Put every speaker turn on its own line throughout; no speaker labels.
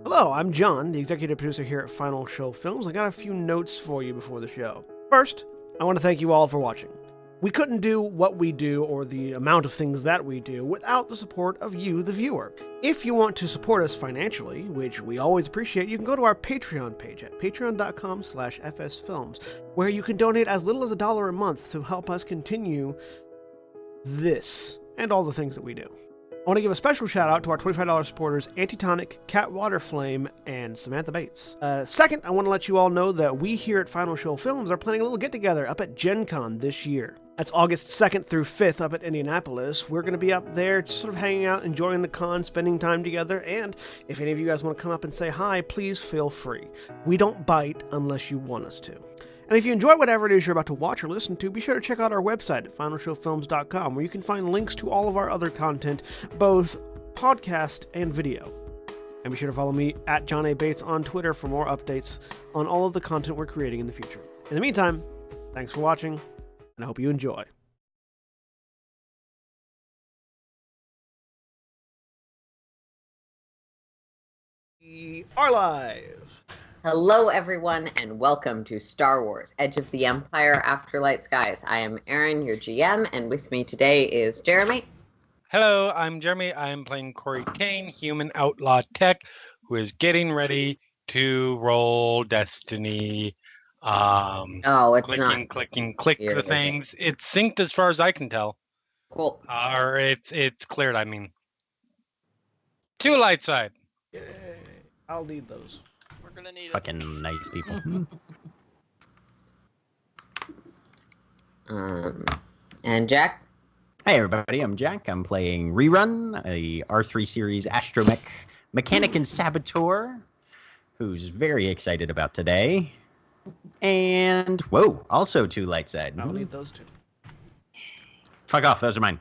Hello, I'm John, the executive producer here at Final Show Films. I got a few notes for you before the show. First, I want to thank you all for watching. We couldn't do what we do or the amount of things that we do without the support of you, the viewer. If you want to support us financially, which we always appreciate, you can go to our Patreon page at patreon.com/fsfilms, where you can donate as little as $1 a month to help us continue this and all the things that we do. I want to give a special shout out to our $25 supporters, Antitonic, Waterflame, and Samantha Bates. Second, I want to let you all know that we here at Final Show Films are planning a little get-together up at Gen Con this year. That's August 2nd through 5th up at Indianapolis. We're going to be up there just sort of hanging out, enjoying the con, spending time together, and if any of you guys want to come up and say hi, please feel free. We don't bite unless you want us to. And if you enjoy whatever it is you're about to watch or listen to, be sure to check out our website at finalshowfilms.com, where you can find links to all of our other content, both podcast and video. And be sure to follow me at John A. Bates on Twitter for more updates on all of the content we're creating in the future. In the meantime, thanks for watching, and I hope you enjoy. We are live!
Hello, everyone, and welcome to Star Wars: Edge of the Empire, Afterlight Skies. I am Aaron, your GM, and with me today is Jeremy.
Hello, I'm Jeremy. I'm playing Corey Kane, human outlaw tech, who is getting ready to roll Destiny.
It's
Click
here,
the things. It's synced as far as I can tell.
Cool.
Or it's cleared, I mean. To light side.
Yay. I'll need those.
We're gonna need
Fucking nice people.
And Jack?
Hey everybody, I'm Jack. I'm playing Rerun, a R3 series astromech mechanic and saboteur, who's very excited about today. And, whoa, also to light side.
I'll need those two.
Fuck off, those are mine.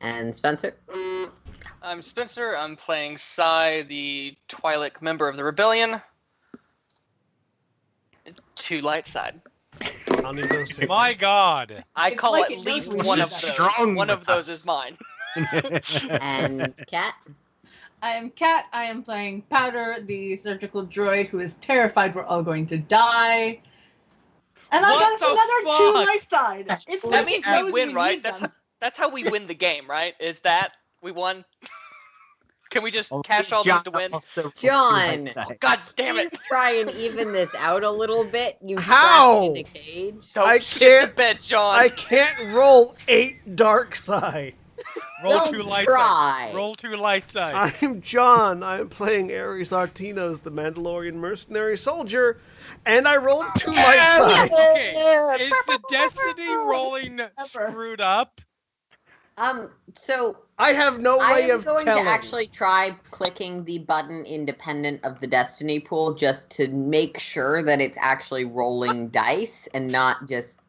And Spencer?
I'm Spencer. I'm playing Sai, the Twi'lek member of the Rebellion. To light side.
I'll need those two.
My God.
I
It's
call
like
at
it
least
knows
one
we
of
should
those.
strong
One of
with
those
us.
is mine.
And Kat?
I am Kat. I am playing Powder, the surgical droid who is terrified we're all going to die. And I
What
got us
the
another
fuck?
two light side. It's
That
like
means
it knows
we win, right?
need
That's
them.
that's how we win the game, right? Is that we won? Can we just cash all
John
these to win?
also rolls
John.
to light side.
God damn
Please
it!
try and even this out a little bit. You
How?
trapped in a cage.
Don't
I
shit
can't-
the bed, John.
I can't roll 8 dark side.
Roll
Don't
to light
try.
side. Roll to light side.
I'm John. I'm playing Ares Artinos, the Mandalorian mercenary soldier, and I rolled 2 light sides.
Okay. Is the Destiny rolling screwed up?
So
I have no
I
way
am
of
going
telling.
to actually try clicking the button independent of the Destiny pool just to make sure that it's actually rolling dice and not just...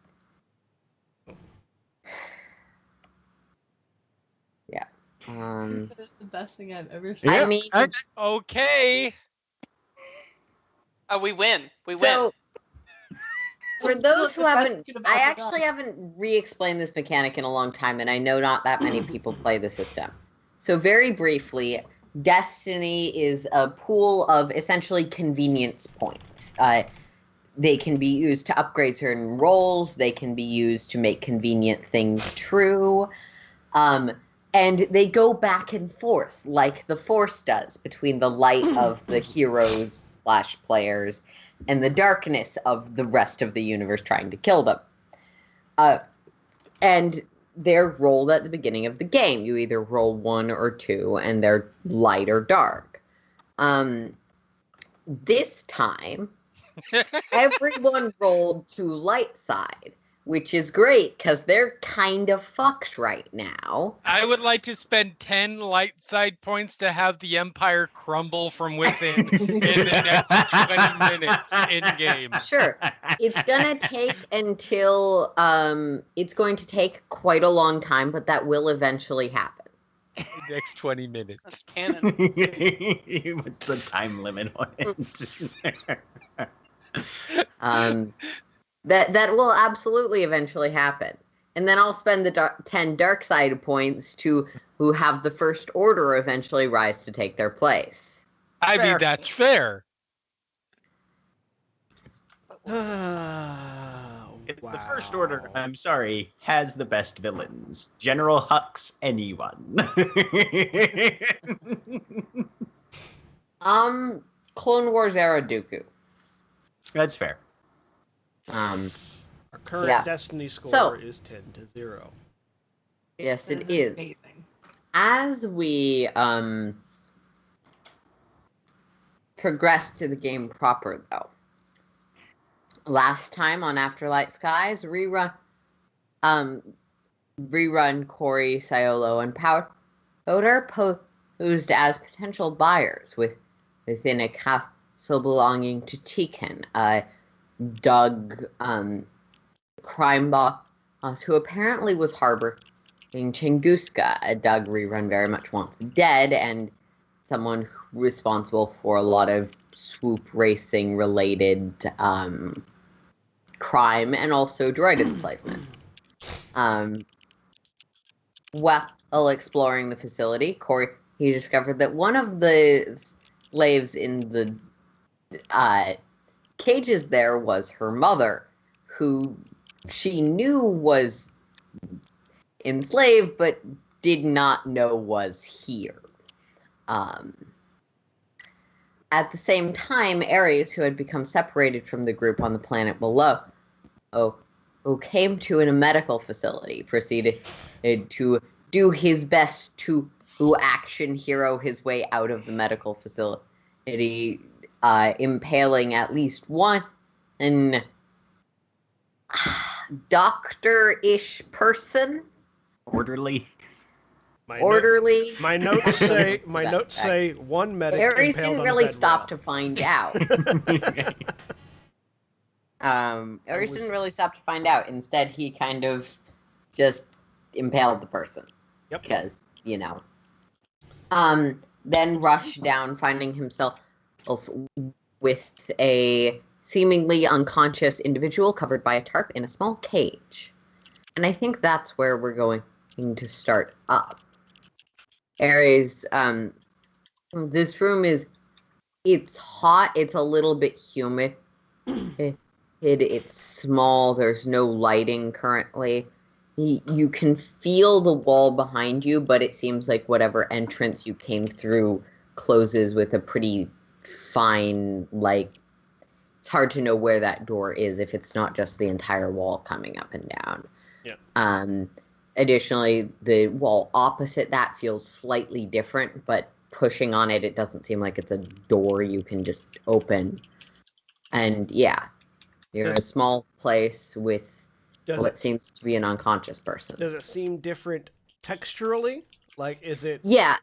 Yeah.
That is the best thing I've ever seen.
I mean,
Okay.
We win. We win.
so for those who
The best
haven't,
you could have
I
ever
actually
done.
haven't re-explained this mechanic in a long time, and I know not that many people play the system. So very briefly, Destiny is a pool of essentially convenience points. They can be used to upgrade certain roles. They can be used to make convenient things true. And they go back and forth like the Force does between the light of the heroes/players and the darkness of the rest of the universe trying to kill them. And they're rolled at the beginning of the game. You either roll 1 or 2, and they're light or dark. This time, everyone rolled to light side, which is great because they're kind of fucked right now.
I would like to spend 10 light side points to have the Empire crumble from within in the next 20 minutes in game.
Sure. It's gonna take until it's going to take quite a long time, but that will eventually happen.
The next 20 minutes.
That's canon.
What's the time limit on it?
That will absolutely eventually happen. And then I'll spend the 10 dark side points to who have the First Order eventually rise to take their place.
I mean,
Fair.
that's fair.
It's the First Order, I'm sorry, has the best villains. General Hux, anyone.
Clone Wars era Dooku.
That's fair.
Um,
Our current
Yeah.
Destiny score
So-
is 10-0.
yes,
That
it is.
amazing.
As we progress to the game proper, though, last time on Afterlight Skies, rerun Corey, Siolo, and Powder posed as potential buyers within a castle belonging to Tikan, Doug, crime boss who apparently was harboring Tunguska. Doug rerun very much wants dead, and someone responsible for a lot of swoop racing related crime and also droid enslavement. While exploring the facility, Corey he discovered that one of the slaves in the cages there was her mother, who she knew was enslaved but did not know was here. At the same time, Ares, who had become separated from the group on the planet below, who came to a medical facility, proceeded to do his best to action hero his way out of the medical facility, impaling at least one doctor-ish person.
Orderly.
Orderly.
My notes say one medic
Ares
impaled
didn't
on
really
a bed
stop
rail.
to find out. Ares didn't really stop to find out. Instead, he kind of just impaled the person.
Yep.
Because, then rushed down, finding himself with a seemingly unconscious individual covered by a tarp in a small cage. And I think that's where we're going to start up. Ares, this room it's hot, it's a little bit humid. It's small, there's no lighting currently. You can feel the wall behind you, but it seems like whatever entrance you came through closes with a pretty fine, it's hard to know where that door is if it's not just the entire wall coming up and down.
Yeah.
Additionally, the wall opposite that feels slightly different, but pushing on it, it doesn't seem like it's a door you can just open. And yeah, you're in a small place with what seems to be an unconscious person.
Does it seem different texturally? Is it...
Yeah,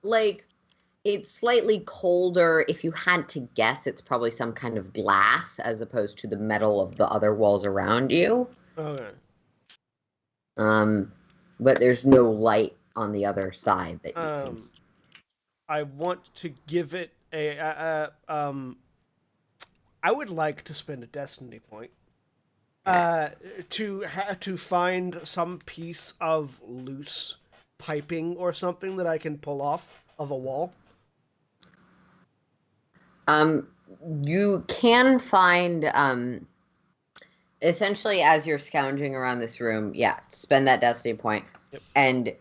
it's slightly colder. If you had to guess, it's probably some kind of glass as opposed to the metal of the other walls around you.
Okay.
But there's no light on the other side that you can see.
I want to give it I would like to spend a destiny point to find some piece of loose piping or something that I can pull off of a wall.
You can find essentially as you're scrounging around this room, spend that destiny point.
Yep.
And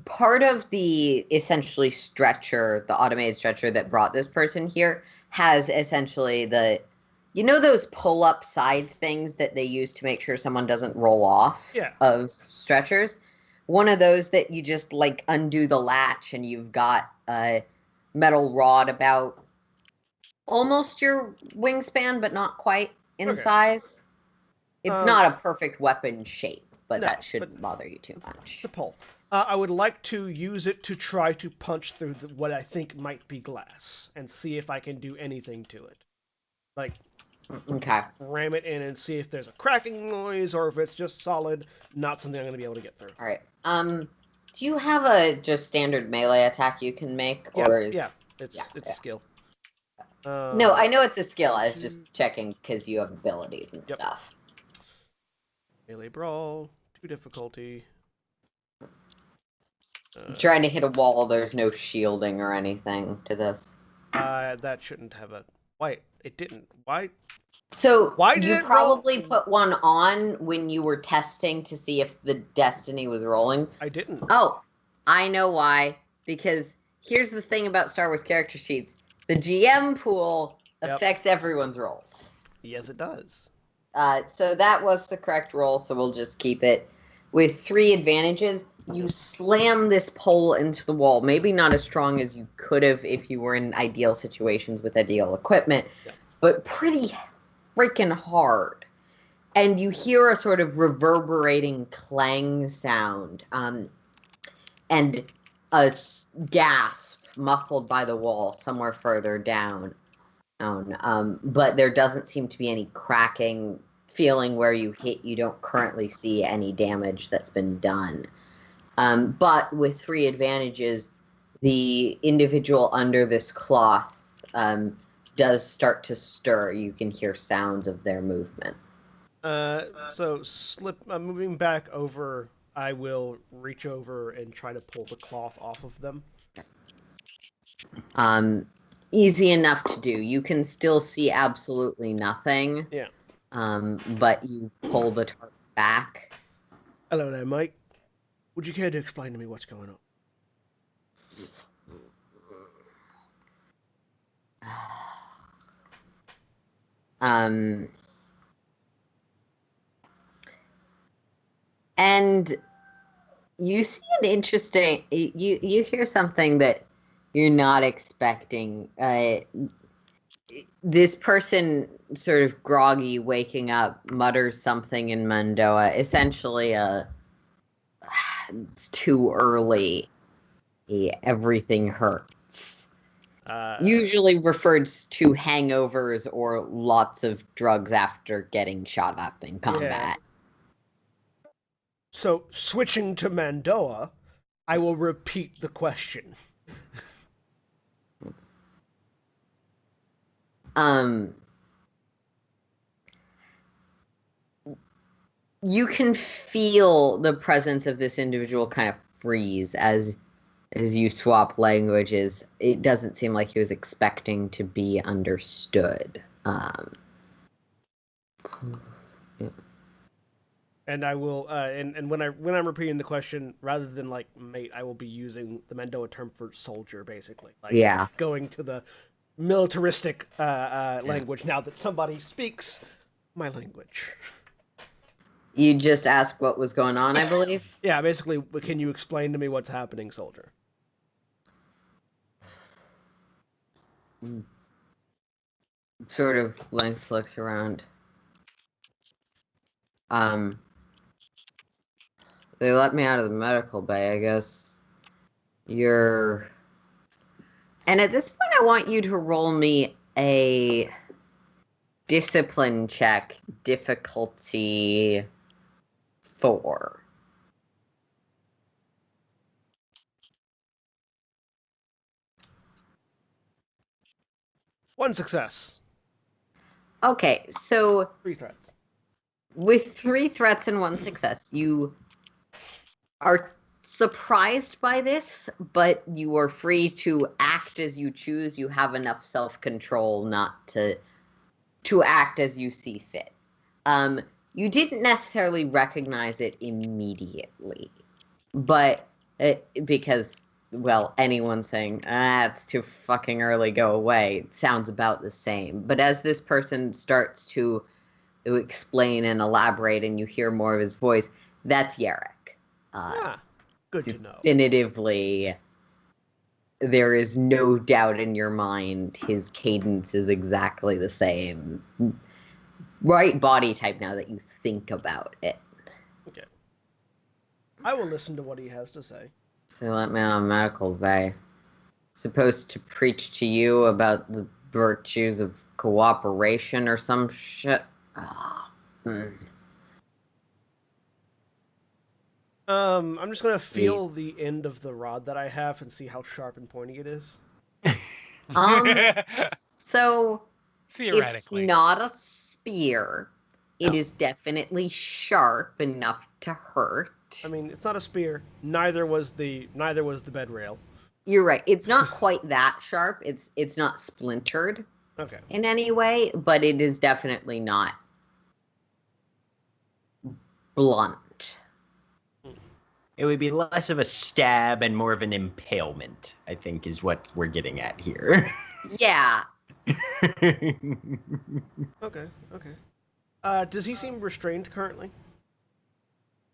part of the essentially stretcher, the automated stretcher that brought this person here, has essentially those pull-up side things that they use to make sure someone doesn't roll off of stretchers? One of those that you just undo the latch and you've got a metal rod about almost your wingspan, but not quite in size. It's not a perfect weapon shape, but that shouldn't bother you too much.
The pull. I would like to use it to try to punch through what I think might be glass and see if I can do anything to it.
Okay.
Ram it in and see if there's a cracking noise or if it's just solid, not something I'm going to be able to get through.
All right. Do you have a just standard melee attack you can make?
It's a skill.
No, I know it's a skill. I was just checking because you have abilities and stuff.
Melee brawl, 2 difficulty.
Trying to hit a wall, there's no shielding or anything to this.
That shouldn't have a... Wait, it didn't. Why?
So
Why did
you
it roll?
probably put one on when you were testing to see if the destiny was rolling.
I didn't.
Oh, I know why. Because here's the thing about Star Wars character sheets. The GM pool affects everyone's rolls.
Yes, it does.
So that was the correct roll, so we'll just keep it. With 3 advantages, you slam this pole into the wall. Maybe not as strong as you could have if you were in ideal situations with ideal equipment, but pretty freaking hard. And you hear a sort of reverberating clang sound, and a gasp muffled by the wall somewhere further down. But there doesn't seem to be any cracking feeling where you hit. You don't currently see any damage that's been done. But with 3 advantages, the individual under this cloth does start to stir. You can hear sounds of their movement.
So moving back over, I will reach over and try to pull the cloth off of them.
Easy enough to do. You can still see absolutely nothing.
Yeah.
But you pull the tarp back.
Hello there, Mike. Would you care to explain to me what's going
on? And you see an interesting... You hear something that you're not expecting. This person, sort of groggy, waking up, mutters something in Mandoa. Essentially, it's too early. Everything hurts. Usually referred to hangovers or lots of drugs after getting shot up in combat.
Yeah. So, switching to Mandoa, I will repeat the question.
You can feel the presence of this individual kind of freeze as you swap languages. It doesn't seem like he was expecting to be understood.
And I will, and when I'm repeating the question, rather than like mate, I will be using the Mandoa term for soldier, basically. Like, going to the militaristic language now that somebody speaks my language.
You just asked what was going on, I believe?
Yeah, basically, can you explain to me what's happening, soldier?
Sort of looks around. They let me out of the medical bay, I guess. And at this point, I want you to roll me a discipline check, difficulty 4.
One success.
Okay, so
3 threats.
With 3 threats and 1 success, you are surprised by this, but you are free to act as you choose. You have enough self-control not to act as you see fit. You didn't necessarily recognize it immediately, but because, well, anyone saying, it's too fucking early, go away, it sounds about the same. But as this person starts to explain and elaborate and you hear more of his voice, that's Yarrick.
Good to know.
Definitively, there is no doubt in your mind his cadence is exactly the same. Right body type now that you think about it.
Okay. I will listen to what he has to say.
So let me on medical bay. Supposed to preach to you about the virtues of cooperation or some shit.
I'm just gonna feel the end of the rod that I have and see how sharp and pointy it is.
So
Theoretically,
it's not a spear. It is definitely sharp enough to hurt.
I mean, it's not a spear. Neither was the bed rail.
You're right. It's not quite that sharp. It's not splintered
Okay.
in any way, but it is definitely not blunt.
It would be less of a stab and more of an impalement, I think, is what we're getting at here.
Yeah.
Okay. Does he seem restrained currently?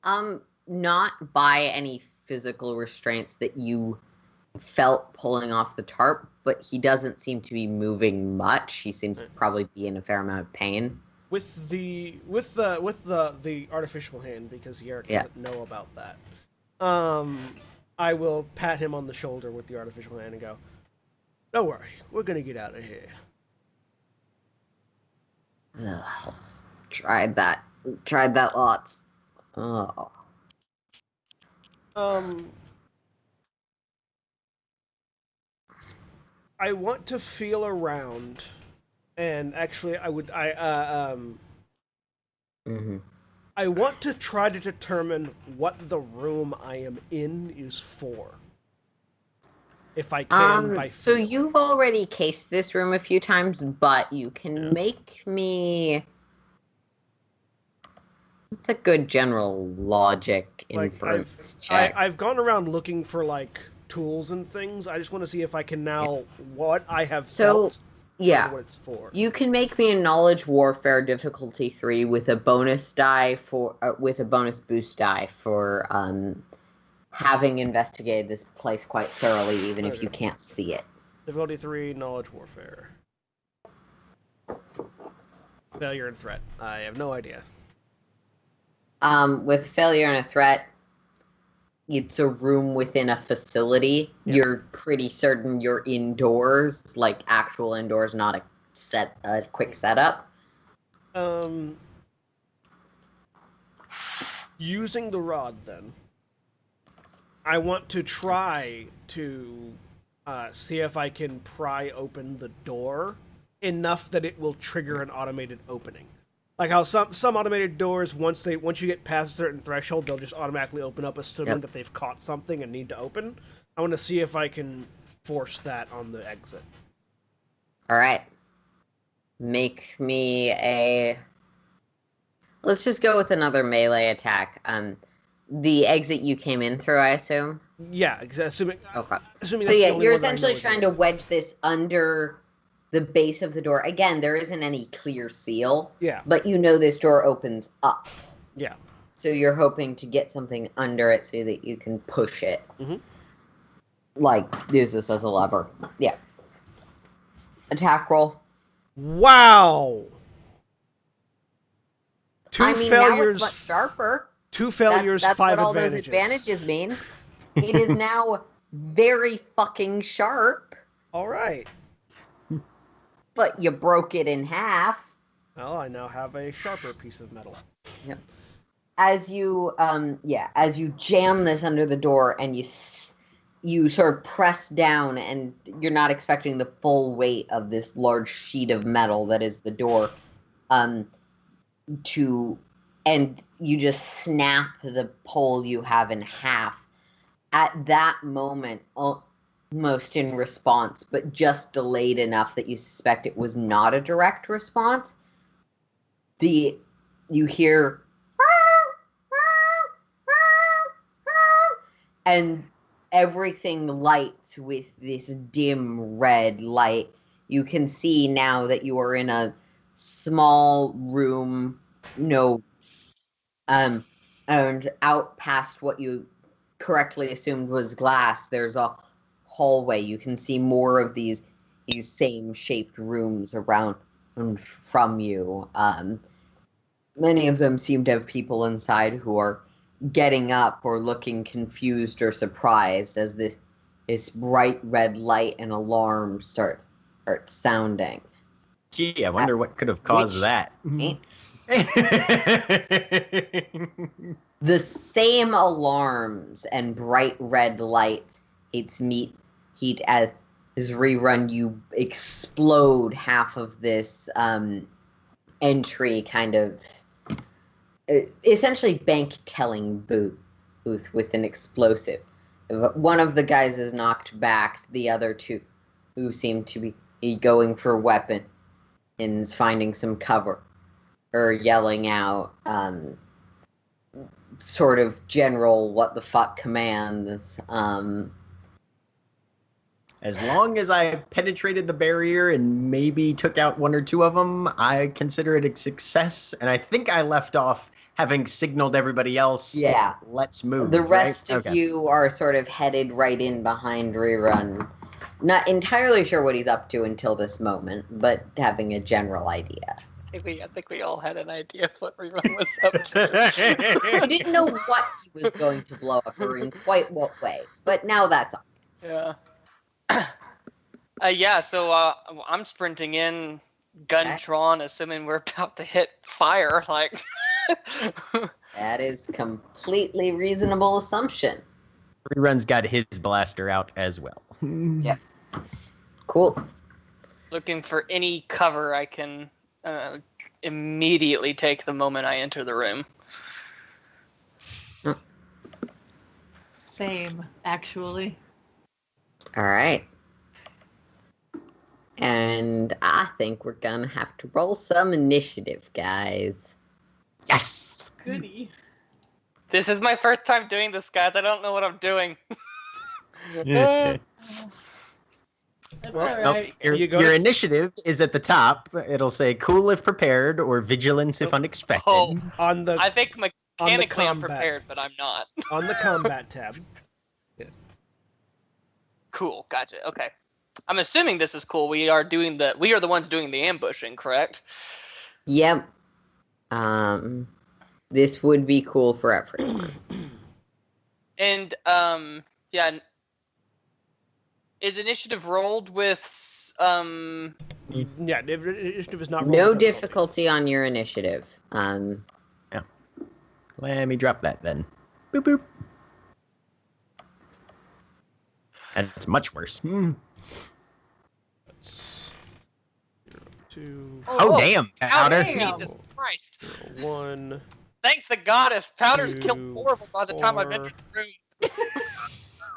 Not by any physical restraints that you felt pulling off the tarp, but he doesn't seem to be moving much. He seems to probably be in a fair amount of pain.
With the artificial hand, because Yerrick doesn't know about that. I will pat him on the shoulder with the artificial hand and go, "Don't worry, we're gonna get out of here."
Ugh, tried that lots. Oh.
I want to feel around, and actually, I want to try to determine what the room I am in is for. If I can, by
So
feel.
you've already cased this room a few times, but you can make me. It's a good general logic inference check.
I've gone around looking for like tools and things. I just want to see if I can now what I have felt.
Yeah,
what it's for.
You can make me a knowledge warfare difficulty 3 with a bonus die for with a bonus boost die for having investigated this place quite thoroughly, even if you can't see it.
Difficulty 3, knowledge warfare. Failure and threat. I have no idea.
With failure and a threat, it's a room within a facility.
Yeah.
You're pretty certain you're indoors, like actual indoors, not a quick setup.
Using the rod, then, I want to try to see if I can pry open the door enough that it will trigger an automated opening. Like how some automated doors, once you get past a certain threshold, they'll just automatically open up, assuming that they've caught something and need to open. I want to see if I can force that on the exit.
All right. Make me a... Let's just go with another melee attack. The exit you came in through, I assume?
Yeah, assuming...
Okay.
Assuming
so
that's
yeah,
the only
you're
one that I know
essentially
is
trying
there.
to wedge this under the base of the door. Again, there isn't any clear seal.
Yeah.
But you know this door opens up.
Yeah.
So you're hoping to get something under it so that you can push it.
Mm-hmm.
Like, use this as a lever. Yeah. Attack roll.
Wow! Two failures.
Now it's much sharper.
2 failures,
that's
5
what all
advantages.
those advantages mean. It is now very fucking sharp,
All right.
but you broke it in half.
Well, I now have a sharper piece of metal.
Yep. As you jam this under the door and you sort of press down, and you're not expecting the full weight of this large sheet of metal that is the door, and you just snap the pole you have in half. At that moment, almost in response, but just delayed enough that you suspect it was not a direct response, you hear and everything lights with this dim red light. You can see now that you are in a small room, and out past what you correctly assumed was glass, there's a hallway. You can see more of these same shaped rooms around from you. Many of them seem to have people inside who are getting up or looking confused or surprised as this bright red light and alarm starts sounding.
Gee, I wonder what could have caused that.
The same alarms and bright red lights heat as rerun. You explode half of this entry, kind of essentially bank telling booth with an explosive. one of the guys is knocked back. The other two, who seem to be going for weapons, finding some cover, or yelling out sort of general what the fuck commands.
As long as I penetrated the barrier and maybe took out one or two of them, I consider it a success. And I think I left off having signaled everybody else,
Yeah.
let's move.
The rest
right?
of
Okay.
you are sort of headed right in behind Rerun. Not entirely sure what he's up to until this moment, but having a general idea.
I think we all had an idea of what Rerun was up to.
I didn't know what he was going to blow up or in quite what way, but now that's all.
Yeah. So I'm sprinting in, gun drawn, assuming we're about to hit fire. Like,
That is completely reasonable assumption.
Rerun's got his blaster out as well.
Yep. Cool.
looking for any cover I can immediately take the moment I enter the room.
Same, actually.
All right. And I think we're gonna have to roll some initiative, guys.
Yes!
Goody.
This is my first time doing this, guys. I don't know what I'm doing.
That's
Well,
all right.
Your initiative is at the top. It'll say cool if prepared or vigilance if unexpected.
Oh.
On the
I think mechanically I'm
combat.
prepared, but I'm not.
on the combat tab.
Cool, gotcha. Okay. I'm assuming this is cool. We are the ones doing the ambushing, correct?
Yep. This would be cool for everyone.
And yeah. Is initiative rolled with
Yeah, initiative is not
No
rolled
difficulty on your initiative.
Let me drop that then. Boop boop. That's much worse.
That's 2,
Oh, damn, Powder.
damn.
Jesus Christ.
1.
Thank the goddess. Powder's
2,
killed horrible by the time I've entered the room.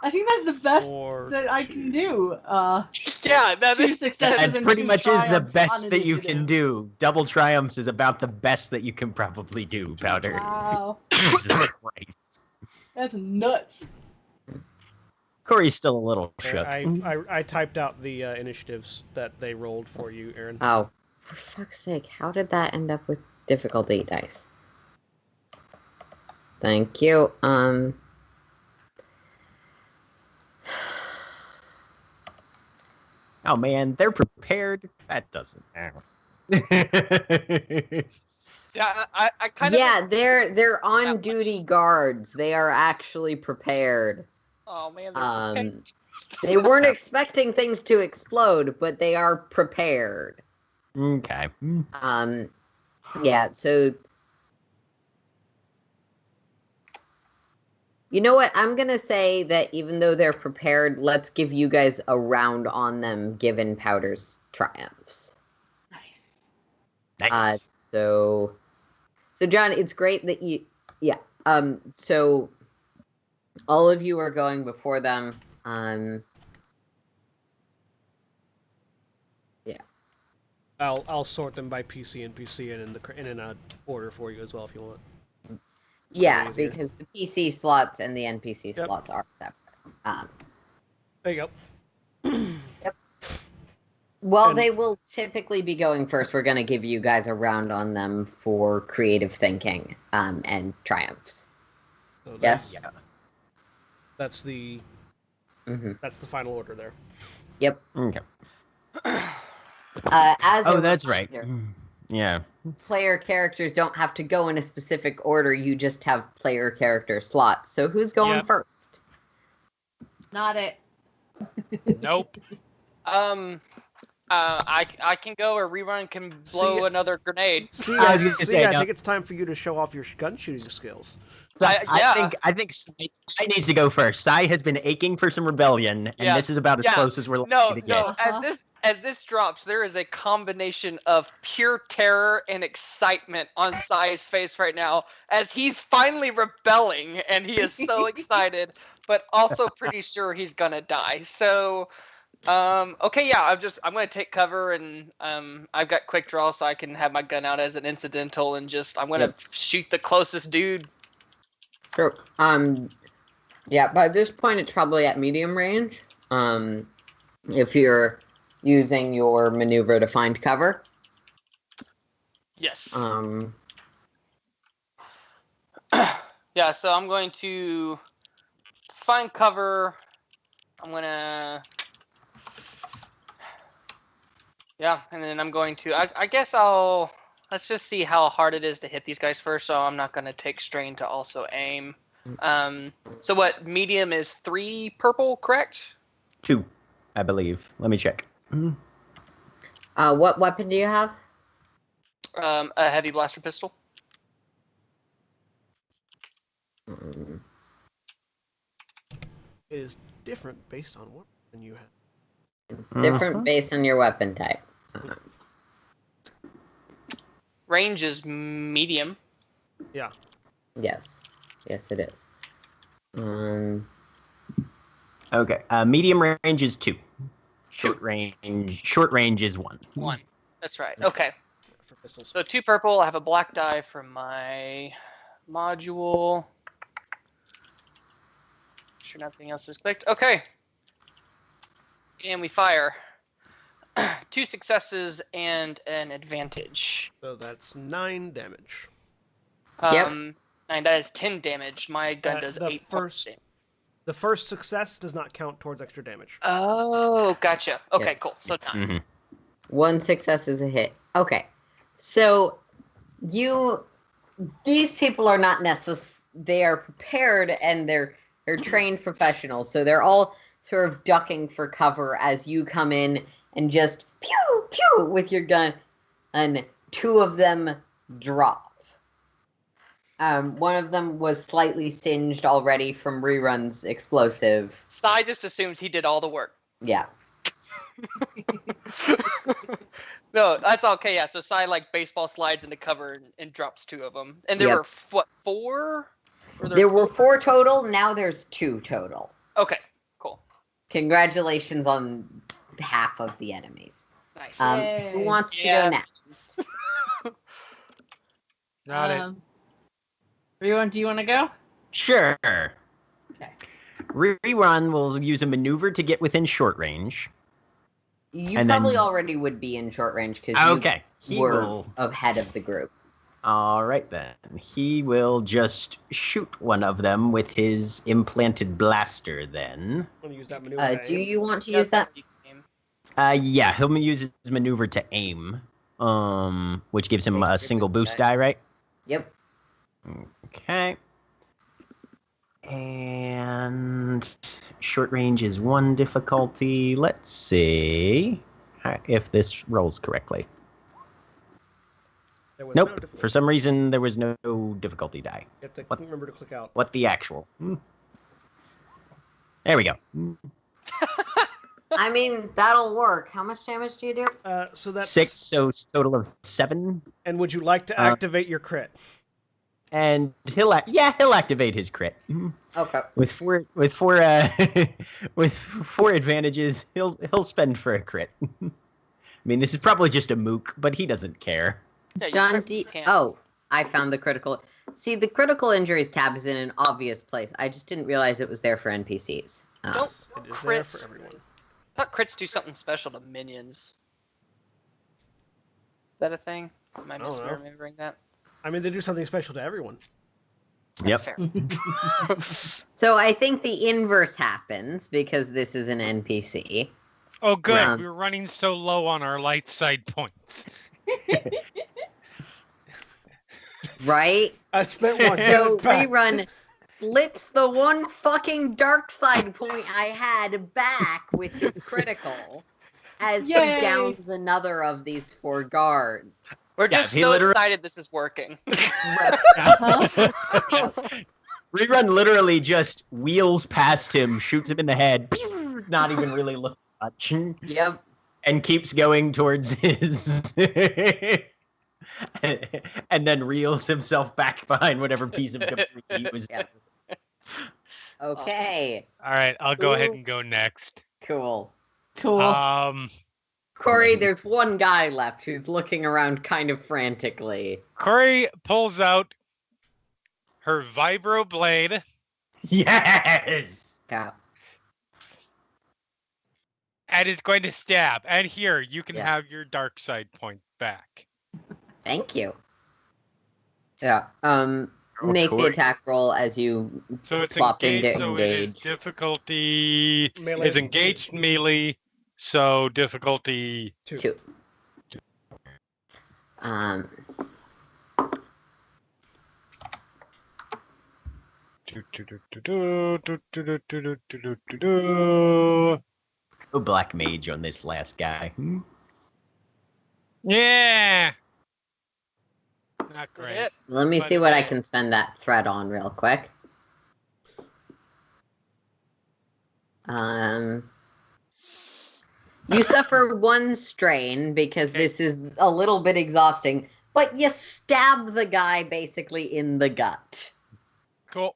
I think that's the best
4,
that I can do.
Yeah, that
2
is.
successes
That
and
pretty
2
much is the
triumphs
best
on
that you can
initiative.
do. Double triumphs is about the best that you can probably do, Powder.
Wow,
Jesus Christ.
that's nuts.
Corey's still a little shook.
I typed out the initiatives that they rolled for you, Aaron.
Oh, for fuck's sake, how did that end up with difficulty dice? Thank you.
Oh man, they're prepared. That doesn't matter.
Yeah, I kind of.
Yeah, they're on duty guards. They are actually prepared.
Oh man. they're okay.
They weren't expecting things to explode, but they are prepared.
Okay.
Yeah, so you know what? I'm gonna say that even though they're prepared, let's give you guys a round on them given Powder's triumphs.
Nice.
Nice.
So John, it's great that so all of you are going before them.
I'll sort them by PC and PC and in an order for you as well if you want.
Yeah,
easier.
because the PC slots and the NPC
Yep.
slots are separate.
There you go.
Well,
And-
they will typically be going first. We're going to give you guys a round on them for creative thinking and triumphs.
So
Yes.
Yeah.
That's the
Mm-hmm.
that's the final order there.
Yep.
Okay.
As
Oh,
a
that's right.
reminder,
Yeah.
player characters don't have to go in a specific order. You just have player character slots. So who's going
Yep.
first?
Not it.
Nope.
I can go, or Rerun can blow
See-
anotay grenade.
See,
I was
guys,
gonna
see,
say,
I
no.
think it's time for you to show off your gun shooting skills.
So
yeah.
I think Sai needs to go first. Sai has been aching for some rebellion, and
Yeah.
this is about as
Yeah.
close as we're
No,
likely to get.
no.
Uh-huh.
as this drops, there is a combination of pure terror and excitement on Sai's face right now, as he's finally rebelling, and he is so excited, but also pretty sure he's gonna die. So, okay, yeah, I'm gonna take cover, and I've got quick draw, so I can have my gun out as an incidental, and I'm gonna shoot the closest dude.
Sure. Yeah, by this point, it's probably at medium range. If you're using your maneuver to find cover.
Yes.
Yeah,
so I'm going to find cover. I'm gonna. Yeah, and then I'm going to. I guess I'll. Let's just see how hard it is to hit these guys first. So I'm not going to take strain to also aim. So what? Medium is 3 purple, correct?
2, I believe. Let me check.
What weapon do you have?
A heavy blaster pistol.
It is different based on what weapon you have.
Different based on your weapon type.
Range is medium.
Yeah.
Yes. Yes, it is.
Okay. Medium range is 2. Short range is 1.
1. That's right. Okay.
For pistols.
So 2 purple. I have a black die from my module. Sure nothing else is clicked. Okay. And we fire. 2 successes and an advantage.
So that's 9 damage.
Yep.
And that is 10 damage. My gun does 8 damage.
The first success does not count towards extra damage.
Oh, gotcha. Okay, cool. So 9.
Mm-hmm.
1 success is a hit. Okay. So these people are not they are prepared, and they're trained professionals. So they're all sort of ducking for cover as you come in and just pew pew with your gun, and 2 of them drop. One of them was slightly singed already from Rerun's explosive.
Sai just assumes he did all the work.
Yeah.
No, that's okay. Yeah, so Sai baseball slides into cover and drops 2 of them. And there were what, 4?
There were 4 total. Now there's 2 total.
Okay, cool.
Congratulations on half of the enemies.
Nice.
Who wants to go next?
Not it.
Everyone, do you want to go?
Sure.
Okay.
Rerun will use a maneuver to get within short range.
You
And
probably
then-
already would be in short range because
Okay.
you were ahead of the group.
All right, then. He will just shoot one of them with his implanted blaster, then.
I'm gonna use that maneuver.
Do you want to use that?
Yeah, he'll use his maneuver to aim, which gives him a single boost die, right?
Yep.
Okay. And short range is 1 difficulty. Let's see if this rolls correctly.
There was
Nope.
no difficulty.
For some reason, there was no difficulty die.
You have to
What?
remember to click out.
What the actual? There we go.
I mean, that'll work. How much damage do you do?
So that's
6, so total of 7.
And would you like to activate your crit?
And he'll activate his crit.
Okay.
With four with 4 advantages, he'll spend for a crit. I mean, this is probably just a mook, but he doesn't care.
Yeah, you
John
can't.
Oh, I found the critical. See, the critical injuries tab is in an obvious place. I just didn't realize it was there for NPCs.
Nope.
It is there
Crits.
for everyone.
I thought crits do something special to minions. Is that a thing? Am I
don't know.
misremembering that?
I mean, they do something special to everyone.
Yep.
Fair.
So I think the inverse happens because this is an NPC.
Oh, good.
Um,
We were running so low on our light side points.
Right?
I spent one.
So
back.
Rerun flips the one fucking dark side point I had back with his critical as
Yay!
he downs another of these 4 guards.
We're
Yeah,
just
he
so
literally-
excited this is working.
Rerun literally just wheels past him, shoots him in the head, not even really looking much.
Yep.
and keeps going towards his, and then reels himself back behind whatever piece of debris he was.
Yeah. Okay.
All right, I'll go ahead
Ooh.
and go next.
Cool.
Cool.
Corey, there's one guy left who's looking around kind of frantically.
Corey pulls out her vibro blade.
Yes.
Yeah.
And is going to stab. And here, you can
Yeah.
have your dark side point back.
Thank you. Yeah. Make the
Corey.
attack roll as you
So it's
swap into
engaged, so it is
engage.
difficulty.
Melee
It's
is
engaged melee, so difficulty.
2.
Go black mage on this last guy.
Yeah. Not great.
Hit.
Let me
But
see what I
it-
can spend that thread on real quick. You suffer 1 strain because
Okay.
this is a little bit exhausting, but you stab the guy basically in the gut.
Cool.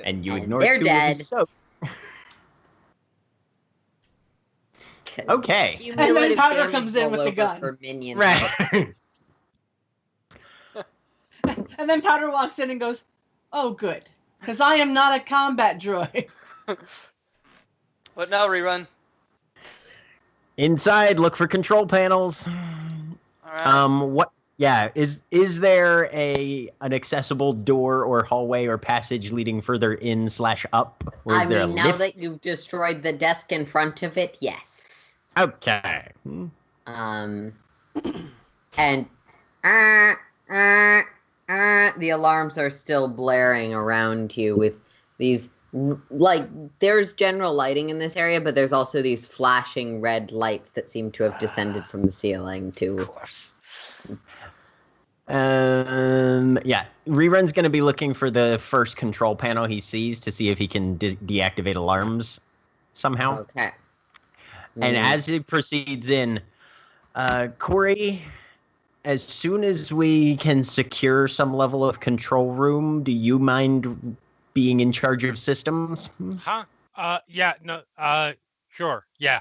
And you
And
ignore
they're
2
dead.
of his soap.
'Cause
Okay.
cumulative
Powder
damage
comes in with the
rollover
gun.
for minions.
Right.
And then Powder walks in and goes, "Oh, good, because I am not a combat droid."
What now, rerun?
Inside, look for control panels.
All right.
What? Yeah, is there an accessible door or hallway or passage leading further in / up? Or is
I
there
mean,
a
now
lift?
that you've destroyed the desk in front of it, yes.
Okay.
And the alarms are still blaring around you with these, like, there's general lighting in this area, but there's also these flashing red lights that seem to have descended from the ceiling too.
Of course.
Yeah. Rerun's going to be looking for the first control panel he sees to see if he can deactivate alarms somehow.
Okay.
And as he proceeds in, Corey, as soon as we can secure some level of control room, do you mind being in charge of systems?
Huh? Yeah, no, sure. Yeah.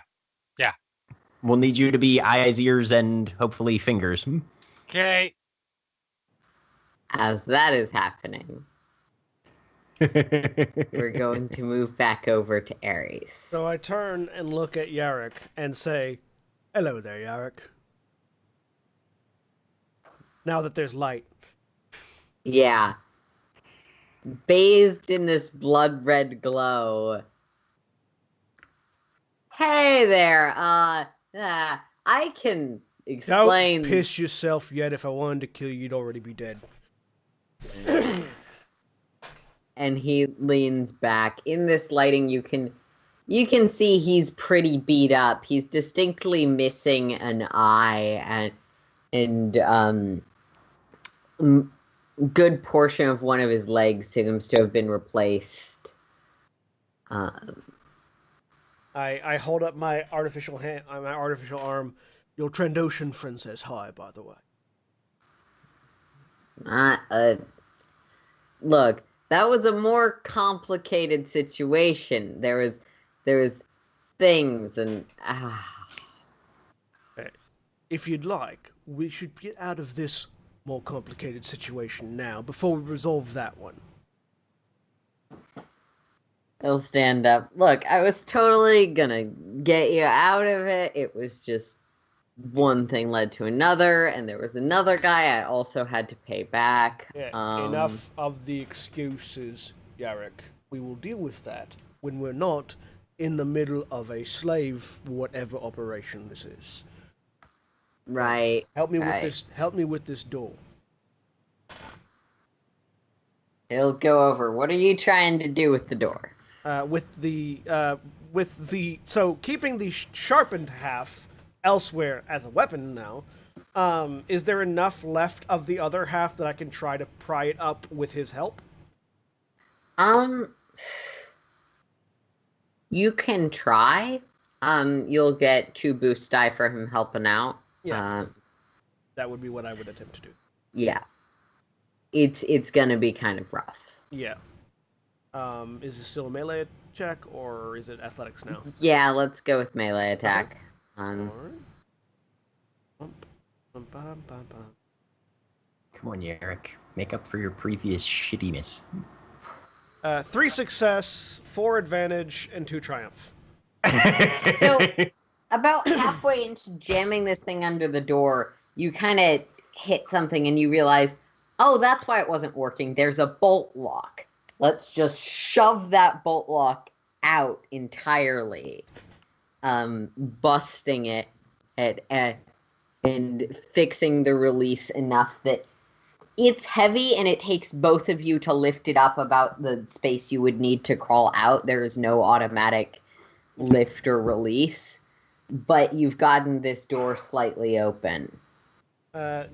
We'll need you to be eyes, ears, and hopefully fingers.
Okay.
As that is happening, we're going to move back over to Ares.
So I turn and look at Yarrick and say, "Hello there, Yarrick." Now that there's light.
Yeah. Bathed in this blood red glow. Hey there, I can explain.
Don't piss yourself yet. If I wanted to kill you, you'd already be dead.
And he leans back. In this lighting, you can see he's pretty beat up. He's distinctly missing an eye and good portion of one of his legs seems to have been replaced.
I hold up my artificial hand, my artificial arm. Your Trandoshan friend says hi, by the way.
Look, that was a more complicated situation. There was things and
If you'd like, we should get out of this more complicated situation now before we resolve that one.
he'll stand up. Look, I was totally gonna get you out of it. It was just one thing led to another, and there was another guy I also had to pay back.
Yeah, enough of the excuses, Yarrick. We will deal with that when we're not in the middle of a slave whatever operation this is.
Right.
Help me with
Right.
this. Help me with this door.
He'll go over. What are you trying to do with the door?
So keeping the sharpened half elsewhere as a weapon now. Is there enough left of the other half that I can try to pry it up with his help?
You can try. You'll get 2 boost die for him helping out.
Yeah. That would be what I would attempt to do.
Yeah. It's gonna be kind of rough.
Yeah. Is it still a melee check, or is it athletics now?
Yeah, let's go with melee attack.
Alright.
Come on, Eric. Make up for your previous shittiness.
3 success, 4 advantage, and 2 triumph.
So, about halfway into jamming this thing under the door, you kind of hit something and you realize, oh, that's why it wasn't working. There's a bolt lock. Let's just shove that bolt lock out entirely, busting it and fixing the release enough that it's heavy and it takes both of you to lift it up about the space you would need to crawl out. There is no automatic lift or release, but you've gotten this door slightly open.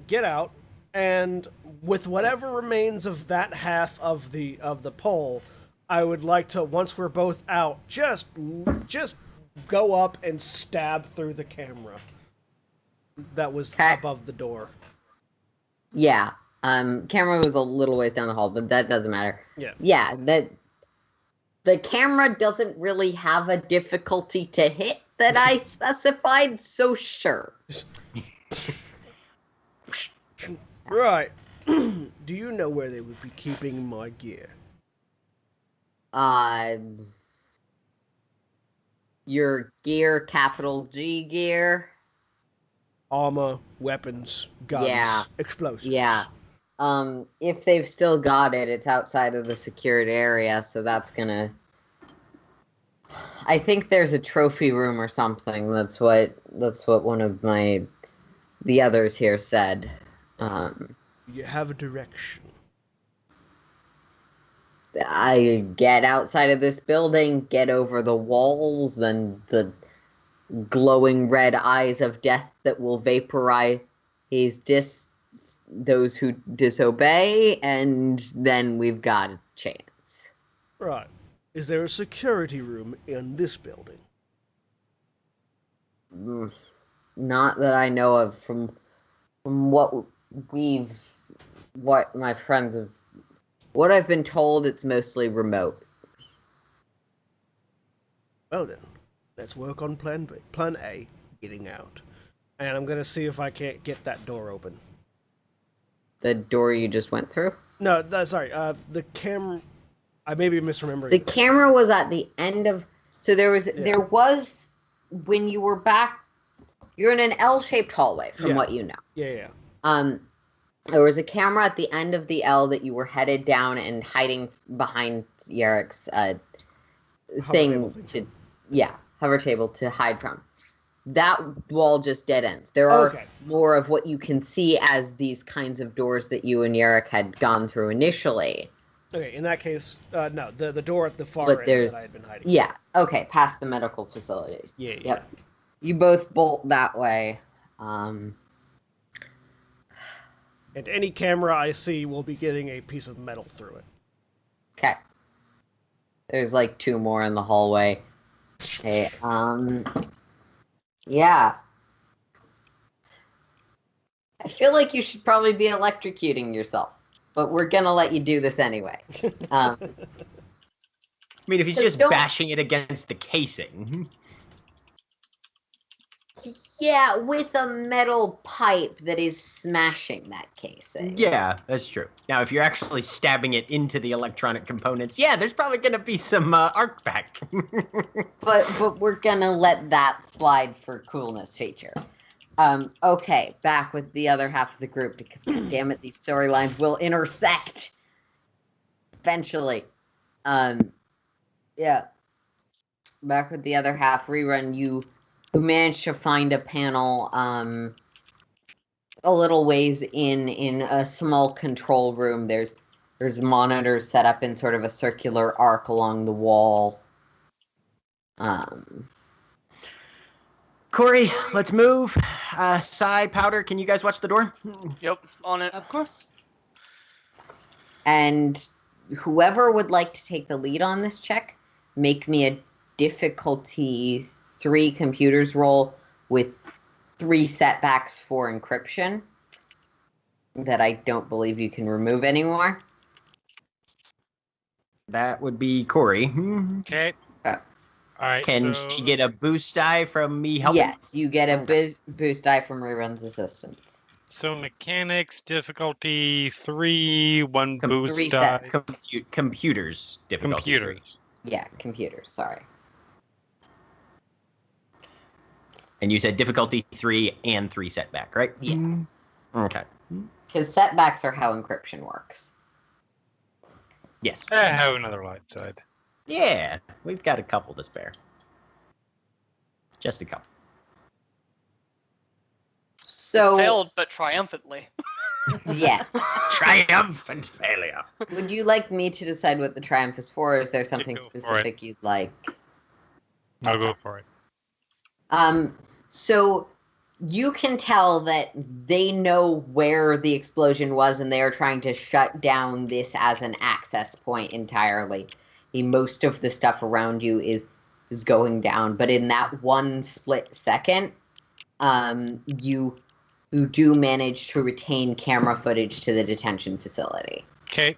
Get out, and with whatever remains of that half of the pole, I would like to, once we're both out, just go up and stab through the camera that was above the door.
Yeah. Camera was a little ways down the hall, but that doesn't matter.
Yeah.
Yeah, the camera doesn't really have a difficulty to hit that I specified, so sure.
Right. Do you know where they would be keeping my gear?
Your gear, capital G gear.
Armor, weapons, guns, explosives.
Yeah. If they've still got it, it's outside of the secured area, so that's gonna... I think there's a trophy room or something. That's what one of the others here said.
You have a direction.
I get outside of this building, get over the walls and the glowing red eyes of death that will vaporize those who disobey, and then we've got a chance.
Right. Is there a security room in this building?
Not that I know of. From what my friends have, what I've been told, it's mostly remote.
Well then, let's work on plan B. Plan A, getting out. And I'm gonna see if I can't get that door open.
The door you just went through?
No, sorry. The camera. I may be misremembering.
The camera was at the end of. So there was when you were back. You're in an L-shaped hallway, from what you know.
Yeah.
There was a camera at the end of the L that you were headed down and hiding behind Yarek's thing hover table to hide from. That wall just dead ends. There are more of what you can see as these kinds of doors that you and Yarek had gone through initially.
Okay, in that case, no, the door at the far end that I had been hiding.
Yeah, okay, past the medical facilities.
Yeah.
You both bolt that way.
And any camera I see will be getting a piece of metal through it.
Okay. There's like 2 more in the hallway. Okay, yeah. I feel like you should probably be electrocuting yourself, but we're gonna let you do this anyway.
I mean, if he's just bashing it against the casing.
Yeah, with a metal pipe that is smashing that casing.
Yeah, that's true. Now, if you're actually stabbing it into the electronic components, there's probably going to be some arc back.
but we're going to let that slide for coolness feature. Okay, back with the other half of the group, because damn it, these storylines will intersect eventually. Yeah. Back with the other half, Rerun, you managed to find a panel a little ways in a small control room. There's monitors set up in sort of a circular arc along the wall.
Corey, let's move. Psy, Powder, can you guys watch the door?
Yep, on it.
Of course.
And whoever would like to take the lead on this check, make me a difficulty 3 computers roll with 3 setbacks for encryption that I don't believe you can remove anymore.
That would be Corey.
Okay.
Uh,
All right.
Can
so,
she get a boost die from me helping?
Yes, you get a boost die from Rerun's assistance.
So mechanics difficulty 3, 1 boost
3
die.
Computers difficulty.
Computers.
Yeah, computers, sorry.
And you said difficulty 3 and 3 setback, right?
Yeah.
Okay.
Because setbacks are how encryption works.
Yes.
I have another light side.
Yeah, we've got a couple to spare. Just a couple.
So,
Failed, but triumphantly.
yes.
Triumphant failure.
Would you like me to decide what the triumph is for, or is there something
go for it.
specific you'd like?
I'll go for it.
So you can tell that they know where the explosion was, and they are trying to shut down this as an access point entirely. Most of the stuff around you is going down, but in that one split second, you do manage to retain camera footage to the detention facility.
Okay.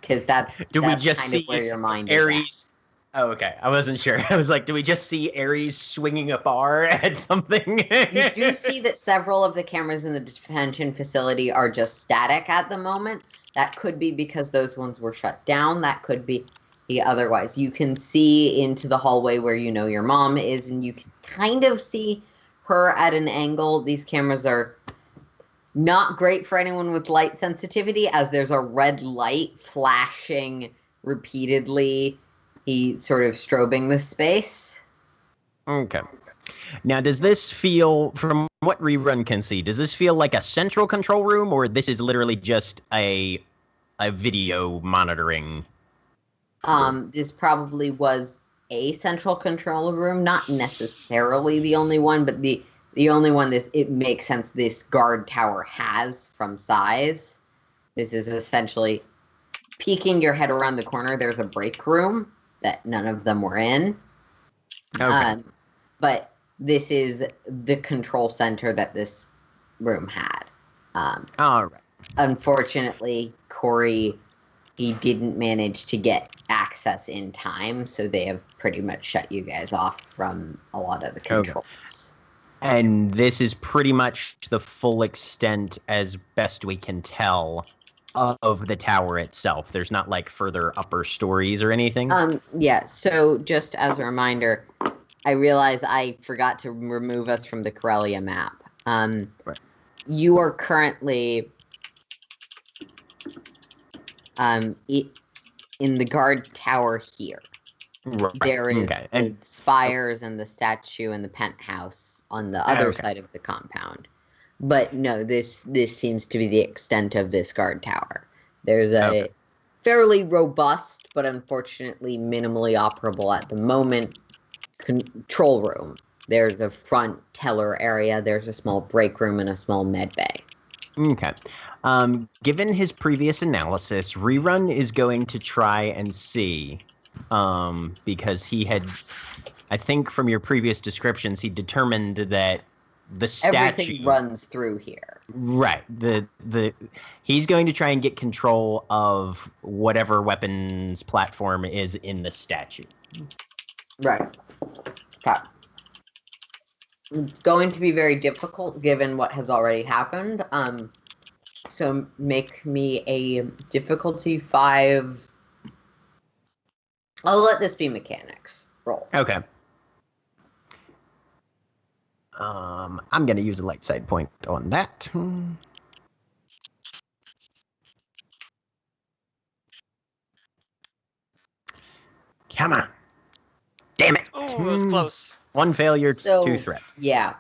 Because that's
Do we
that's
just
kind
see
of where your mind
Ares?
is
Oh, okay. I wasn't sure. I was like, do we just see Ares swinging a bar at something?
at. You do see that several of the cameras in the detention facility are just static at the moment. That could be because those ones were shut down. That could be otherwise. You can see into the hallway where you know your mom is, and you can kind of see her at an angle. These cameras are not great for anyone with light sensitivity, as there's a red light flashing repeatedly. He's sort of strobing the space.
Okay. Now, does this feel, from what Rerun can see, does this feel like a central control room, or this is literally just a video monitoring?
This probably was a central control room, not necessarily the only one, but the only one it makes sense this guard tower has from size. This is essentially peeking your head around the corner. There's a break room that none of them were in.
Okay.
But this is the control center that this room had.
All right.
Unfortunately, Corey, he didn't manage to get access in time, so they have pretty much shut you guys off from a lot of the controls.
And this is pretty much the full extent, as best we can tell, of the tower itself. There's not like further upper stories or anything.
Yeah, so just as a reminder, I realize I forgot to remove us from the Corellia map.
Right.
You are currently in the guard tower here.
Right.
There is
Okay.
the spires and the statue and the penthouse on the other
Okay.
side of the compound. But no, this seems to be the extent of this guard tower. There's a fairly robust, but unfortunately minimally operable at the moment, control room. There's a front teller area, there's a small break room, and a small med bay.
Okay. Given his previous analysis, Rerun is going to try and see, because he had, I think from your previous descriptions, he determined that the statue
Everything runs through here.
Right. He's going to try and get control of whatever weapons platform is in the statue.
Right. Okay. It's going to be very difficult given what has already happened. So make me a difficulty 5. I'll let this be mechanics. Roll.
Okay. I'm going to use a light side point on that. Come on. Damn it.
Ooh, it was close.
1 failure,
So,
2 threats.
Yeah.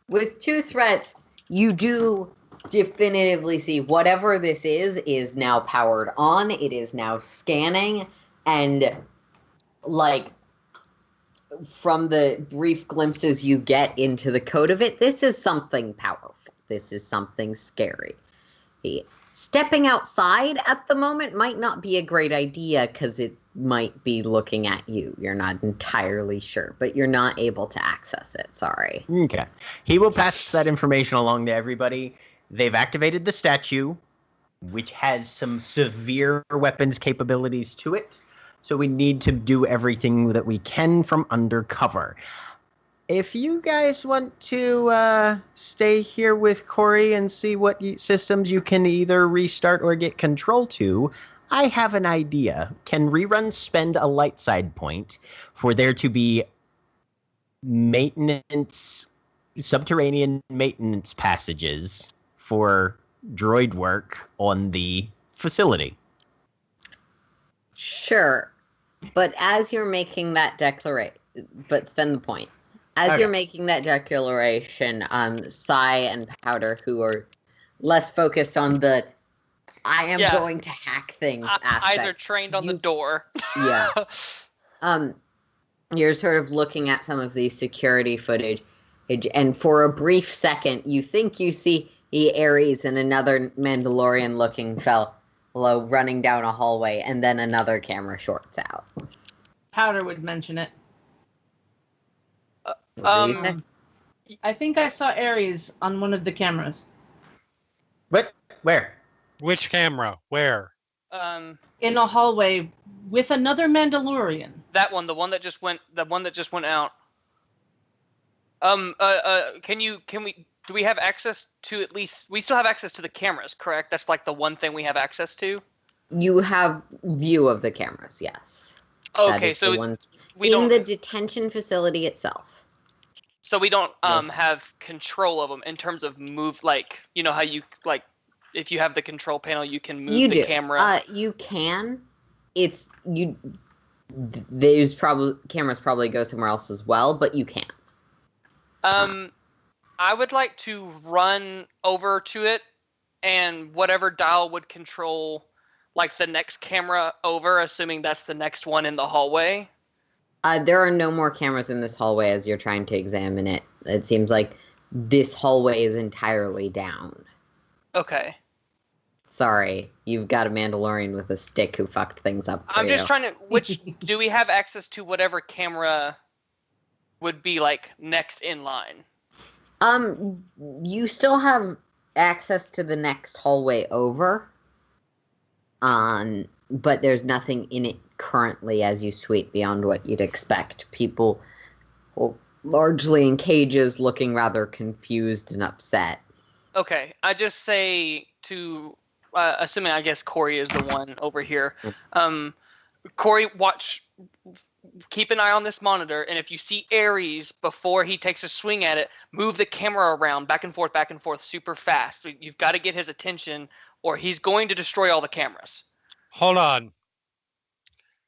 With 2 threats, you do definitively see whatever this is now powered on. It is now scanning. And, like, from the brief glimpses you get into the code of it, this is something powerful. This is something scary. Stepping outside at the moment might not be a great idea because it might be looking at you. You're not entirely sure, but you're not able to access it. Sorry.
Okay. He will pass that information along to everybody. They've activated the statue, which has some severe weapons capabilities to it. So we need to do everything that we can from undercover. If you guys want to stay here with Corey and see what systems you can either restart or get control to, I have an idea. Can Rerun spend a light side point for there to be subterranean maintenance passages for droid work on the facility?
Sure. But as you're making that declaration, but spend the point. As
Okay.
you're making that declaration, Sai and Powder, who are less focused on the I am
Yeah.
going to hack things aspect.
Either trained on the door.
Yeah. You're sort of looking at some of these security footage, and for a brief second, you think you see Ares and another Mandalorian-looking fellow running down a hallway, and then another camera shorts out.
Powder would mention it.
What do you say?
I think I saw Ares on one of the cameras.
What? Where?
Which camera? Where?
In a hallway with another Mandalorian.
That one, the one that just went out. Do we have access to at least? We still have access to the cameras, correct? That's like the one thing we have access to.
You have view of the cameras, yes. That
Okay,
is
so
the one
we
in
don't.
the detention facility itself.
So we don't
Yes.
have control of them in terms of move, like, you know how you, like, if you have the control panel, you can move
You
the
do.
camera.
You can. It's you. Those cameras probably go somewhere else as well, but you can.
I would like to run over to it, and whatever dial would control, like, the next camera over, assuming that's the next one in the hallway.
There are no more cameras in this hallway as you're trying to examine it. It seems like this hallway is entirely down.
Okay.
Sorry, you've got a Mandalorian with a stick who fucked things up for
I'm just
you.
trying to. Which do we have access to? Whatever camera would be like next in line.
You still have access to the next hallway over. But there's nothing in it currently as you sweep beyond what you'd expect. People, largely in cages, looking rather confused and upset.
Okay, I just say to, assuming I guess Corey is the one over here. Corey, keep an eye on this monitor, and if you see Ares before he takes a swing at it, move the camera around back and forth super fast. You've got to get his attention, or he's going to destroy all the cameras.
Hold on.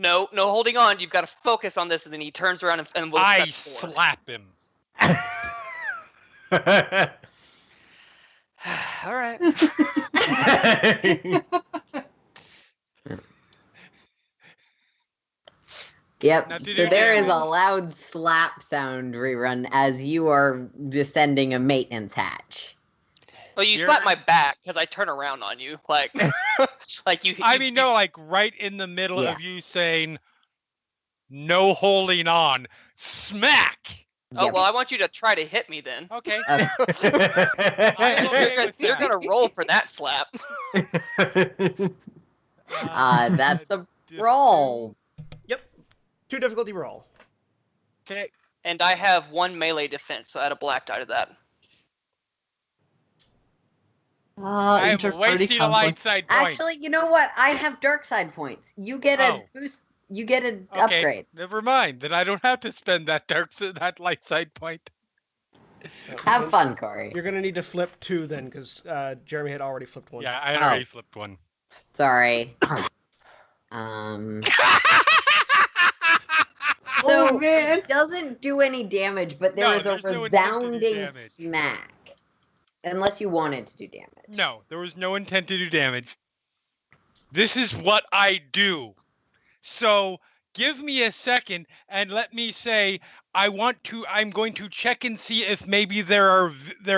No holding on. You've got to focus on this, and then he turns around and will
I
step forward.
slap him.
All right.
Yep,
Now, did
so
you
there
get-
is a loud slap sound rerun as you are descending a maintenance hatch.
Well, you
You're-
slap my back because I turn around on you, like, like you.
I mean, no, like right in the middle
Yeah.
of you saying, "No holding on," smack.
Oh
Yep.
well, I want you to try to hit me then.
Okay.
Okay.
I'm okay with
You're
that.
gonna roll for that slap.
That's a roll.
Yep. 2 difficulty roll.
Okay.
And I have 1 melee defense, so add a black die to that.
I am
Inter-party
wasting a
conflict.
light side point.
Actually, you know what? I have dark side points. You get a
Oh.
boost. You get an
Okay,
upgrade.
never mind. Then I don't have to spend that light side point.
Have fun, Corey.
You're going to need to flip 2 then, because Jeremy had already flipped 1.
Yeah, I had already flipped one.
Sorry. So
Oh, man.
it doesn't do any damage, but there
No,
is a
there's no intent to do
resounding
damage.
smack. Unless you wanted to do damage.
No, there was no intent to do damage. This is what I do. So give me a second and let me say I'm going to check and see if maybe there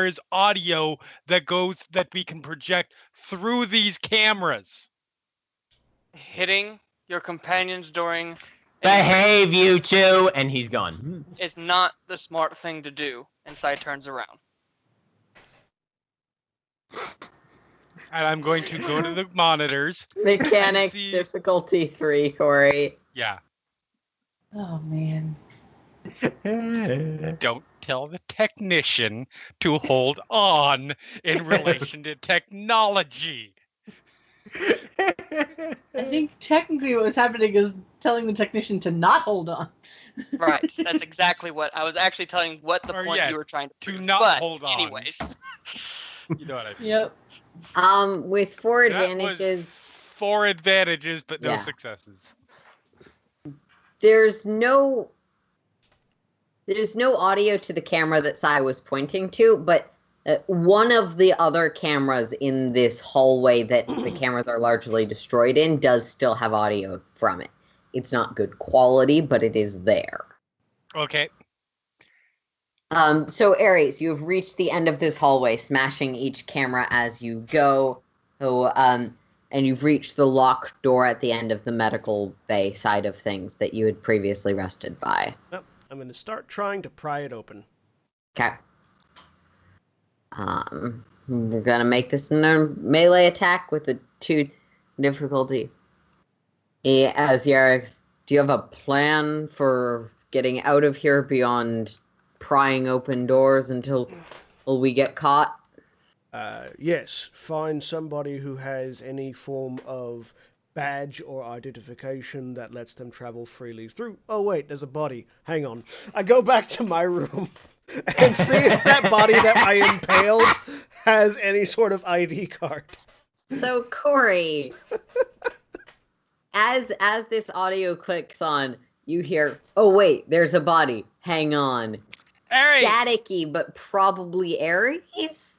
is audio that we can project through these cameras.
Hitting your companions during
Behave, you two! And he's gone.
is not the smart thing to do. And Sai turns around.
And I'm going to go to the monitors.
Mechanics
see-
difficulty 3, Corey.
Yeah.
Oh man.
Don't tell the technician to hold on in relation to technology.
I think technically what was happening is telling the technician to not hold on.
Right. That's exactly what I was actually telling what the
Or
point
yes,
you were trying to
to
prove.
not
But
hold on.
anyways.
You know what I mean?
Yep.
With 4
That was
advantages,
4 advantages, but no
Yeah.
successes.
there's no audio to the camera that Sai was pointing to, but one of the other cameras in this hallway that the cameras are largely destroyed in does still have audio from it. It's not good quality, but it is there.
Okay.
So Ares, you've reached the end of this hallway, smashing each camera as you go. So, and you've reached the locked door at the end of the medical bay side of things that you had previously rested by.
Yep, I'm going to start trying to pry it open.
Okay. We're gonna make this a melee attack with a 2 difficulty. As Yarex, do you have a plan for getting out of here beyond prying open doors until we get caught?
Yes, find somebody who has any form of badge or identification that lets them travel freely through. Oh wait, there's a body. Hang on. I go back to my room and see if that body that I impaled has any sort of ID card.
So Corey, as this audio clicks on, you hear, "Oh wait, there's a body. Hang on."
Ares!
Staticky, but probably Ares.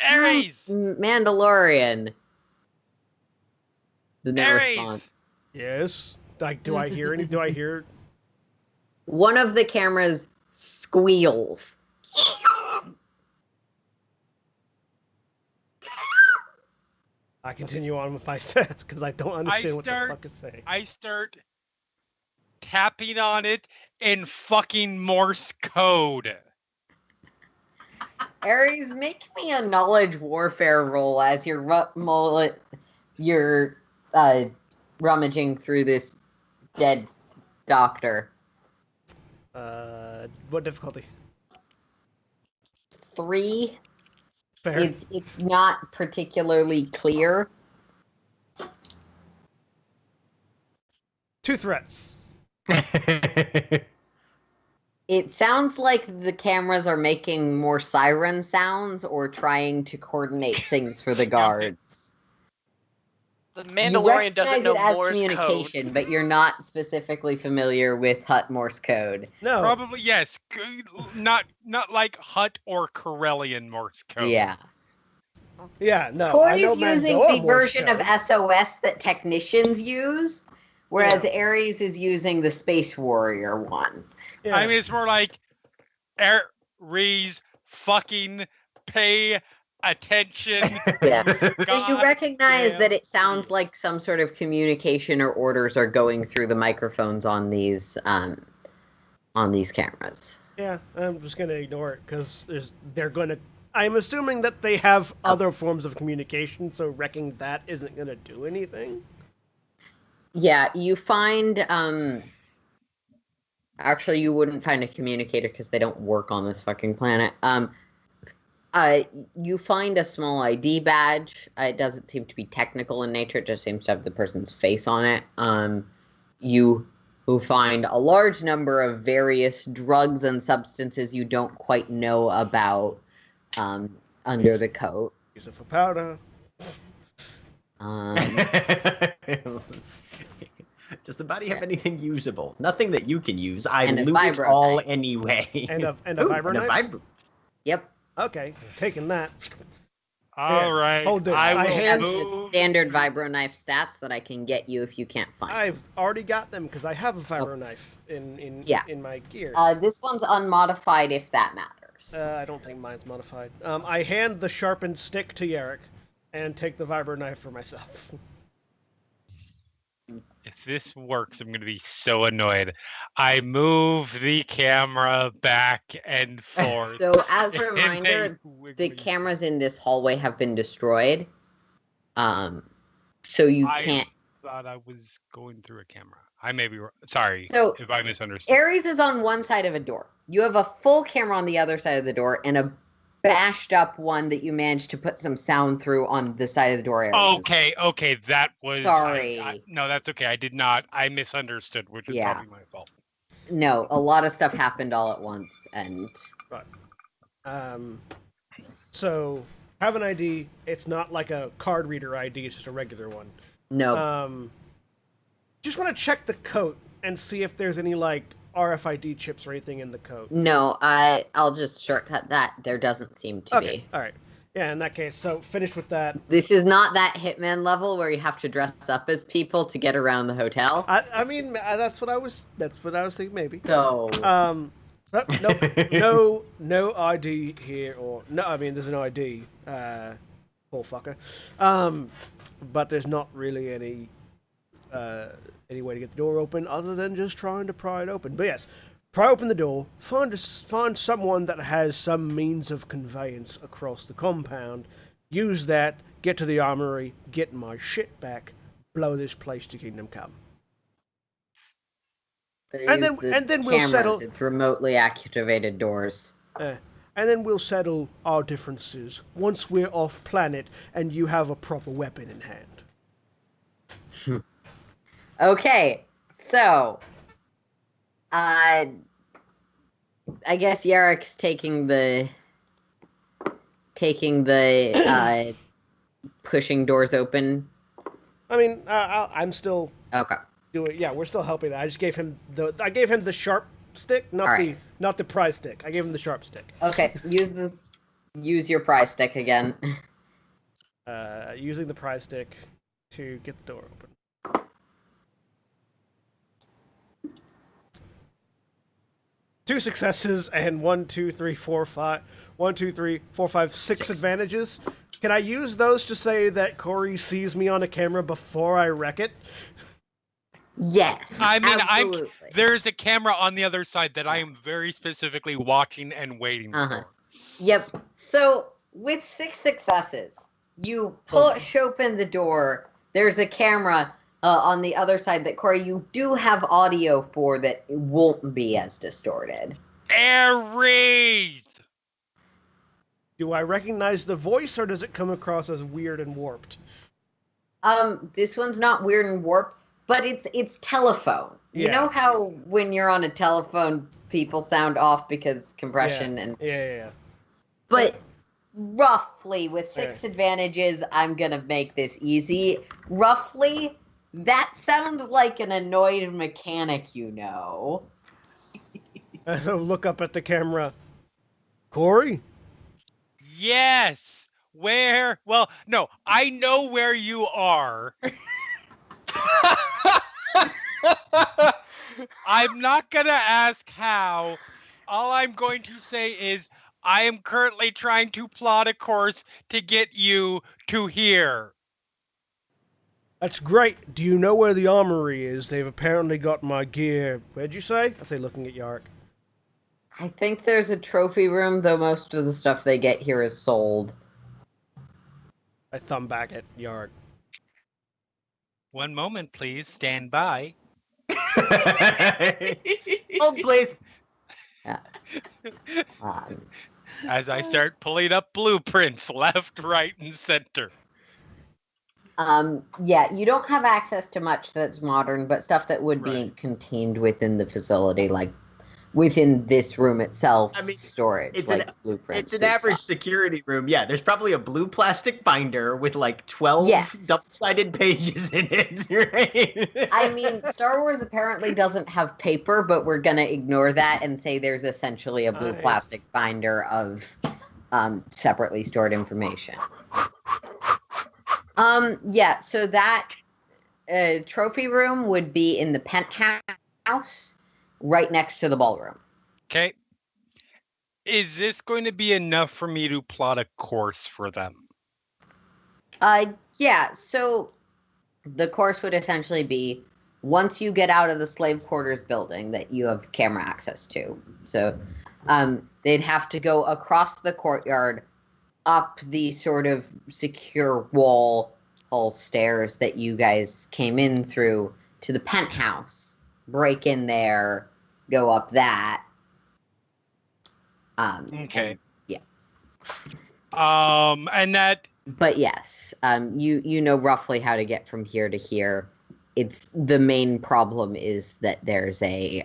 Ares!
Mandalorian. The no
Ares!
response.
Yes. Like, do I hear any? Do I hear?
One of the cameras squeals.
I continue on with my test because I don't understand what the fuck is saying.
I start tapping on it in fucking Morse code.
Ares, make me a knowledge warfare roll as you're rummaging through this dead doctor.
What difficulty?
3.
Fair.
It's not particularly clear.
2 threats.
It sounds like the cameras are making more siren sounds or trying to coordinate things for the guards.
The
You
Mandalorian
recognize
doesn't know
it as
Morse
communication,
code.
but you're not specifically familiar with Hut Morse code.
No.
Probably yes. Not like Hut or Corellian Morse code.
Yeah.
Yeah, no. I
Corey's
know
using
Mandoa
the
Morse
version
code.
of SOS that technicians use, whereas Ares is using the Space Warrior one.
Yeah.
I mean, it's more like Ares fucking pay attention.
Yeah. So you
God
recognize
damn
that it sounds like some sort of communication or orders are going through the microphones on these cameras.
Yeah, I'm just gonna ignore it because they're gonna. I'm assuming that they have other forms of communication, so wrecking that isn't gonna do anything.
Yeah, you find actually you wouldn't find a communicator because they don't work on this fucking planet. You find a small ID badge. It doesn't seem to be technical in nature, it just seems to have the person's face on it. You find a large number of various drugs and substances you don't quite know about under the coat.
Use it for powder.
Does the body have anything usable? Nothing that you can use. I
And a
loot it
vibro
all
knife.
anyway.
And a
Ooh,
vibro
and a
knife?
vibro-
Yep.
Okay, taking that.
All right.
hold this.
I
I
will
hand-
move.
Standard vibro knife stats that I can get you if you can't find.
I've already got them because I have a vibro knife in
Yeah.
my gear.
This one's unmodified, if that matters.
I don't think mine's modified. I hand the sharpened stick to Yarrick and take the vibro knife for myself.
If this works, I'm going to be so annoyed. I move the camera back and forth.
So, as a
in
reminder,
a
the
wiggly-
cameras in this hallway have been destroyed. So you
I
can't.
thought I was going through a camera. I may be sorry
So,
if I misunderstood.
Ares is on one side of a door. You have a full camera on the other side of the door, and a bashed up one that you managed to put some sound through on the side of the door. Ares.
Okay, that was
Sorry.
no, that's okay. I did not. I misunderstood, which is
Yeah.
probably my fault.
No, a lot of stuff happened all at once, and
So have an ID. It's not like a card reader ID. It's just a regular one.
no.
Just want to check the coat and see if there's any like RFID chips or anything in the coat.
No, I'll just shortcut that. There doesn't seem to
Okay,
be.
all right. Yeah, in that case, so finish with that.
This is not that Hitman level where you have to dress up as people to get around the hotel.
I mean, that's what I was thinking maybe.
So,
No ID here, or no. I mean, there's an ID, poor fucker. But there's not really any way to get the door open other than just trying to pry it open. But yes, pry open the door. Find someone that has some means of conveyance across the compound. Use that. Get to the armory. Get my shit back. Blow this place to kingdom come. And then we'll settle.
It's remotely activated doors.
And then we'll settle our differences once we're off planet and you have a proper weapon in hand.
Okay, so I guess Yarrick's taking the pushing doors open.
I mean, I'm still
Okay.
doing. Yeah, we're still helping. I just gave him the sharp stick, not
All right.
the pry stick. I gave him the sharp stick.
Okay, use your pry stick again.
Using the pry stick to get the door open. Two successes and 6 advantages. Can I use those to say that Corey sees me on a camera before I wreck it?
Yes.
I mean,
absolutely.
there's a camera on the other side that I am very specifically watching and waiting for.
Yep. So with 6 successes, you push open the door. There's a camera on the other side that, Corey, you do have audio for that it won't be as distorted.
Aries!
Do I recognize the voice, or does it come across as weird and warped?
This one's not weird and warped, but it's telephone. You
Yeah.
know how when you're on a telephone, people sound off because compression and.
Yeah.
But roughly, with 6 advantages, I'm gonna make this easy. Roughly, that sounds like an annoyed mechanic, you know.
So look up at the camera. Corey?
Yes! Where? Well, no, I know where you are. I'm not gonna ask how. All I'm going to say is I am currently trying to plot a course to get you to here.
That's great. Do you know where the armory is? They've apparently got my gear. Where'd you say? I say looking at Yark.
I think there's a trophy room, though most of the stuff they get here is sold.
I thumb back at Yark.
One moment, please. Stand by.
Hold, please.
As I start pulling up blueprints left, right, and center.
Yeah, you don't have access to much that's modern, but stuff that would be
Right.
contained within the facility, like within this room itself,
I mean,
storage,
it's
like
an-
blueprints.
It's an
and
average
stuff.
security room. Yeah, there's probably a blue plastic binder with like 12
Yes.
double-sided pages in it, right?
I mean, Star Wars apparently doesn't have paper, but we're gonna ignore that and say there's essentially a blue
I-
plastic binder of separately stored information. Yeah, so that trophy room would be in the penthouse right next to the ballroom.
Okay. Is this going to be enough for me to plot a course for them?
Yeah, so the course would essentially be once you get out of the slave quarters building that you have camera access to. So they'd have to go across the courtyard, up the sort of secure wall stairs that you guys came in through to the penthouse, break in there, go up that.
Okay.
And, yeah.
And that.
But yes, you know roughly how to get from here to here. It's the main problem is that there's a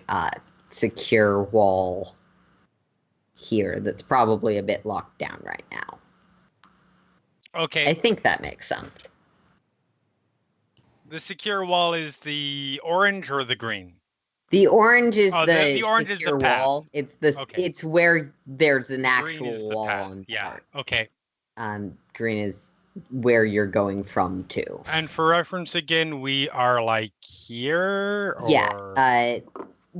secure wall here that's probably a bit locked down right now.
Okay.
I think that makes sense.
The secure wall is the orange or the green?
The orange is
the orange is
secure
the path.
wall. It's the
Okay.
it's where there's an
The
actual
green is the
wall
path.
on
Yeah.
part.
Okay.
Green is where you're going from to.
And for reference again, we are like here or
Yeah.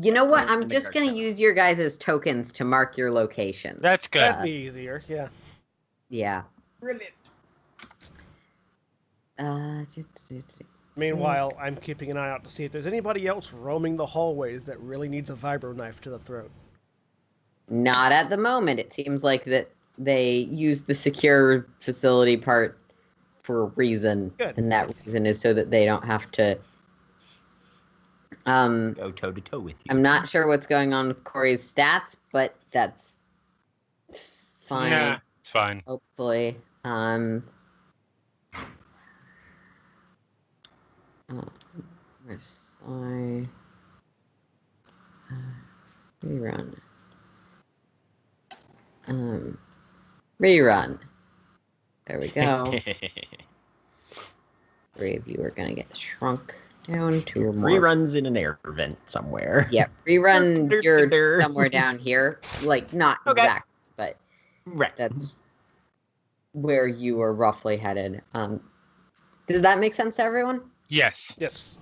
You know what? I'm
In the
just
guard
gonna
tower.
use your guys as tokens to mark your location.
that's good.
That'd be easier. Yeah.
Yeah.
Brilliant.
Meanwhile, I'm keeping an eye out to see if there's anybody else roaming the hallways that really needs a vibro knife to the throat.
Not at the moment. It seems like that they use the secure facility part for a reason.
Good.
And that reason is so that they don't have to
Go toe to toe with you.
I'm not sure what's going on with Corey's stats, but that's fine.
Yeah, it's fine.
Hopefully. Sorry. Rerun. Rerun. There we go. 3 of you are gonna get shrunk down. 2 or more.
Reruns in an air vent somewhere.
Yep. Rerun. You're somewhere down here. Like not
Okay.
exact, but
Right.
that's where you were roughly headed. Does that make sense to everyone?
Yes.
Yes.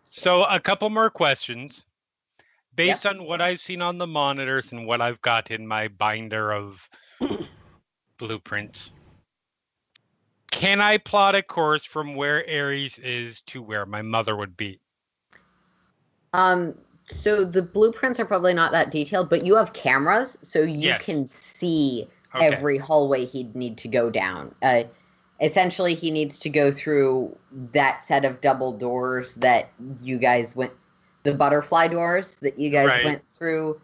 So a couple more questions. Based on what I've seen on the monitors and what I've got in my binder of blueprints, can I plot a course from where Ares is to where my mother would be?
So the blueprints are probably not that detailed, but you have cameras, so you
Yes.
can see
Okay.
every hallway he'd need to go down. Essentially, he needs to go through that set of double doors that you guys went, the butterfly doors that you guys
Right.
went through.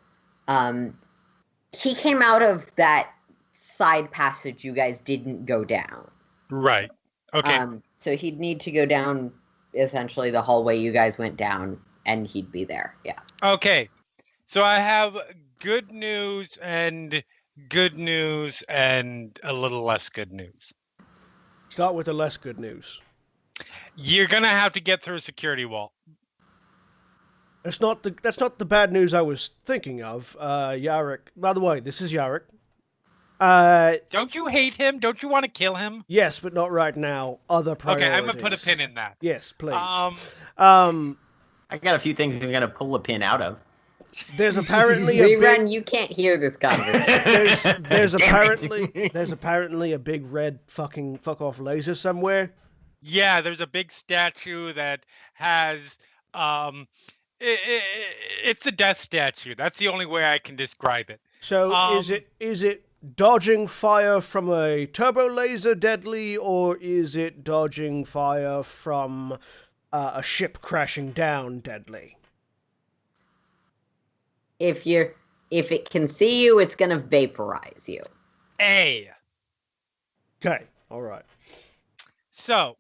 He came out of that side passage you guys didn't go down.
Right. Okay.
So he'd need to go down essentially the hallway you guys went down, and he'd be there. Yeah.
Okay. So I have good news and good news and a little less good news.
Start with the less good news.
You're gonna have to get through a security wall.
That's not the bad news I was thinking of. Yarrick. By the way, this is Yarrick.
Don't you hate him? Don't you want to kill him?
Yes, but not right now. Other priorities.
Okay, I'm gonna put a pin in that.
Yes, please.
I got a few things I'm gonna pull a pin out of.
There's apparently a
Rerun,
big,
you can't hear this conversation.
there's
Damn it.
there's apparently a big red fucking fuck off laser somewhere.
Yeah, there's a big statue that has it's a death statue. That's the only way I can describe it.
So is it dodging fire from a turbo laser deadly, or is it dodging fire from a ship crashing down deadly?
If it can see you, it's gonna vaporize you.
A.
Okay, all right.
So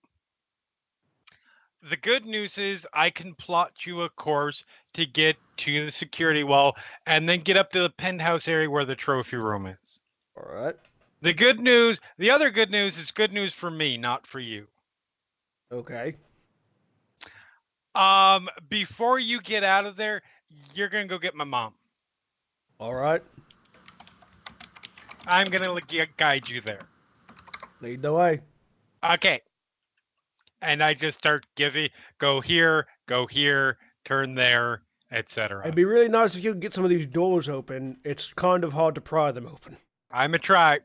the good news is I can plot you a course to get to the security wall and then get up to the penthouse area where the trophy room is.
All right.
The other good news is good news for me, not for you.
Okay.
Before you get out of there, you're gonna go get my mom.
All right.
I'm gonna guide you there.
Lead the way.
Okay. And I just start go here, turn there, etc.
It'd be really nice if you could get some of these doors open. It's kind of hard to pry them open.
I'm a try.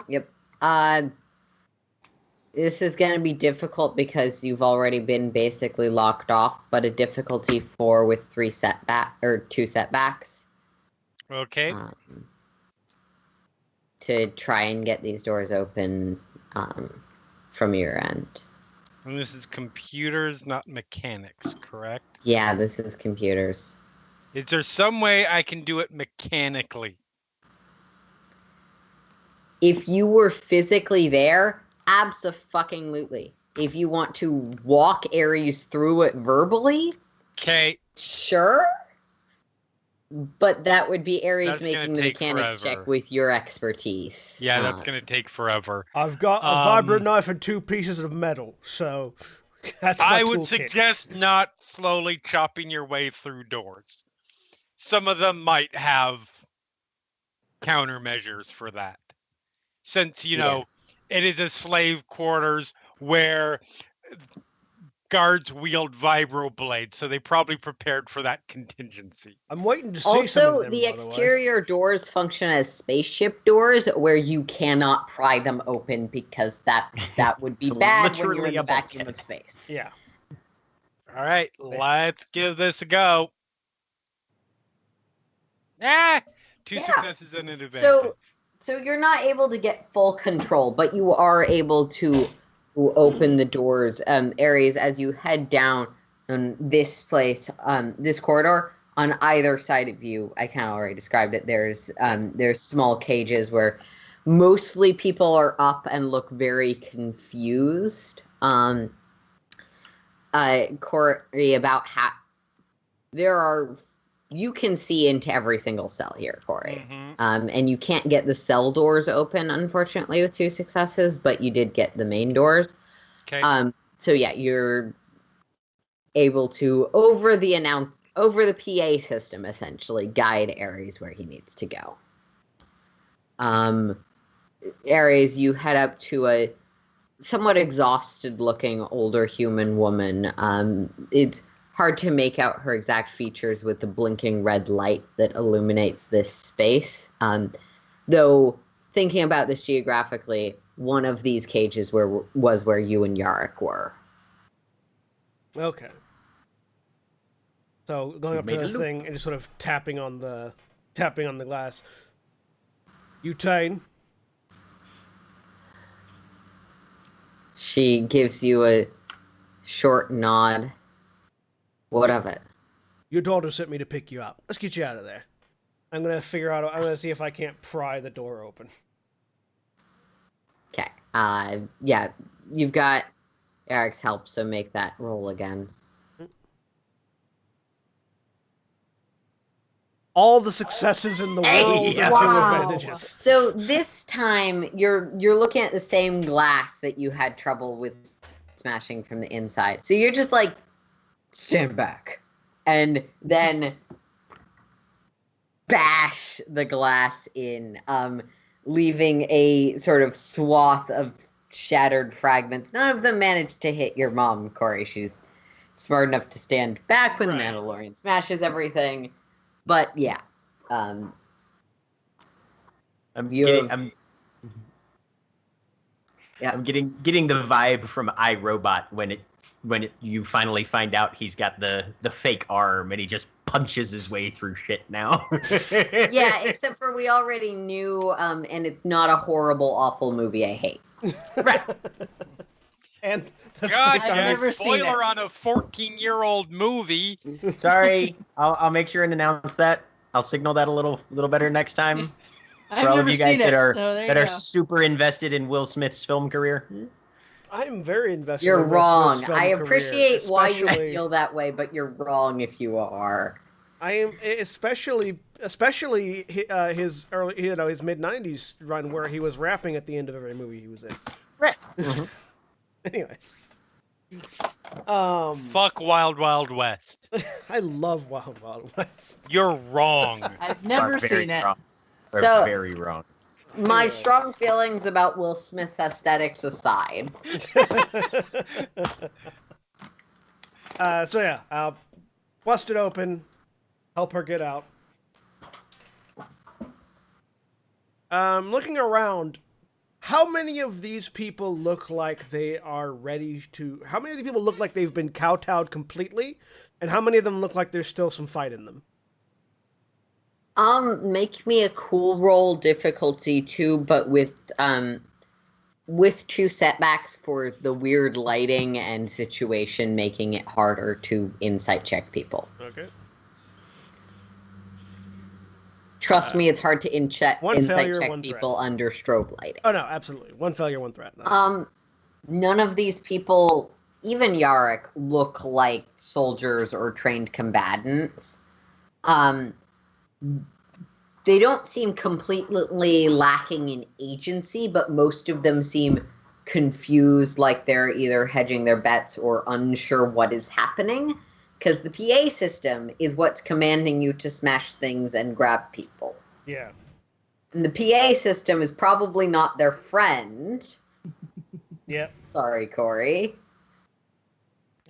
Yep. This is going to be difficult because you've already been basically locked off, but a difficulty 4 with 2 setbacks.
Okay.
To try and get these doors open from your end.
And this is computers, not mechanics, correct?
Yeah, this is computers.
Is there some way I can do it mechanically?
If you were physically there, abso-fucking-lutely. If you want to walk Ares through it verbally,
Okay.
sure. But that would be Ares
That's gonna
making the
take
mechanics
forever.
check with your expertise.
Yeah, that's going to take forever.
I've got a vibrant knife and 2 pieces of metal, so that's my
I would
toolkit.
suggest not slowly chopping your way through doors. Some of them might have countermeasures for that. Since, you know, it is a slave quarters where guards wield vibro blades, so they probably prepared for that contingency.
I'm waiting to see some of
Also,
them,
the
by
exterior doors function as spaceship doors where you cannot pry them open because that would be
So
bad when you're
literally
in
a
the vacuum
bulkhead.
of space.
Yeah.
All right, let's give this a go. Two successes and an advantage.
So you're not able to get full control, but you are able to open the doors, areas as you head down this place, this corridor. On either side of you, I kind of already described it. There's small cages where mostly people are up and look very confused. Corey, you can see into every single cell here, Corey.
Mm-hmm.
And you can't get the cell doors open, unfortunately, with 2 successes, but you did get the main doors.
Okay.
So yeah, you're able to, over the PA system, essentially, guide Ares where he needs to go. Ares, you head up to a somewhat exhausted-looking older human woman. It's hard to make out her exact features with the blinking red light that illuminates this space. Though, thinking about this geographically, one of these cages was where you and Yarrick were.
Okay. So going up to
made a
the
loop.
thing and just sort of tapping on the glass. Utane.
She gives you a short nod. What of it?
Your daughter sent me to pick you up. Let's get you out of there. I'm gonna see if I can't pry the door open.
Okay. Yeah, you've got Eric's help, so make that roll again.
All the successes in the world
yeah.
and 2
Wow.
advantages.
So this time you're looking at the same glass that you had trouble with smashing from the inside. So you're just like, stand back, and then bash the glass in, leaving a sort of swath of shattered fragments. None of them managed to hit your mom, Corey. She's smart enough to stand back when the
Right.
Mandalorian smashes everything. But yeah,
I'm
You-
getting the vibe from iRobot when you finally find out he's got the fake arm and he just punches his way through shit now.
yeah. Except for we already knew, and it's not a horrible, awful movie I hate.
Right.
And the
God,
I've
yeah,
never seen
spoiler
it.
on a 14-year-old movie.
Sorry, I'll make sure and announce that. I'll signal that a little better next time
I've
for all of
never
you guys
seen
that
it,
are
so there
that
you
are
go.
super invested in Will Smith's film career.
I'm very invested.
You're
in Will
wrong.
Smith's film
I
career,
appreciate why you
especially-
feel that way, but you're wrong if you are.
I am especially his early, his mid-90s run where he was rapping at the end of every movie he was in.
Right.
Anyways,
Fuck Wild Wild West.
I love Wild Wild West.
You're wrong.
I've never seen it.
Wrong. Are
So-
very wrong.
My
Yes.
strong feelings about Will Smith's aesthetics aside.
So yeah, I'll bust it open, help her get out. Looking around, how many of these people look like they are ready to... How many of these people look like they've been kowtowed completely? And how many of them look like there's still some fight in them?
Make me a cool roll difficulty 2, but with 2 setbacks for the weird lighting and situation, making it harder to insight check people.
Okay.
Trust me, it's hard to
one
insight
failure,
check
one threat.
people under strobe lighting.
Oh no, absolutely. One failure, one threat. No.
None of these people, even Yarrick, look like soldiers or trained combatants. They don't seem completely lacking in agency, but most of them seem confused, like they're either hedging their bets or unsure what is happening, because the PA system is what's commanding you to smash things and grab people.
Yeah.
And the PA system is probably not their friend.
Yep.
Sorry, Corey.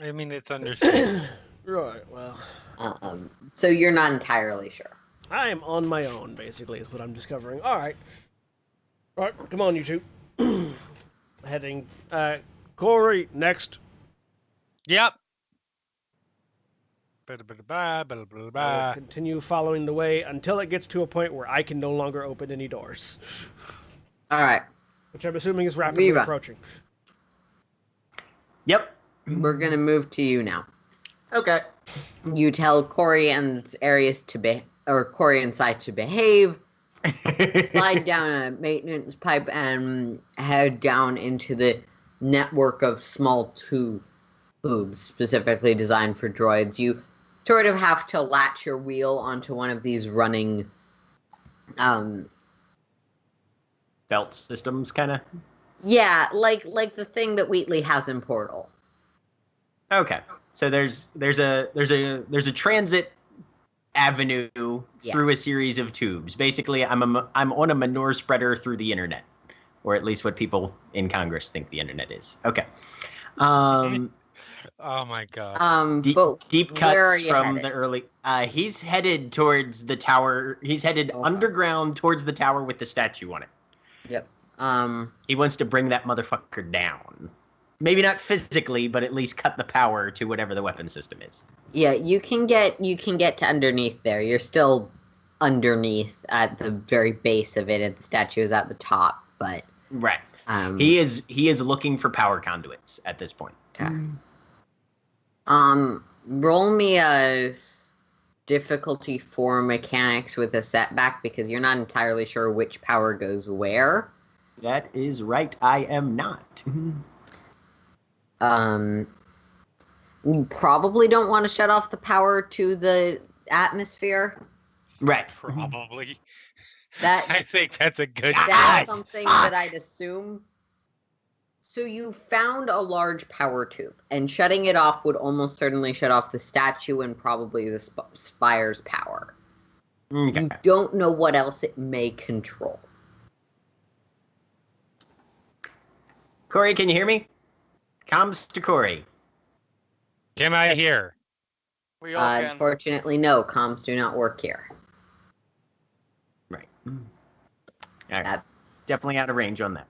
I mean, it's understandable.
Right, well...
So you're not entirely sure.
I am on my own, basically, is what I'm discovering. Alright. Alright, come on, you two. Heading... Corey, next.
Yep.
Continue following the way until it gets to a point where I can no longer open any doors.
All right.
Which I'm assuming is rapidly
Viva.
approaching.
Yep.
We're going to move to you now.
Okay.
You tell Corey and Arius Corey and Sai to behave, slide down a maintenance pipe, and head down into the network of small tubes specifically designed for droids. You sort of have to latch your wheel onto one of these running
Belt systems, kind of.
yeah, like the thing that Wheatley has in Portal.
Okay. So there's a transit avenue through a series of tubes. Basically, I'm on a manure spreader through the internet, or at least what people in Congress think the internet is. Okay.
Oh my god.
Deep
where are
cuts
you
from
headed?
the early. He's headed towards the tower. He's headed underground towards the tower with the statue on it.
Yep.
He wants to bring that motherfucker down. Maybe not physically, but at least cut the power to whatever the weapon system is.
Yeah, you can get to underneath there. You're still underneath at the very base of it, and the statue is at the top. But
Right. He is looking for power conduits at this point.
okay. Roll me a difficulty 4 mechanics with a setback because you're not entirely sure which power goes where.
That is right. I am not.
You probably don't want to shut off the power to the atmosphere.
Right.
Probably.
That
I think that's a good.
That's
God,
something
fuck.
that I'd assume. So you found a large power tube, and shutting it off would almost certainly shut off the statue and probably the spire's power.
Okay.
You don't know what else it may control.
Corey, can you hear me? Comms to Corey.
Can I hear?
We all can.
Unfortunately, no. Comms do not work here.
Right. All right.
That's
Definitely out of range on that.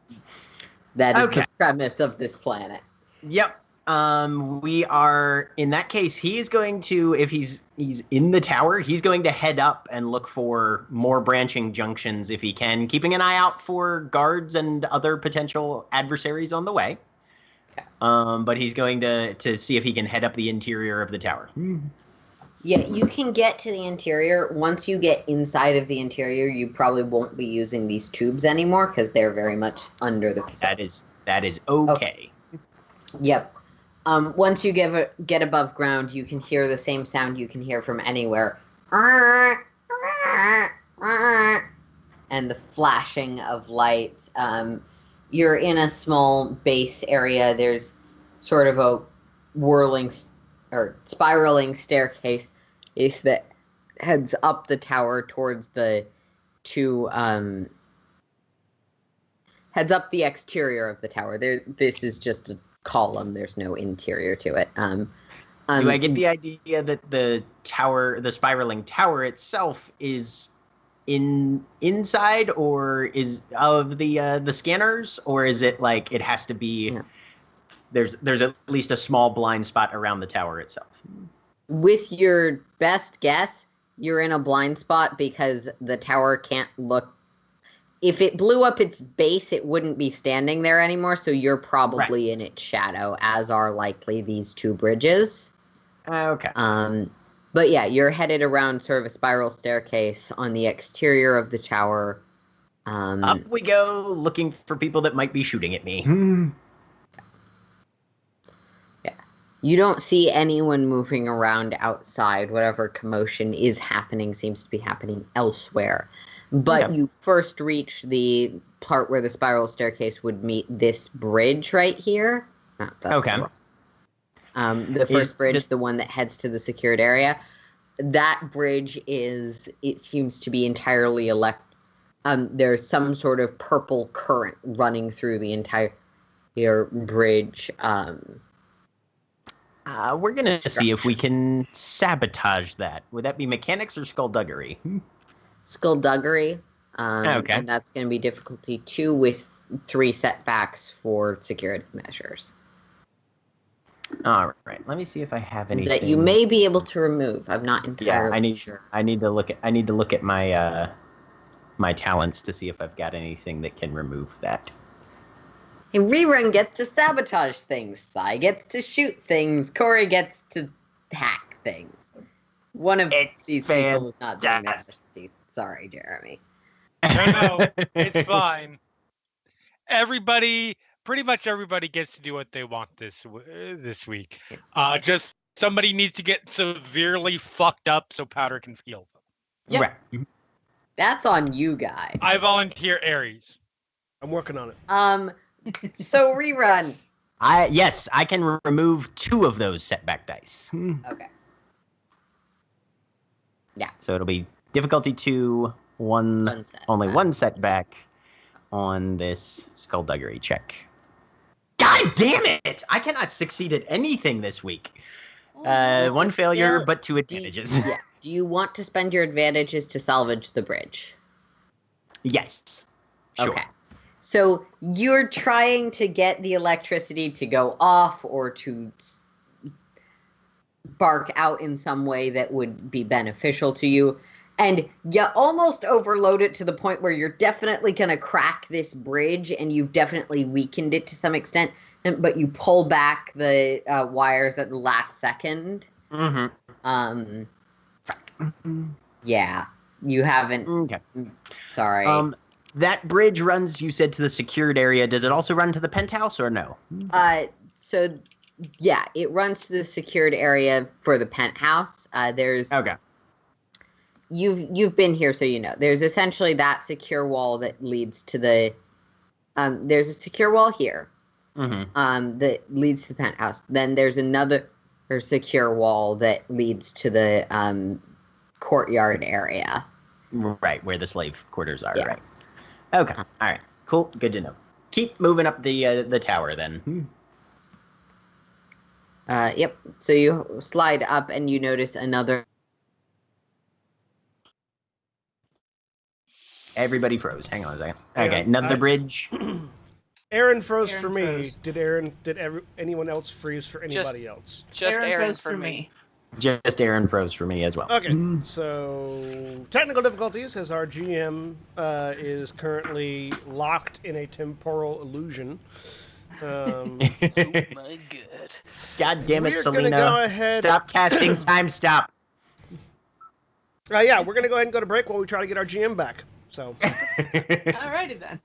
that is
Okay.
the premise of this planet.
Yep. We are in that case. He is going to, if he's in the tower, he's going to head up and look for more branching junctions if he can, keeping an eye out for guards and other potential adversaries on the way.
Okay.
But he's going to see if he can head up the interior of the tower.
Yeah, you can get to the interior. Once you get inside of the interior, you probably won't be using these tubes anymore because they're very much under the facility.
That is okay.
Yep. Once you get above ground, you can hear the same sound you can hear from anywhere. And the flashing of lights. You're in a small base area. There's sort of a whirling or spiraling staircase that heads up the tower towards the two heads up the exterior of the tower. This is just a column. There's no interior to it.
Do I get the idea that the spiraling tower itself is inside, or is of the scanners, or is it like it has to be? Yeah. There's at least a small blind spot around the tower itself.
With your best guess, you're in a blind spot because the tower can't look. If it blew up its base, it wouldn't be standing there anymore, so you're probably in its shadow, as are likely these two bridges.
Okay.
But yeah, you're headed around sort of a spiral staircase on the exterior of the tower.
Up we go, looking for people that might be shooting at me.
Yeah. You don't see anyone moving around outside. Whatever commotion is happening seems to be happening elsewhere. But you first reach the part where the spiral staircase would meet this bridge right here.
Okay.
The first bridge, the one that heads to the secured area. That bridge it seems to be entirely there's some sort of purple current running through the entire bridge.
We're going to see if we can sabotage that. Would that be mechanics or skullduggery?
Skullduggery. Okay. And that's going to be difficulty 2 with 3 setbacks for security measures.
All right. Let me see if I have anything
that you may be able to remove. I'm not entirely sure.
I need to look at my my talents to see if I've got anything that can remove that.
Hey, Rerun gets to sabotage things. Sai gets to shoot things. Corey gets to hack things. One of these people is not doing that. Sorry, Jeremy.
No, it's fine. Pretty much everybody gets to do what they want this week. Just somebody needs to get severely fucked up so Powder can feel them.
Yep. Right. That's on you guys.
I volunteer Aries.
I'm working on it.
So Rerun.
I can remove 2 of those setback dice.
Okay. Yeah.
So it'll be difficulty 2, only 1 setback on this skullduggery check. God damn it! I cannot succeed at anything this week. 1 failure, but 2 advantages.
Do you want to spend your advantages to salvage the bridge?
Yes. Sure.
Okay. So you're trying to get the electricity to go off or to spark out in some way that would be beneficial to you. And you almost overload it to the point where you're definitely going to crack this bridge and you've definitely weakened it to some extent. But you pull back the wires at the last second.
Mm-hmm.
Yeah, you haven't.
Okay.
Sorry.
That bridge runs, you said, to the secured area. Does it also run to the penthouse or no?
So yeah, it runs to the secured area for the penthouse. There's
okay.
You've been here, so you know. There's essentially that secure wall that leads to the. There's a secure wall here.
Mm-hmm.
That leads to the penthouse. Then there's another secure wall that leads to the courtyard area.
Right, where the slave quarters are. Yeah. Right. Okay. All right. Cool. Good to know. Keep moving up the tower then.
Yep. So you slide up and you notice another.
Everybody froze. Hang on a second. Okay, another bridge.
Aaron froze for me. Froze. Did anyone else freeze for anybody else?
Just Aaron froze for me.
Just Aaron froze for me as well.
Okay, so technical difficulties as our GM is currently locked in a temporal illusion.
Oh my god.
God damn it, Selena.
Go ahead.
Stop casting time stop.
Yeah, we're going to go ahead and go to break while we try to get our GM back. So.
Alrighty then.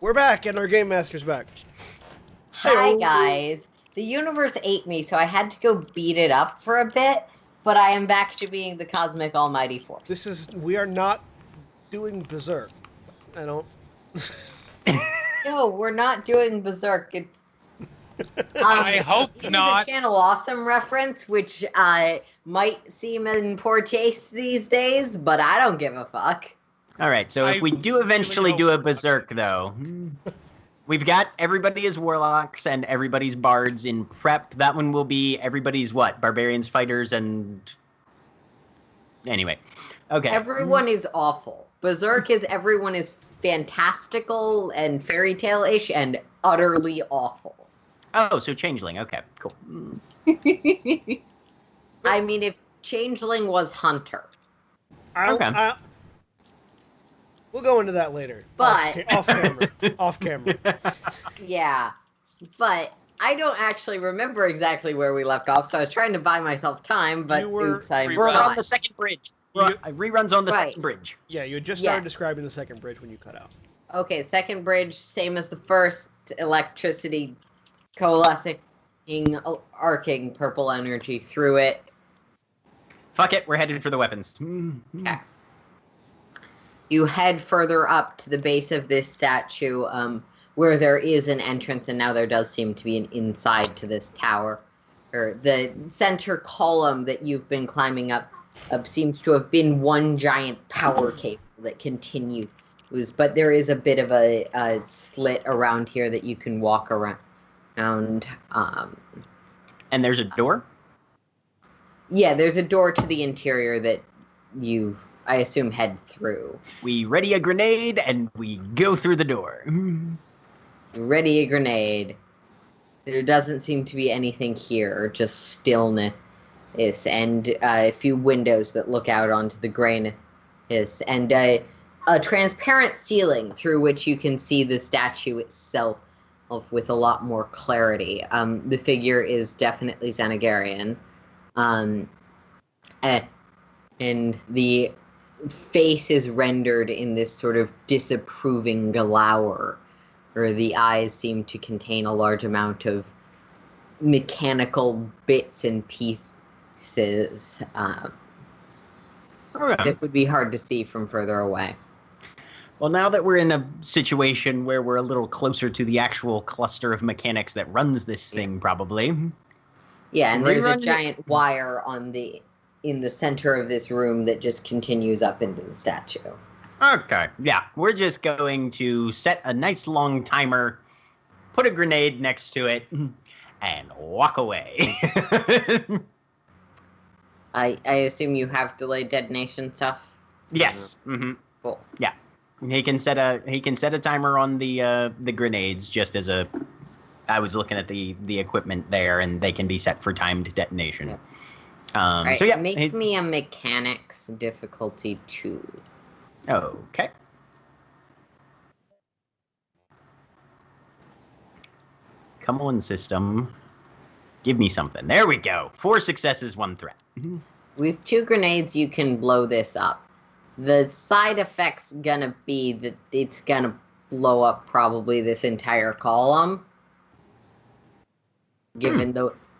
We're back, and our game master's back.
Hi, guys. The universe ate me, so I had to go beat it up for a bit, but I am back to being the cosmic almighty force.
We are not doing Berserk. I don't...
No, we're not doing Berserk.
I hope
it
not.
Is a Channel Awesome reference, which might seem in poor taste these days, but I don't give a fuck.
All right, so if we do eventually do a Berserk, though, we've got everybody as warlocks and everybody's bards in prep. That one will be everybody's what? Barbarians, fighters, and... Anyway, okay.
Everyone is awful. Berserk is everyone is fantastical and fairy tale-ish and utterly awful.
Oh, so Changeling. Okay, cool.
I mean, if Changeling was Hunter.
We'll go into that later.
But...
Off camera. Off camera.
Yeah. But I don't actually remember exactly where we left off, so I was trying to buy myself time, but
we're on the second bridge. Reruns on the second bridge.
Yeah, you had just started describing the second bridge when you cut out.
Okay, second bridge, same as the first. Electricity coalescing, arcing purple energy through it.
Fuck it, we're headed for the weapons.
Okay. You head further up to the base of this statue, where there is an entrance, and now there does seem to be an inside to this tower. Or the center column that you've been climbing up seems to have been one giant power cable that continues. But there is a bit of a slit around here that you can walk around. And
there's a door?
Yeah, there's a door to the interior that I assume, head through.
We ready a grenade, and we go through the door.
Ready a grenade. There doesn't seem to be anything here, just stillness. And a few windows that look out onto the grayness. And a transparent ceiling through which you can see the statue itself with a lot more clarity. The figure is definitely Xenagarian. And the face is rendered in this sort of disapproving glower, where the eyes seem to contain a large amount of mechanical bits and pieces that would be hard to see from further away.
Well, now that we're in a situation where we're a little closer to the actual cluster of mechanics that runs this thing, probably.
Yeah, and there's a giant wire in the center of this room that just continues up into the statue.
Okay, yeah. We're just going to set a nice long timer, put a grenade next to it, and walk away.
I assume you have delayed detonation stuff?
Yes. Mm-hmm.
Cool.
Yeah. He can set a timer on the grenades just as a... I was looking at the equipment there, and they can be set for timed detonation.
Yep.
So yeah,
make me a mechanics difficulty 2.
Okay. Come on, system. Give me something. There we go. 4 successes, 1 threat.
With 2 grenades, you can blow this up. The side effect's gonna be that it's gonna blow up probably this entire column. Given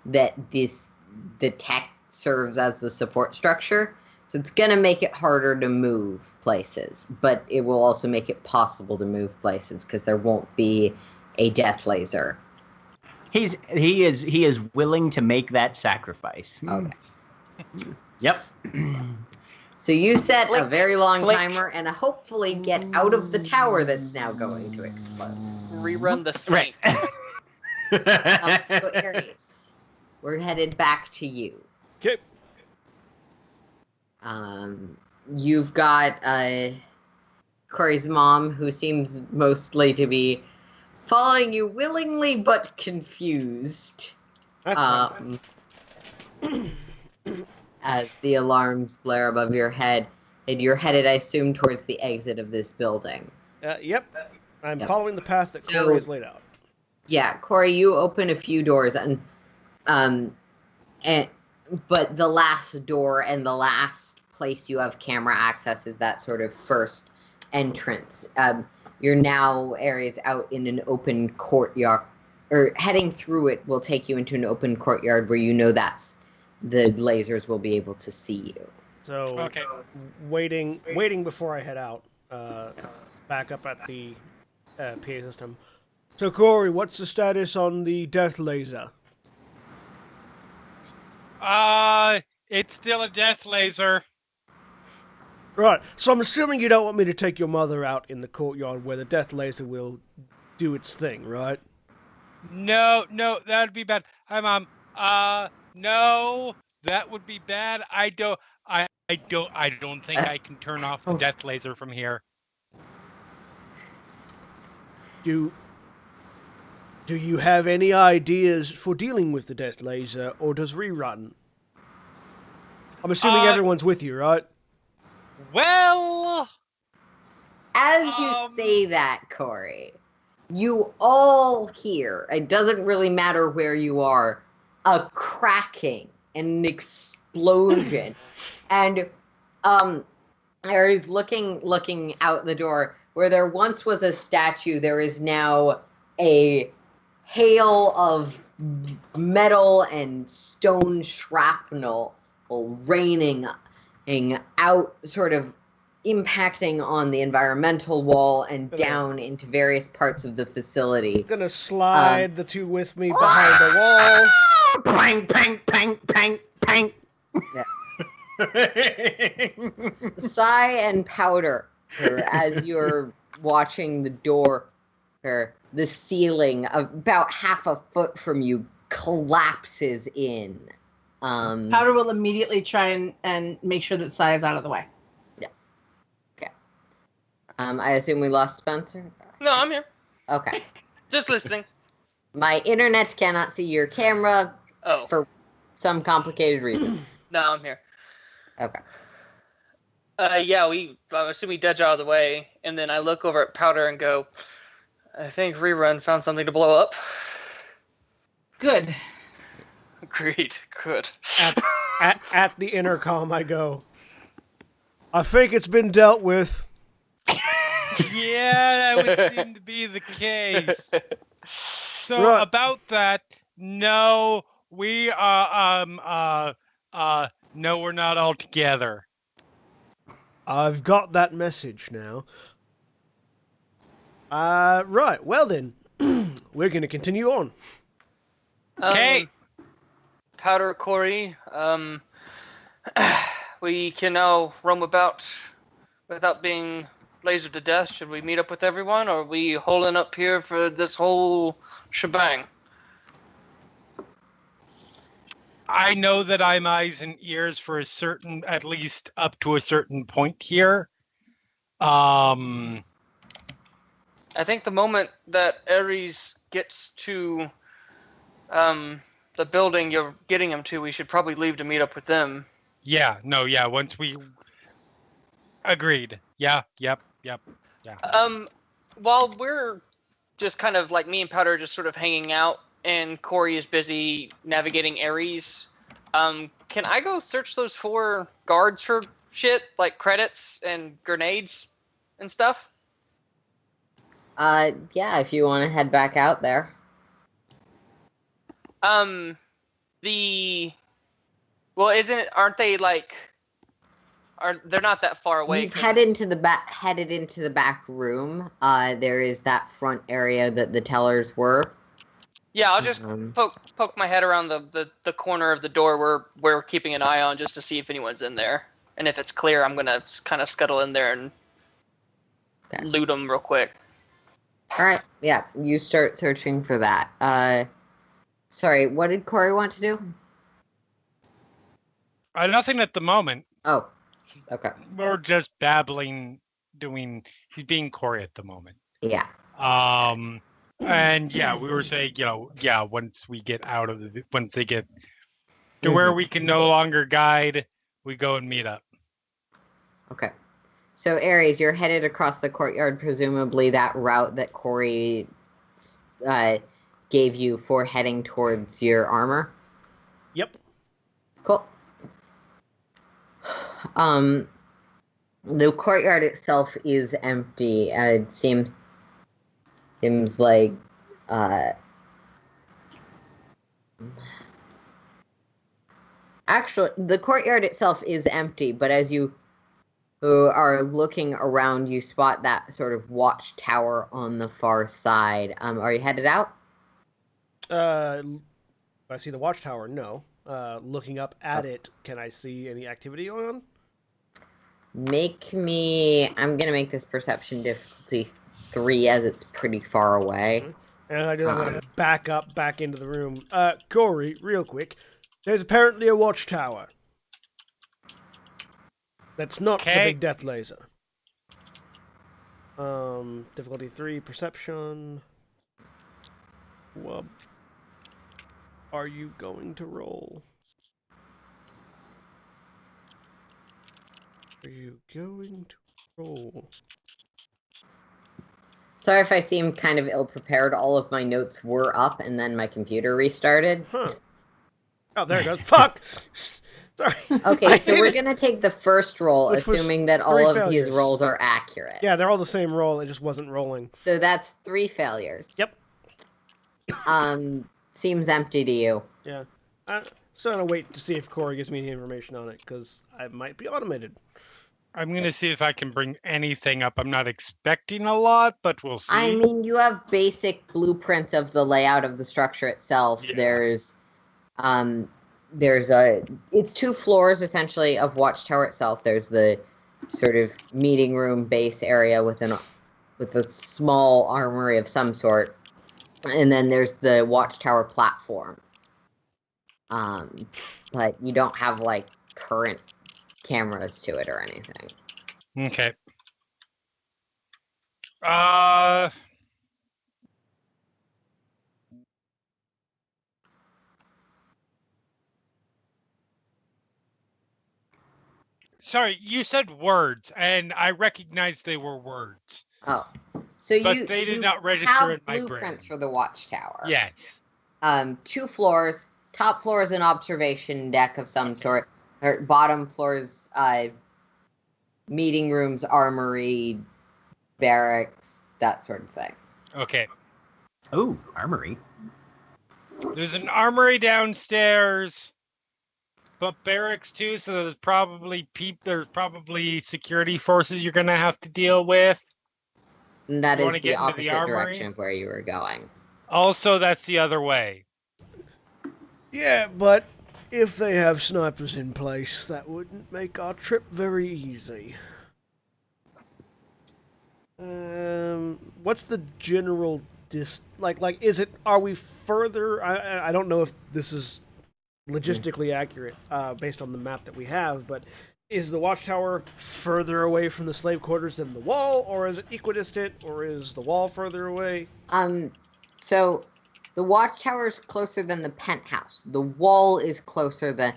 that the tech serves as the support structure. So it's going to make it harder to move places, but it will also make it possible to move places because there won't be a death laser.
He is willing to make that sacrifice.
Okay.
Yep.
So you set a very long timer and hopefully get out of the tower that's now going to explode.
Rerun the sync.
Right.
So Aries, we're headed back to you.
Okay.
You've got Corey's mom, who seems mostly to be following you willingly but confused.
That's fine.
As the alarms blare above your head, and you're headed, I assume, towards the exit of this building.
Yep. I'm following the path that Corey has laid out.
Yeah, Corey, you open a few doors, but the last door and the last place you have camera access is that sort of first entrance. you're now areas out in an open courtyard, or heading through it will take you into an open courtyard where you know that's the lasers will be able to see you.
So,
Okay.
waiting before I head out, back up at the PA system. So, Corey, what's the status on the death laser?
It's still a death laser.
Right. So I'm assuming you don't want me to take your mother out in the courtyard where the death laser will do its thing, right?
No, that'd be bad. Hi, Mom. No, that would be bad. I don't think I can turn off the death laser from here.
Do you have any ideas for dealing with the death laser, or does rerun? I'm assuming everyone's with you, right?
Well,
As you say that, Corey, you all hear, it doesn't really matter where you are, a cracking and an explosion. And Aries looking out the door, where there once was a statue, there is now a hail of metal and stone shrapnel raining out, sort of impacting on the environmental wall and down into various parts of the facility.
I'm gonna slide the two with me behind the wall.
Pang, pang, pang, pang, pang.
Sigh and Powder, as you're watching the door, the ceiling about half a foot from you collapses in.
Powder will immediately try and make sure that Sai is out of the way.
Yeah. Okay. I assume we lost Spencer?
No, I'm here.
Okay.
Just listening.
My internet cannot see your camera for some complicated reason.
No, I'm here.
Okay.
Yeah, I assume we dodge out of the way, and then I look over at Powder and go, I think Rerun found something to blow up.
Good.
Agreed. Good.
At the intercom, I go, I think it's been dealt with.
Yeah, that would seem to be the case. So
Right.
about that, no, we no, we're not all together.
I've got that message now. Right. Well then, we're gonna continue on.
Okay.
Powder, Corey, we can now roam about without being lasered to death. Should we meet up with everyone, or are we holding up here for this whole shebang?
I know that I'm eyes and ears for at least up to a certain point here.
I think the moment that Ares gets to the building you're getting him to, we should probably leave to meet up with them.
Yeah, once we agreed. Yeah.
While we're just kind of like me and Powder just sort of hanging out and Corey is busy navigating Ares, can I go search those 4 guards for shit like credits and grenades and stuff?
Yeah, if you want to head back out there.
Aren't they like, they're not that far away?
You've headed into the back room. There is that front area that the tellers were.
Yeah, I'll just poke my head around the corner of the door where we're keeping an eye on just to see if anyone's in there. And if it's clear, I'm gonna kind of scuttle in there and loot them real quick.
All right. Yeah, you start searching for that. Sorry, what did Corey want to do?
Nothing at the moment.
Oh, okay.
We're just babbling, he's being Corey at the moment.
Yeah.
And yeah, we were saying, once we get once they get to where we can no longer guide, we go and meet up.
Okay. So, Ares, you're headed across the courtyard, presumably that route that Corey gave you for heading towards your armor?
Yep.
Cool. The courtyard itself is empty. It seems Seems like actually the courtyard itself is empty, but as you are looking around, you spot that sort of watchtower on the far side. Are you headed out?
I see the watchtower. No. Looking up at it, can I see any activity going on?
I'm gonna make this perception difficulty 3 as it's pretty far away.
And I'm gonna back into the room. Corey, real quick. There's apparently a watchtower. That's not the big death laser. Difficulty 3, perception. What are you going to roll? Are you going to roll?
Sorry if I seem kind of ill-prepared. All of my notes were up, and then my computer restarted.
Huh. Oh, there it goes. Fuck! Sorry.
Okay, so we're going to take the first roll, assuming that all of these rolls are accurate.
Yeah, they're all the same roll. It just wasn't rolling.
So that's 3 failures.
Yep.
Seems empty to you.
Yeah. I'm still going to wait to see if Corey gives me any information on it, because I might be automated.
I'm going to see if I can bring anything up. I'm not expecting a lot, but we'll see.
I mean, you have basic blueprints of the layout of the structure itself. Yeah. It's 2 floors, essentially, of Watchtower itself. There's the sort of meeting room base area with a small armory of some sort. And then there's the Watchtower platform. But you don't have, like, current cameras to it or anything.
Okay. Sorry, you said words, and I recognized they were words.
Oh, so
but they did not register in my brain.
Blueprints for the Watchtower.
Yes.
2 floors. Top floor is an observation deck of some sort. Or bottom floors, meeting rooms, armory, barracks, that sort of thing.
Okay.
Oh, armory.
There's an armory downstairs, but barracks too. So there's probably security forces you're gonna have to deal with.
And that is the opposite direction of where you were going.
Also, that's the other way.
Yeah, but if they have snipers in place, that wouldn't make our trip very easy. What's the general is it, are we further, I don't know if this is logistically accurate, based on the map that we have, but is the Watchtower further away from the slave quarters than the wall, or is it equidistant, or is the wall further away?
So the Watchtower is closer than the penthouse. The wall is closer than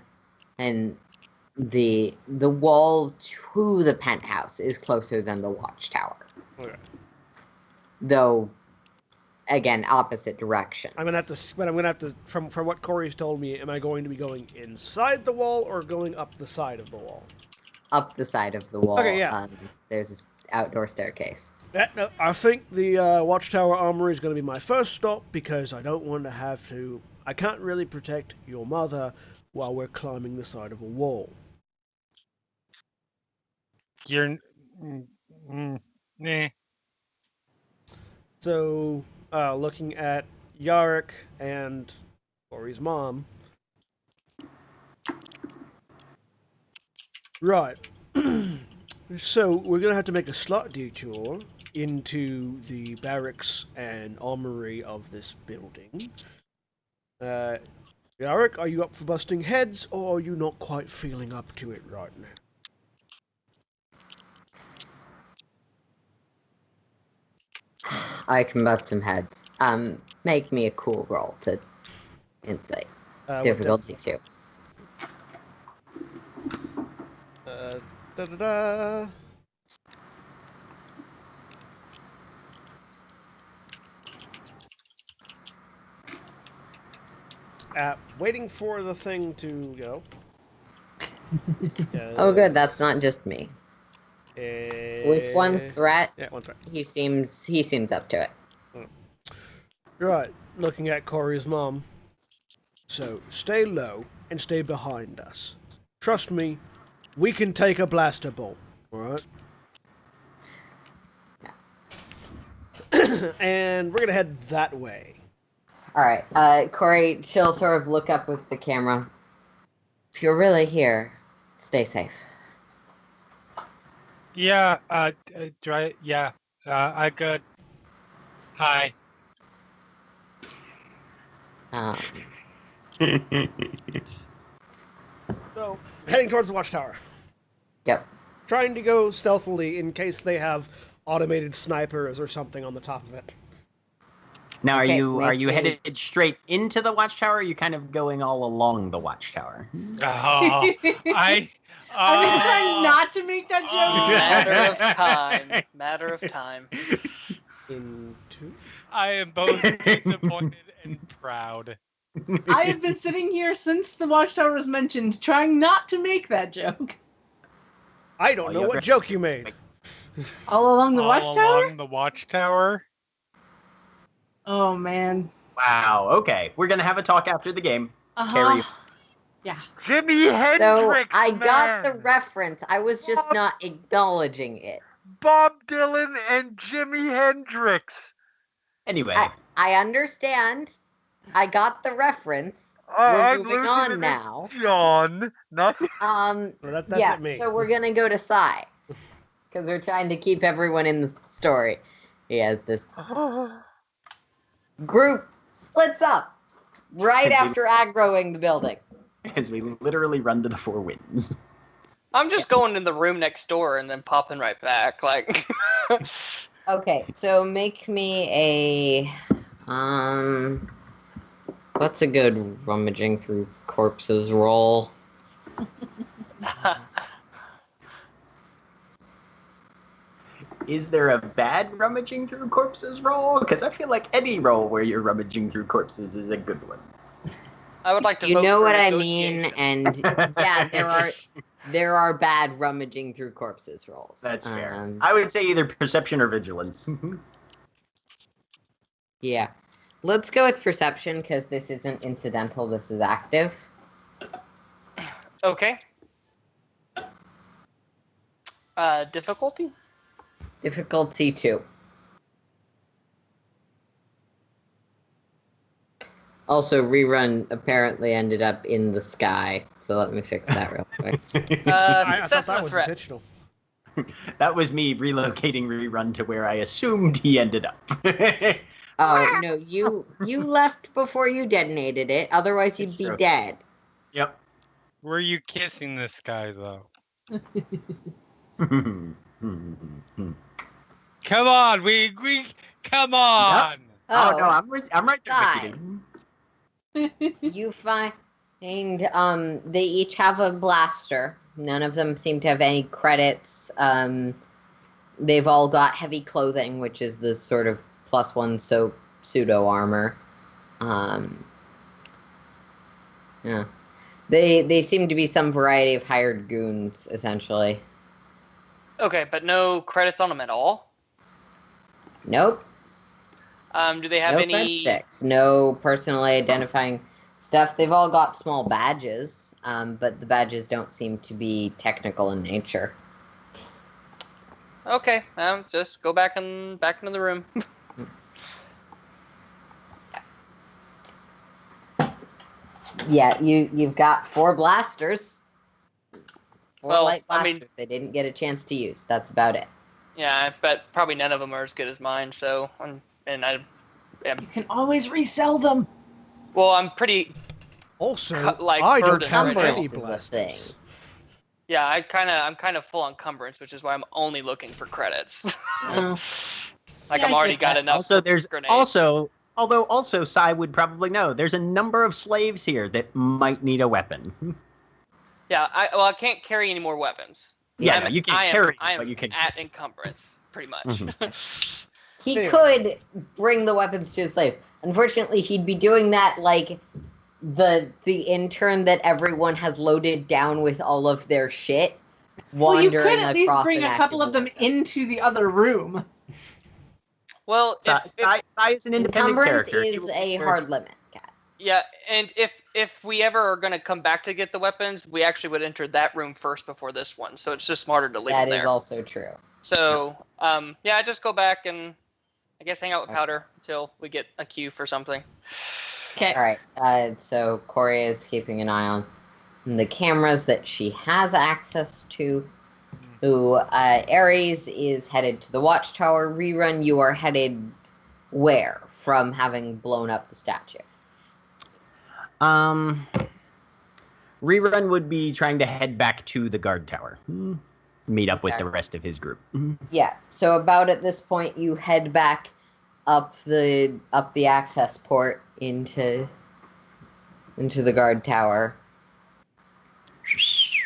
the wall to the penthouse is closer than the Watchtower.
Okay.
Though, again, opposite direction.
I'm gonna have to. From what Corey's told me, am I going to be going inside the wall or going up the side of the wall?
Up the side of the wall.
Okay, yeah.
There's this outdoor staircase.
I think the Watchtower Armory is going to be my first stop, because I don't want to have to... I can't really protect your mother while we're climbing the side of a wall.
You're... Nah.
So, looking at Yarrick and Corey's mom... Right. So, we're going to have to make a slight detour into the barracks and armory of this building. Yarrick, are you up for busting heads, or are you not quite feeling up to it right now?
I can bust some heads. Make me a cool roll to insight. Difficulty 2.
Da-da-da. Waiting for the thing to go.
Oh, good. That's not just me. With one threat,
yeah, one threat.
he seems up to it.
Right, looking at Corey's mom. So, stay low and stay behind us. Trust me, we can take a blaster bolt, alright? And we're gonna head that way.
All right, Corey, she'll sort of look up with the camera. If you're really here, stay safe.
Yeah, I good. Hi.
So, heading towards the watchtower.
Yep.
Trying to go stealthily in case they have automated snipers or something on the top of it.
Now,
Okay,
are you
make me-
headed straight into the watchtower? Or are you kind of going all along the watchtower?
Oh, I.
I've been trying not to make that joke.
Matter of time. Matter of time.
Into?
I am both disappointed and proud.
I have been sitting here since the watchtower was mentioned, trying not to make that joke.
I don't know what joke you made.
All along the
All
watchtower?
along the watchtower.
Oh man.
Wow. Okay, we're gonna have a talk after the game. Carry.
Yeah.
Jimi
So
Hendrix.
I got the
man.
reference. I was just not acknowledging it.
Bob Dylan and Jimi Hendrix.
Anyway,
I understand. I got the reference.
I'm
moving
losing
on
it to
now.
John. Not.
Um,
Well, that's
yeah,
at me.
so we're gonna go to Psy. Because we're trying to keep everyone in the story. He has this group splits up right after aggroing the building.
as we literally run to the Four Winds.
I'm just going in the room next door and then popping right back. Like,
Okay, so make me a what's a good rummaging through corpses roll?
Is there a bad rummaging through corpses roll? Because I feel like any roll where you're rummaging through corpses is a good one.
I would like to.
You
vote
know
for
what I mean,
negotiation.
and yeah, there are bad rummaging through corpses rolls.
That's fair. I would say either perception or vigilance.
Yeah, let's go with perception because this isn't incidental. This is active.
Okay. Difficulty?
Difficulty 2. Also, rerun apparently ended up in the sky, so let me fix that real quick.
I
Success
thought that
and a
was
threat.
intentional.
That was me relocating rerun to where I assumed he ended up.
Oh no, you left before you detonated it. Otherwise, you'd
It's
be
true.
dead.
Yep.
Were you kissing this guy though? Come on, we come on.
Oh no, I'm right there
die.
with you.
You find they each have a blaster. None of them seem to have any credits. They've all got heavy clothing, which is the sort of +1 pseudo armor. Yeah, they seem to be some variety of hired goons, essentially.
Okay, but no credits on them at all?
Nope.
Do they have
No
any...
sticks. No personally identifying stuff. They've all got small badges, but the badges don't seem to be technical in nature.
Okay, just go back into the room.
Yeah, you've got 4 blasters. 4
Well,
light
I
blasters
mean-
they didn't get a chance to use. That's about it.
Yeah, but probably none of them are as good as mine, so...
You can always resell them.
Well, I'm pretty...
Also,
Like
I don't
burden
have
right now.
any
Is the
blasters.
Yeah, I'm kind of full on encumbrance, which is why I'm only looking for credits.
Oh.
Like
Yeah,
I'm
I
already
get
got
that.
enough.
Also, there's
grenades.
although Sai would probably know, there's a number of slaves here that might need a weapon.
Yeah, I can't carry any more weapons.
Yeah,
I'm-
no, you can't
I am-
carry,
I am
but you can.
at encumbrance, pretty much.
Mhm.
He
Anyway.
could bring the weapons to his slaves. Unfortunately, he'd be doing that like the intern that everyone has loaded down with all of their shit.
Well, you could
wandering
at least
across
bring
an
a couple of
active
them
war zone.
into the other room.
Well,
Sai is an independent
Encumbrance
character.
is a hard limit, Cat.
yeah, and if we ever are going to come back to get the weapons, we actually would enter that room first before this one. So it's just smarter to leave
That
them
is
there.
also true.
So, yeah, I just go back and I guess hang out with Powder until we get a cue for something.
Okay.
All right. So Corey is keeping an eye on the cameras that she has access to. Ares is headed to the watchtower. Rerun, you are headed where from having blown up the statue?
Rerun would be trying to head back to the guard tower. Meet up with the rest of his group.
Yeah. So about at this point, you head back up the access port into the guard tower. It's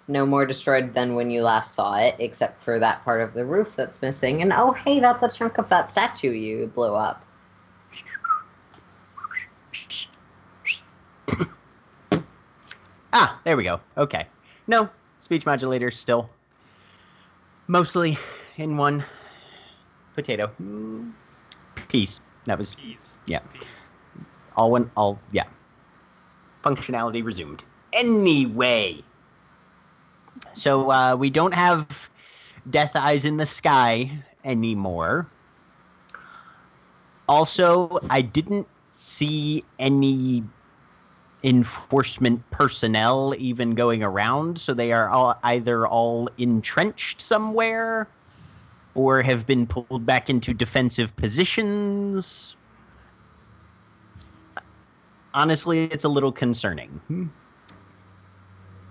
no more destroyed than when you last saw it, except for that part of the roof that's missing. And oh, hey, that's a chunk of that statue you blew up.
Ah, there we go. Okay. No, speech modulator still. Mostly in one potato. Piece. That was, yeah. Yeah. Functionality resumed. Anyway. So, we don't have Death Eyes in the Sky anymore. Also, I didn't see any enforcement personnel even going around, so they are either all entrenched somewhere or have been pulled back into defensive positions. Honestly, it's a little concerning.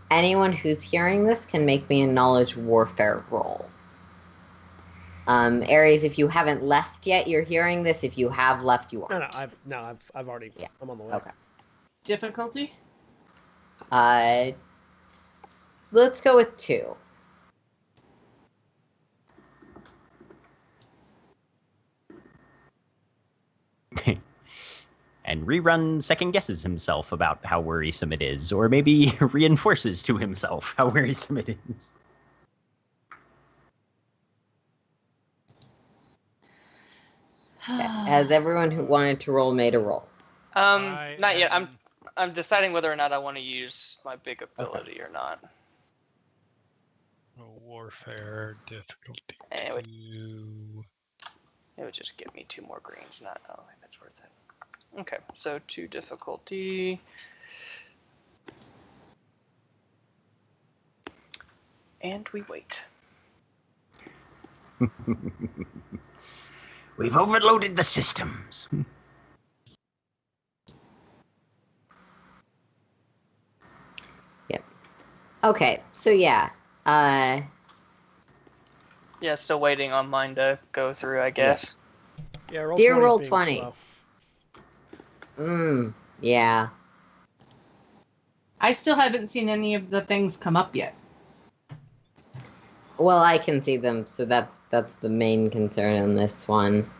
Anyone who's hearing this can make me a knowledge warfare roll. Ares, if you haven't left yet, you're hearing this. If you have left, you aren't.
I've already. Yeah. I'm on the way.
Okay.
Difficulty?
Let's go with 2.
And Rerun second guesses himself about how worrisome it is, or maybe reinforces to himself how worrisome it is.
Has everyone who wanted to roll made a roll?
Not yet. I'm deciding whether or not I want to use my big ability or not.
Warfare difficulty.
It would just give me 2 more greens. Not. Oh, that's worth it. Okay, so 2 difficulty. And we wait.
We've overloaded the systems.
Yep. Okay, so yeah.
Yeah, still waiting on mine to go through, I guess.
Yeah, roll
Dear
20 's
roll
being
20.
slow.
Yeah.
I still haven't seen any of the things come up yet.
Well, I can see them, so that's the main concern in this one.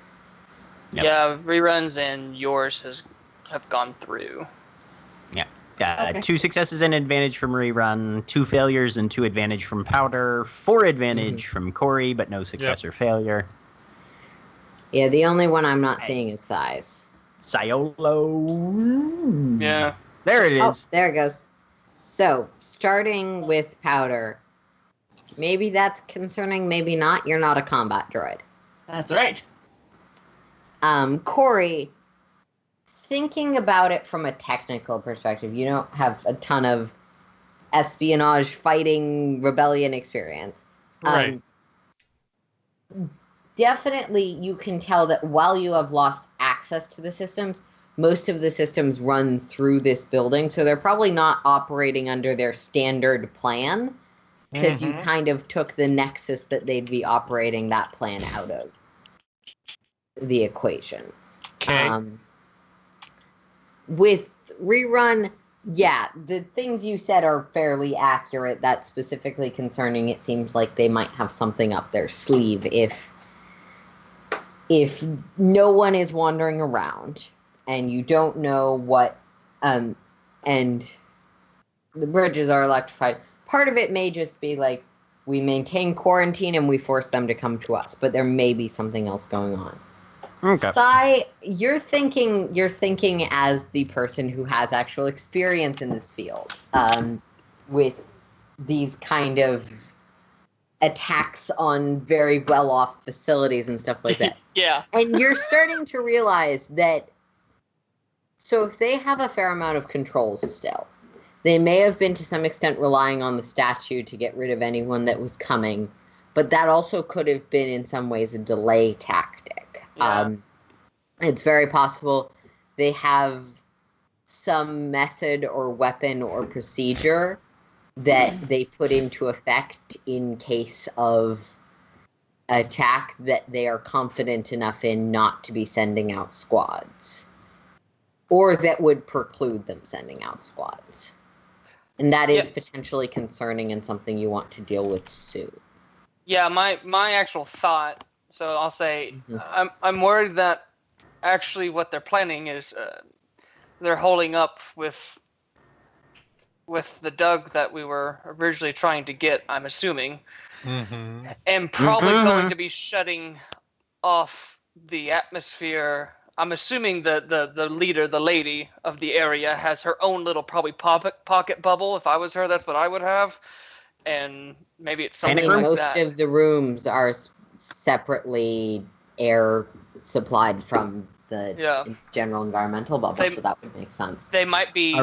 Yep.
Yeah, reruns and yours have gone through.
Yeah.
Okay.
2 successes and advantage from Rerun, 2 failures and 2 advantage from Powder, 4 advantage from Corey, but no success or failure.
Yeah, the only one I'm not seeing is size.
Siolo.
Yeah.
There it
Oh,
is.
there it goes. So, starting with Powder. Maybe that's concerning, maybe not. You're not a combat droid.
That's right.
Corey, thinking about it from a technical perspective, you don't have a ton of espionage, fighting, rebellion experience.
Right.
Definitely, you can tell that while you have lost access to the systems, most of the systems run through this building, so they're probably not operating under their standard plan, because you kind of took the nexus that they'd be operating that plan out of the equation.
Okay.
With Rerun, yeah, the things you said are fairly accurate. That's specifically concerning. It seems like they might have something up their sleeve if no one is wandering around and you don't know what and the bridges are electrified. Part of it may just be like we maintain quarantine and we force them to come to us. But there may be something else going on.
Okay.
Sai, you're thinking as the person who has actual experience in this field, with these kind of attacks on very well-off facilities and stuff like that.
Yeah.
And you're starting to realize that, so if they have a fair amount of controls still, they may have been to some extent relying on the statue to get rid of anyone that was coming, but that also could have been in some ways a delay tactic.
Yeah.
It's very possible they have some method or weapon or procedure that they put into effect in case of attack that they are confident enough in not to be sending out squads, or that would preclude them sending out squads. And that is potentially concerning and something you want to deal with soon.
Yeah, my actual thought, so I'll say, I'm worried that actually what they're planning is they're holding up with the Doug that we were originally trying to get, I'm assuming, and probably going to be shutting off the atmosphere. I'm assuming the leader, the lady of the area, has her own little probably pocket bubble. If I was her, that's what I would have. And maybe it's something like
most
that.
of the rooms are separately air supplied from the general environmental bubble, so that would make sense.
They might be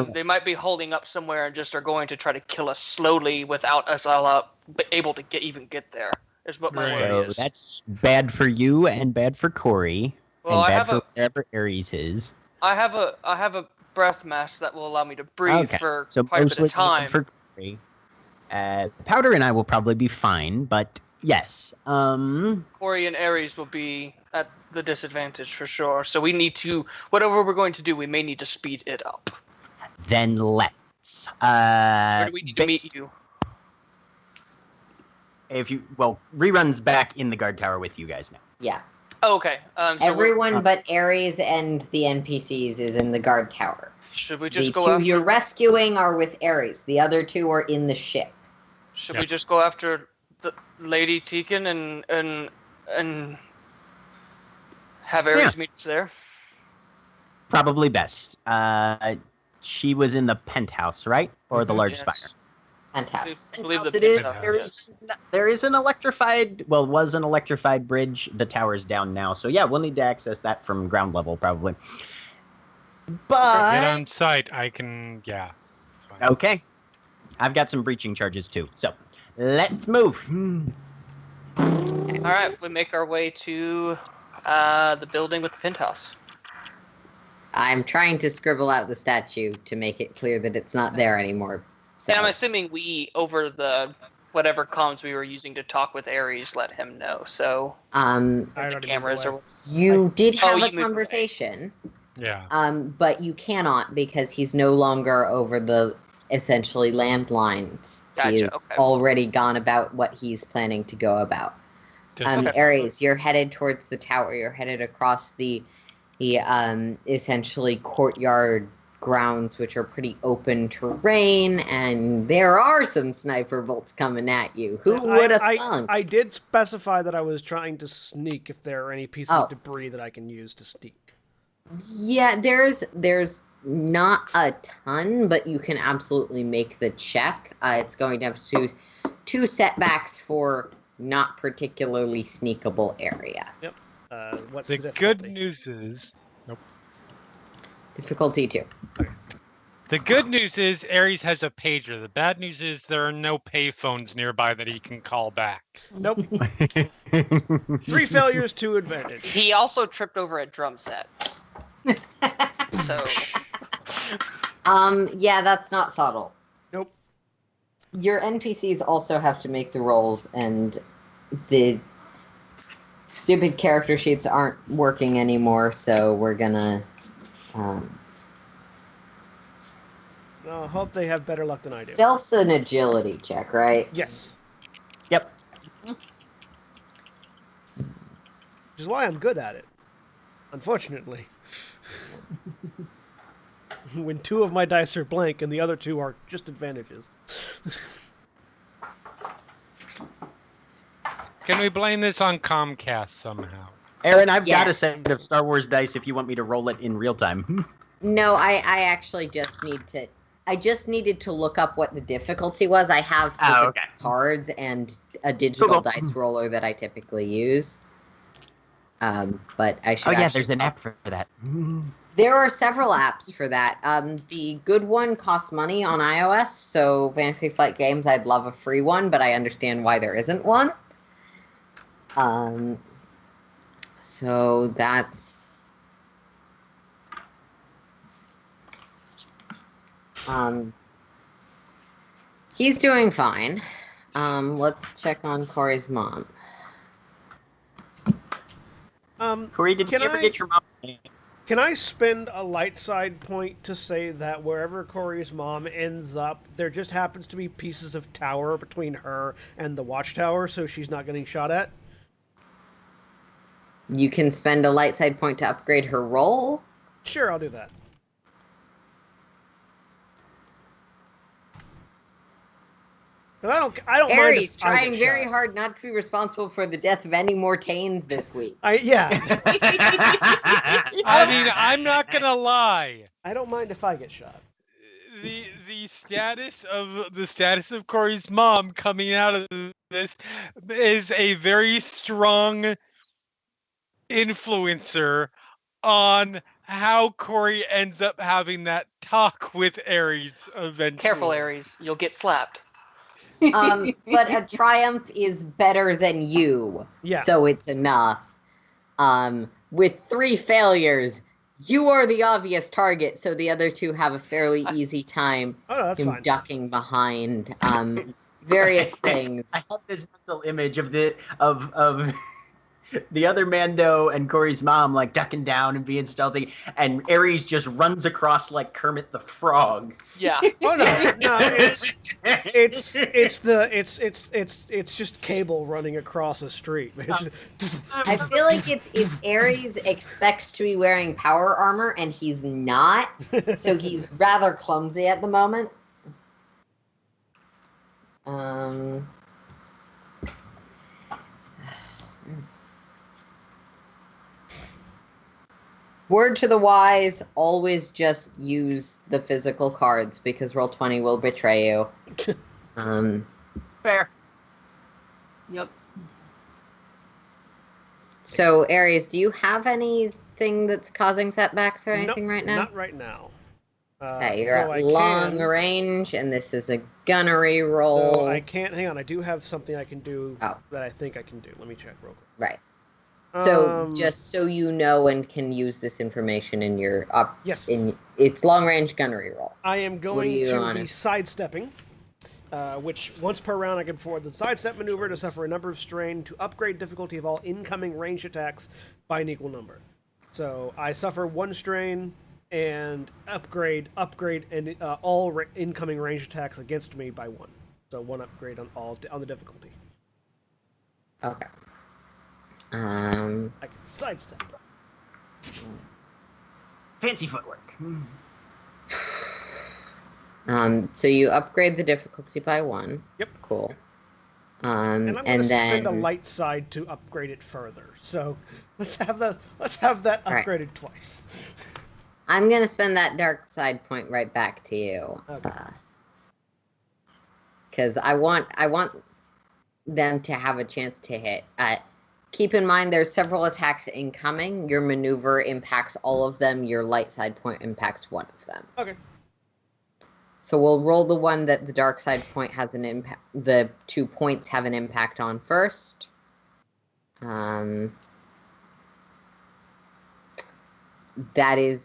holding up somewhere and just are going to try to kill us slowly without us all able to get there. Is what my worry is.
That's bad for you and bad for Corey.
Well,
and bad for wherever Ares is.
I have a breath mask that will allow me to breathe for quite a bit of time.
For Corey. Powder and I will probably be fine, but yes.
Corey and Ares will be at the disadvantage for sure. So we need to, whatever we're going to do, we may need to speed it up.
Then let's.
Where do we need to meet you?
Rerun's back in the guard tower with you guys now.
Yeah.
Oh, okay. So
everyone but Ares and the NPCs is in the guard tower.
Should we just
the
go
two
after...
you're rescuing are with Ares. The other two are in the ship.
Should we just go after the Lady Tekin and have Ares meet us there?
Probably best. She was in the penthouse, right? Or the large spire?
Penthouse.
I believe the
penthouse. There is an electrified, was an electrified bridge. The tower's down now. So yeah, we'll need to access that from ground level probably. But
get on site. I can,
Okay. I've got some breaching charges too. So let's move.
All right, we make our way to the building with the penthouse.
I'm trying to scribble out the statue to make it clear that it's not there anymore. So.
And I'm assuming we, over the whatever comms we were using to talk with Ares, let him know. So the cameras are.
You did have a conversation.
Yeah.
But you cannot because he's no longer over the essentially landlines.
Gotcha,
He's
okay.
already gone about what he's planning to go about. Ares, you're headed towards the tower. You're headed across the essentially courtyard grounds, which are pretty open terrain, and there are some sniper bolts coming at you. Who would have thunk?
I did specify that I was trying to sneak if there are any pieces of debris that I can use to sneak.
Yeah, there's not a ton, but you can absolutely make the check. It's going to have two setbacks for not particularly sneakable area.
Yep. What's
the
the difficulty?
good news is... Nope.
Difficulty 2.
Okay.
The good news is Ares has a pager. The bad news is there are no payphones nearby that he can call back.
Nope. 3 failures, 2 advantage.
He also tripped over a drum set. So...
Yeah, that's not subtle.
Nope.
Your NPCs also have to make the rolls, and the stupid character sheets aren't working anymore, so we're gonna...
I hope they have better luck than I do.
Stealth's an agility check, right?
Yes.
Yep.
Which is why I'm good at it. Unfortunately. When 2 of my dice are blank and the other 2 are just advantages.
Can we blame this on Comcast somehow?
Aaron, I've got a
Yes.
set of Star Wars dice if you want me to roll it in real time.
No, I actually just need to. I just needed to look up what the difficulty was. I have physical
okay.
cards and a digital
Cool.
dice roller that I typically use. But I should.
Oh yeah,
actually
there's an app for that.
There are several apps for that. The good one costs money on iOS, so Fantasy Flight Games, I'd love a free one, but I understand why there isn't one. So that's... he's doing fine. Let's check on Corey's mom.
Corey, did you
Can
ever
I-
get your mom's name?
Can I spend a light side point to say that wherever Corey's mom ends up, there just happens to be pieces of tower between her and the watchtower, so she's not getting shot at?
You can spend a light side point to upgrade her roll.
Sure, I'll do that. But I don't mind
Aries,
if I
trying
get
very
shot.
hard not to be responsible for the death of any more Tanes this week.
Yeah,
I mean, I'm not gonna lie.
I don't mind if I get shot.
The status of Corey's mom coming out of this is a very strong influencer on how Corey ends up having that talk with Ares eventually.
Careful, Aries. You'll get slapped.
But a triumph is better than you.
Yeah.
So it's enough. With 3 failures, you are the obvious target, so the other 2 have a fairly easy time
Oh no, that's
in
fine.
ducking behind various things.
I have this mental image of the other Mando and Corey's mom like ducking down and being stealthy, and Ares just runs across like Kermit the Frog.
Yeah.
Oh no, it's just cable running across a street.
I feel like it's Ares expects to be wearing power armor, and he's not, so he's rather clumsy at the moment. Word to the wise, always just use the physical cards because Roll20 will betray you.
Fair.
Yep.
So, Aries, do you have anything that's causing setbacks or anything
Nope,
right now?
Not right now.
Okay, you're
Though
at
I
long
can-
range, and this is a gunnery
though
roll.
I can't. Hang on, I do have something I can do
Oh.
that I think I can do. Let me check real quick.
Right. So,
Um,
just so you know and can use this information in your
yes,
it's long range gunnery roll.
I am going
you
to
on
be
it?
sidestepping, which once per round I can forward the sidestep maneuver to suffer a number of strain to upgrade difficulty of all incoming ranged attacks by an equal number. So I suffer 1 strain and upgrade and all incoming ranged attacks against me by 1. So 1 upgrade on the difficulty.
Okay.
I can sidestep.
Fancy footwork.
So you upgrade the difficulty by 1.
Yep.
Cool.
And I'm going to
And
spend a
then
light side to upgrade it further. So let's have that
All right.
upgraded twice.
I'm gonna spend that dark side point right back to you.
Okay.
Because I want them to have a chance to hit. Keep in mind there's several attacks incoming. Your maneuver impacts all of them. Your light side point impacts 1 of them.
Okay.
So we'll roll the one that the dark side point has an impact. The 2 points have an impact on first. That is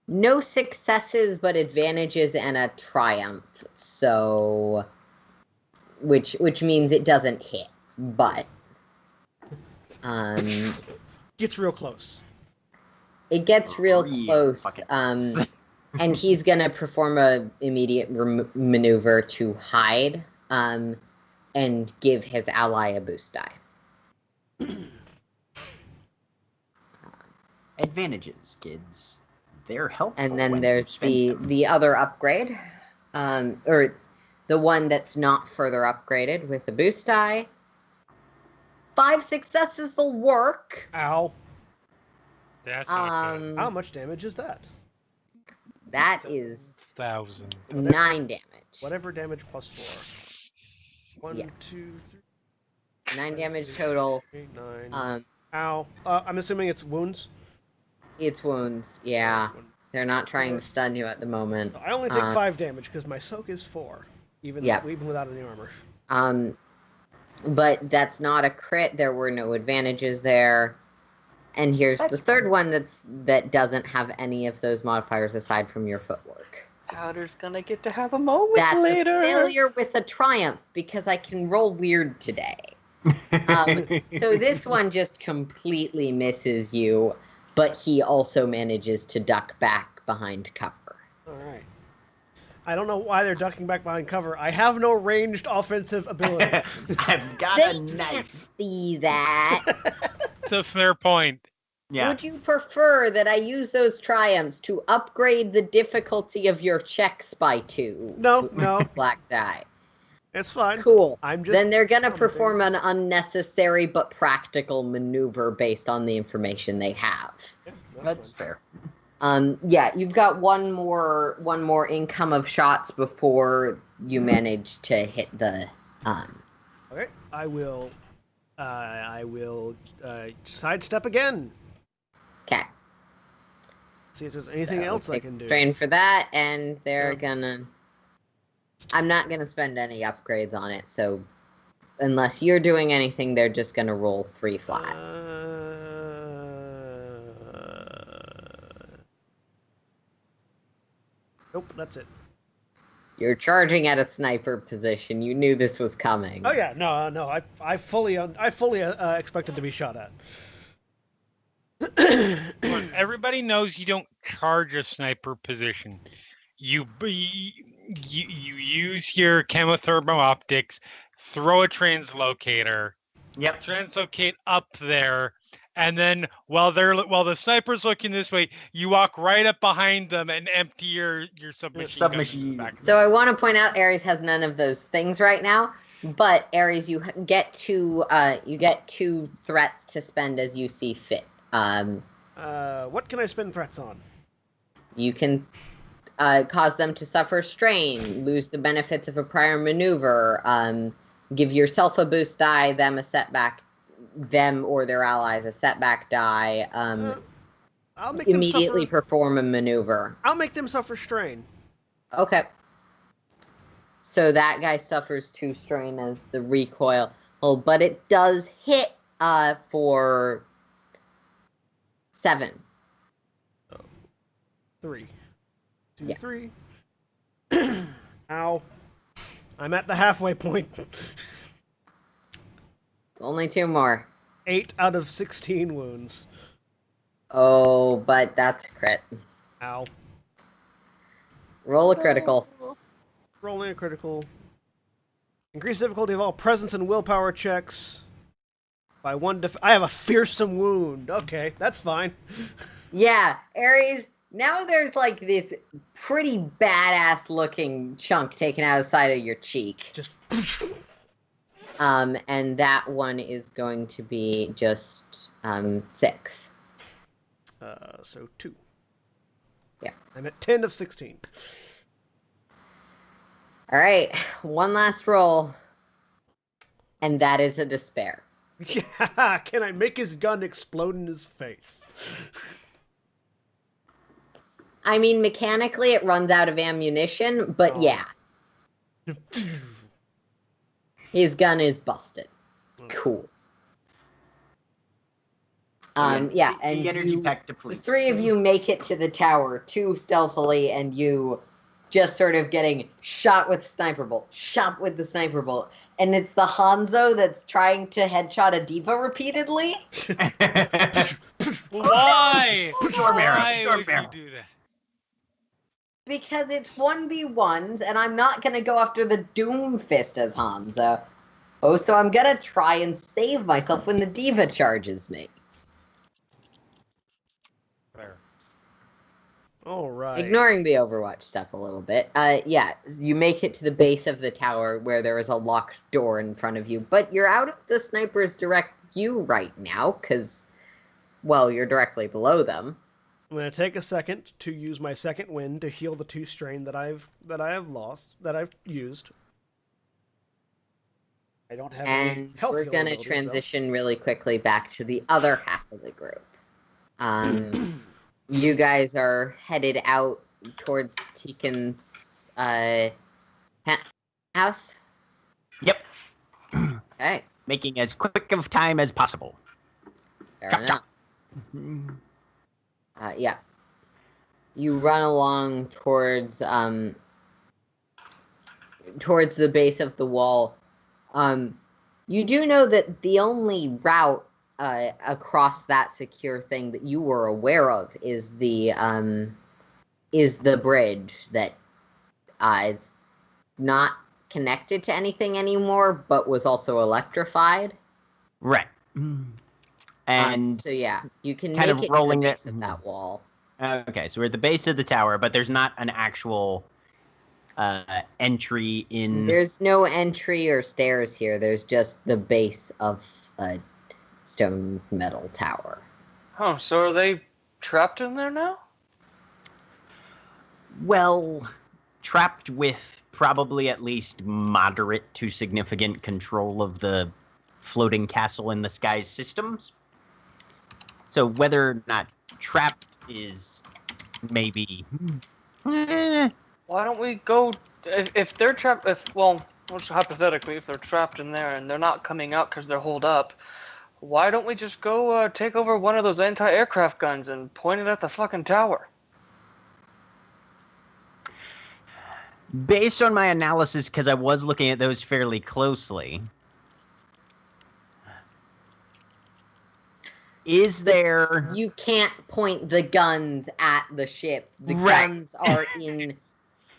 no successes, but advantages and a triumph. So, which means it doesn't hit, but
Gets real close.
it gets real close.
fucking
And he's gonna perform a immediate maneuver to hide, and give his ally a boost die.
Advantages, kids. They're helpful.
And then
when
there's
you spend them.
the other upgrade, or the one that's not further upgraded with the boost die. 5 successes will work.
Ow.
That's not good.
How much damage is that?
That is
1,000.
9 damage.
Whatever damage plus 4. 1,
Yeah.
2, 3.
9
5,
damage
6,
total.
8, 9.
Um,
Ow. I'm assuming it's wounds?
it's wounds. Yeah. They're not trying to stun you at the moment.
I only take 5 damage because my soak is 4, even without any armor.
But that's not a crit. There were no advantages there. And here's the third one that doesn't have any of those modifiers aside from your footwork.
Powder's gonna get to have a moment
That's
later.
a failure with a triumph because I can roll weird today. So this one just completely misses you, but he also manages to duck back behind cover.
All right. I don't know why they're ducking back behind cover. I have no ranged offensive ability.
I've got
They
a
can't
knife.
see that.
It's a fair point.
Yeah.
Would you prefer that I use those triumphs to upgrade the difficulty of your checks by 2?
No.
Black die.
It's fine.
Cool.
I'm just
Then they're gonna perform an unnecessary but practical maneuver based on the information they have.
Yeah,
That's fair.
Yeah, you've got one more income of shots before you manage to hit the
Okay. I will sidestep again.
Okay.
See if there's anything else I can do.
Strain for that, and they're
Yeah.
gonna. I'm not gonna spend any upgrades on it, so unless you're doing anything, they're just gonna roll 3 flat.
Nope, that's it.
You're charging at a sniper position. You knew this was coming.
Oh yeah, no. I fully expected to be shot at.
Come on, everybody knows you don't charge a sniper position. You use your chemothermal optics, throw a translocator,
Yep.
translocate up there, and then while the sniper's looking this way, you walk right up behind them and empty your submachine gun back.
So I want to point out Ares has none of those things right now, but Ares, you get 2 threats to spend as you see fit.
What can I spend threats on?
You can cause them to suffer strain, lose the benefits of a prior maneuver, give yourself a boost die, them or their allies a setback die,
I'll make
immediately
them suffer.
perform a maneuver.
I'll make them suffer strain.
Okay. So that guy suffers 2 strain as the recoil, but it does hit for 7.
3. 2,
Yeah.
3. Ow. I'm at the halfway point.
Only 2 more.
8 out of 16 wounds.
Oh, but that's a crit.
Ow.
Roll a critical.
Rolling a critical. Increase difficulty of all presence and willpower checks by 1 I have a fearsome wound. Okay, that's fine.
Yeah, Ares, now there's like this pretty badass looking chunk taken out of the side of your cheek.
Just
And that one is going to be just 6.
so 2.
Yeah.
I'm at 10 of 16.
All right, one last roll. And that is a despair.
Yeah, can I make his gun explode in his face?
I mean, mechanically it runs out of ammunition, but
Oh.
yeah. His gun is busted. Cool. Yeah, and
the energy
you-
pack
the
depletes.
3 of you make it to the tower, 2 stealthily, and you just sort of getting shot with sniper bolt, shot with the sniper bolt. And it's the Hanzo that's trying to headshot a diva repeatedly.
Why?
Storm arrow,
Why
storm
would
arrow.
you do that?
Because it's 1v1s, and I'm not going to go after the Doom Fist as Hanzo. Oh, so I'm going to try and save myself when the diva charges me.
Fair.
All right.
Ignoring the Overwatch stuff a little bit. Yeah, you make it to the base of the tower where there is a locked door in front of you, but you're out of the sniper's direct you right now because, well, you're directly below them.
I'm going to take a second to use my second wind to heal the 2 strain that I've used. I don't have any
And
health
we're
healing
going to
abilities,
transition really quickly back to the other half of the group. You guys are headed out towards Tekin's house.
Yep.
Okay,
Making as quick of time as possible.
fair
Chop,
enough.
chop.
Yeah. You run along towards the base of the wall. You do know that the only route across that secure thing that you were aware of is the bridge that is not connected to anything anymore, but was also electrified.
Right. And
so yeah, you can
kind
make
of
it
rolling
to the
it-
base of that wall.
Okay, so we're at the base of the tower, but there's not an actual entry in.
There's no entry or stairs here. There's just the base of a stone metal tower.
Oh, so are they trapped in there now?
Well, trapped with probably at least moderate to significant control of the floating castle in the skies systems. So whether or not trapped is maybe.
Why don't we go? If they're trapped, hypothetically, if they're trapped in there and they're not coming out because they're holed up, why don't we just go take over one of those anti-aircraft guns and point it at the fucking tower?
Based on my analysis, because I was looking at those fairly closely, is there...
You can't point the guns at the ship. The
Right.
guns are in.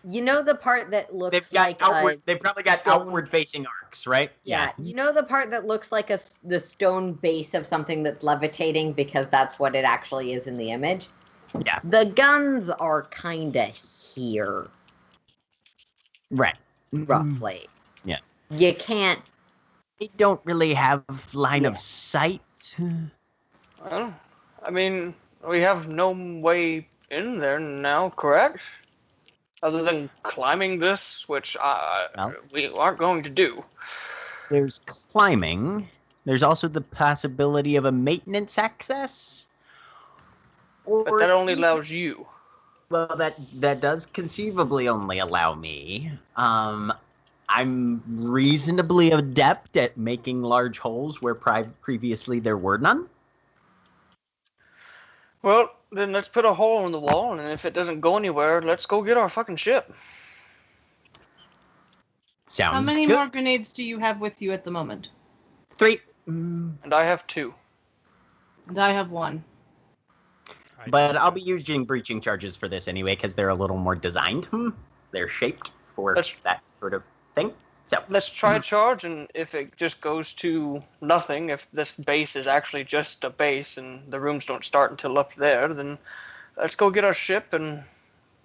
You know the part that looks
They've got
like
outward. They've probably got
stone-
outward-facing arcs, right?
yeah. You know the part that looks like the stone base of something that's levitating because that's what it actually is in the image.
Yeah.
The guns are kind of here,
Right.
roughly.
Yeah.
You can't.
They don't really have line
Yeah.
of sight.
Well, I mean, we have no way in there now, correct? Other than climbing this, which
Well.
we aren't going to do.
There's climbing. There's also the possibility of a maintenance access.
But that only allows you.
Well, that does conceivably only allow me. I'm reasonably adept at making large holes where previously there were none.
Well, then let's put a hole in the wall, and if it doesn't go anywhere, let's go get our fucking ship.
Sounds
How many
good.
more grenades do you have with you at the moment?
3.
And I have 2.
And I have 1.
But I'll be using breaching charges for this anyway, because they're a little more designed. They're shaped for that sort of thing. So
Let's try charge, and if it just goes to nothing, if this base is actually just a base and the rooms don't start until up there, then let's go get our ship and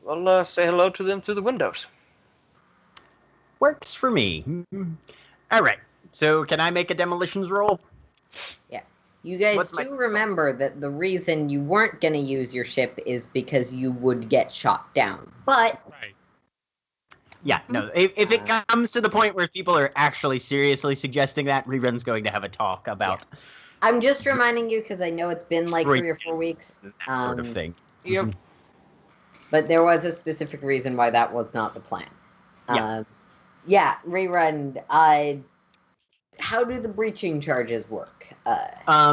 we'll say hello to them through the windows.
works for me. All right. So can I make a demolitions roll?
You guys
What's my-
do remember that the reason you weren't going to use your ship is because you would get shot down. But
Right.
Yeah, no. If it comes to the point where people are actually seriously suggesting that, Rerun's going to have a talk about
I'm just reminding you because I know it's been like 3 or 4 weeks.
that sort of thing.
Yep.
But there was a specific reason why that was not the plan.
Yeah.
Rerun. How do the breaching charges work?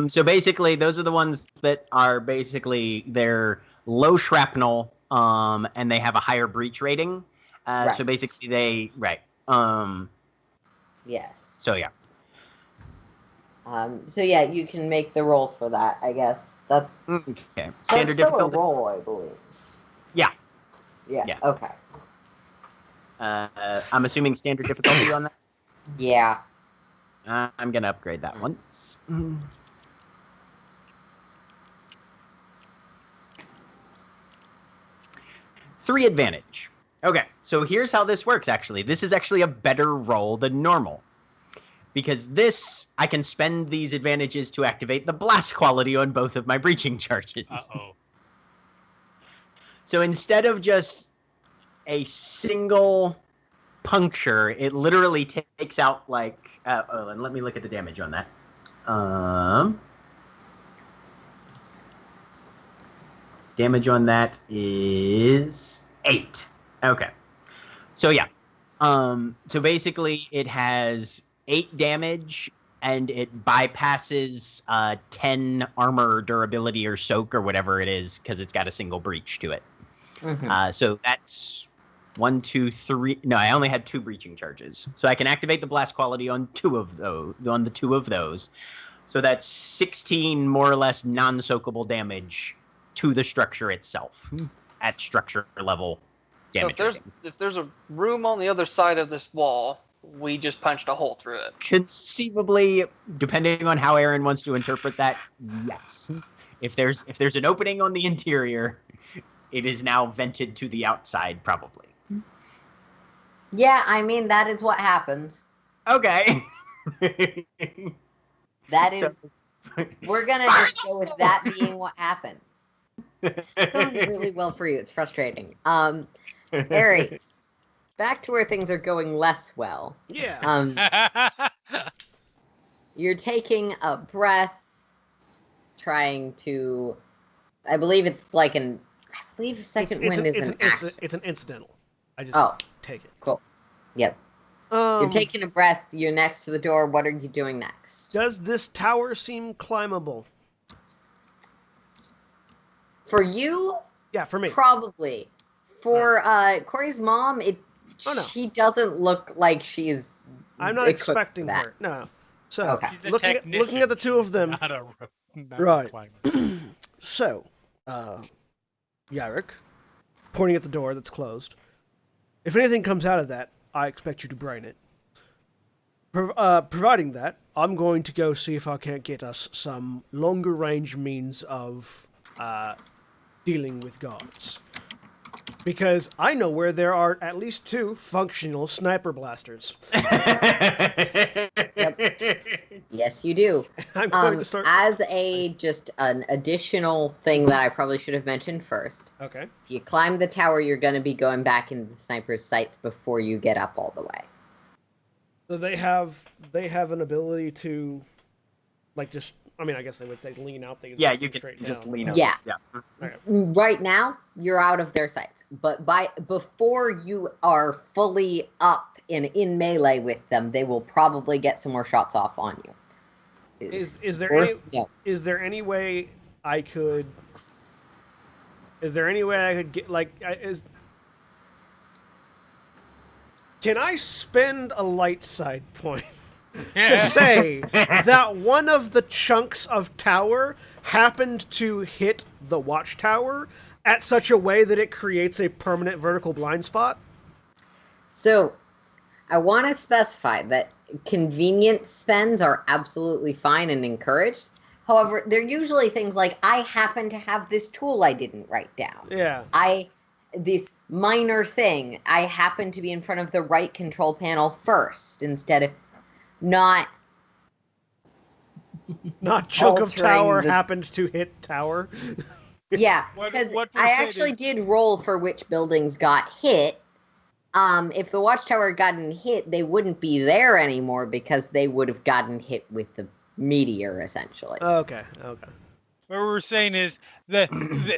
So basically, those are the ones that are basically they're low shrapnel, and they have a higher breach rating.
Right.
So basically,
Yes.
So yeah.
So yeah, you can make the roll for that. I guess that's
Okay.
that's
Standard
still
difficulty.
a roll, I believe.
Yeah.
Yeah. Okay.
I'm assuming standard difficulty on that.
Yeah.
I'm gonna upgrade that once. 3 advantage. Okay, so here's how this works, actually. This is actually a better roll than normal. because this, I can spend these advantages to activate the blast quality on both of my breaching charges.
Uh-oh.
So instead of just a single puncture, it literally takes out like, and let me look at the damage on that. Damage on that is 8. Okay. So yeah. So basically it has 8 damage and it bypasses 10 armor durability or soak or whatever it is because it's got a single breach to it.
Mhm.
So that's 1, 2, 3. No, I only had 2 breaching charges. So I can activate the blast quality on 2 of those. On the 2 of those. So that's 16 more or less non-soakable damage to the structure itself at structure level damage.
So if there's a room on the other side of this wall, we just punched a hole through it.
Conceivably, depending on how Aaron wants to interpret that, yes. If there's an opening on the interior, it is now vented to the outside, probably.
Yeah, I mean, that is what happens.
Okay.
That is,
So-
we're going to just go with that being what happens. It's going really well for you. It's frustrating. Aries, back to where things are going less well.
Yeah.
You're taking a breath, trying to, I believe it's like I believe second wind is an action.
It's an incidental. I just
Oh,
take it.
cool. Yep. You're taking a breath. You're next to the door. What are you doing next?
Does this tower seem climbable?
For you,
Yeah, for me.
probably. For Corey's mom,
Oh, no.
she doesn't look like she's.
I'm not
equipped for
expecting
that.
her. No. So,
Okay.
She's a
looking at the
technician,
two of them.
not a
Right.
climber.
So, Yarrick, pointing at the door that's closed. If anything comes out of that, I expect you to brain it. Providing that, I'm going to go see if I can't get us some longer range means of dealing with guards. Because I know where there are at least 2 functional sniper blasters.
Yes, you do.
I'm going to start.
As just an additional thing that I probably should have mentioned first.
Okay.
If you climb the tower, you're going to be going back into the sniper's sights before you get up all the way.
So they have an ability to, like, just. I mean, I guess they'd lean out. They
Yeah, you can
straight
just
down.
lean out.
Yeah.
Yeah.
Right now, you're out of their sights. But before you are fully up and in melee with them, they will probably get some more shots off on you.
Is there
worth
any?
note.
Is there any way I could? Is there any way I could get Can I spend a light side point to say that one of the chunks of tower happened to hit the watchtower at such a way that it creates a permanent vertical blind spot?
So, I want to specify that convenience spends are absolutely fine and encouraged. However, they're usually things like, I happen to have this tool I didn't write down.
Yeah.
This minor thing, I happen to be in front of the right control panel first, instead of not
Chunk of
altering
tower
the-
happened to hit tower.
Yeah,
What-
because
what
I actually
percentage-
did roll for which buildings got hit. If the watchtower had gotten hit, they wouldn't be there anymore because they would have gotten hit with the meteor, essentially.
Okay.
What we're saying is that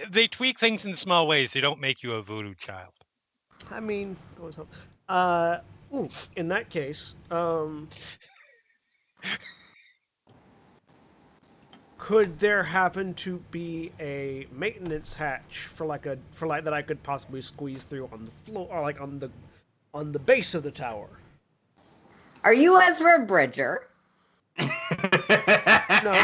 they tweak things in small ways. They don't make you a voodoo child.
I mean, I was in that case, could there happen to be a maintenance hatch for that I could possibly squeeze through on the floor, or like on the base of the tower?
Are you Ezra Bridger?
No.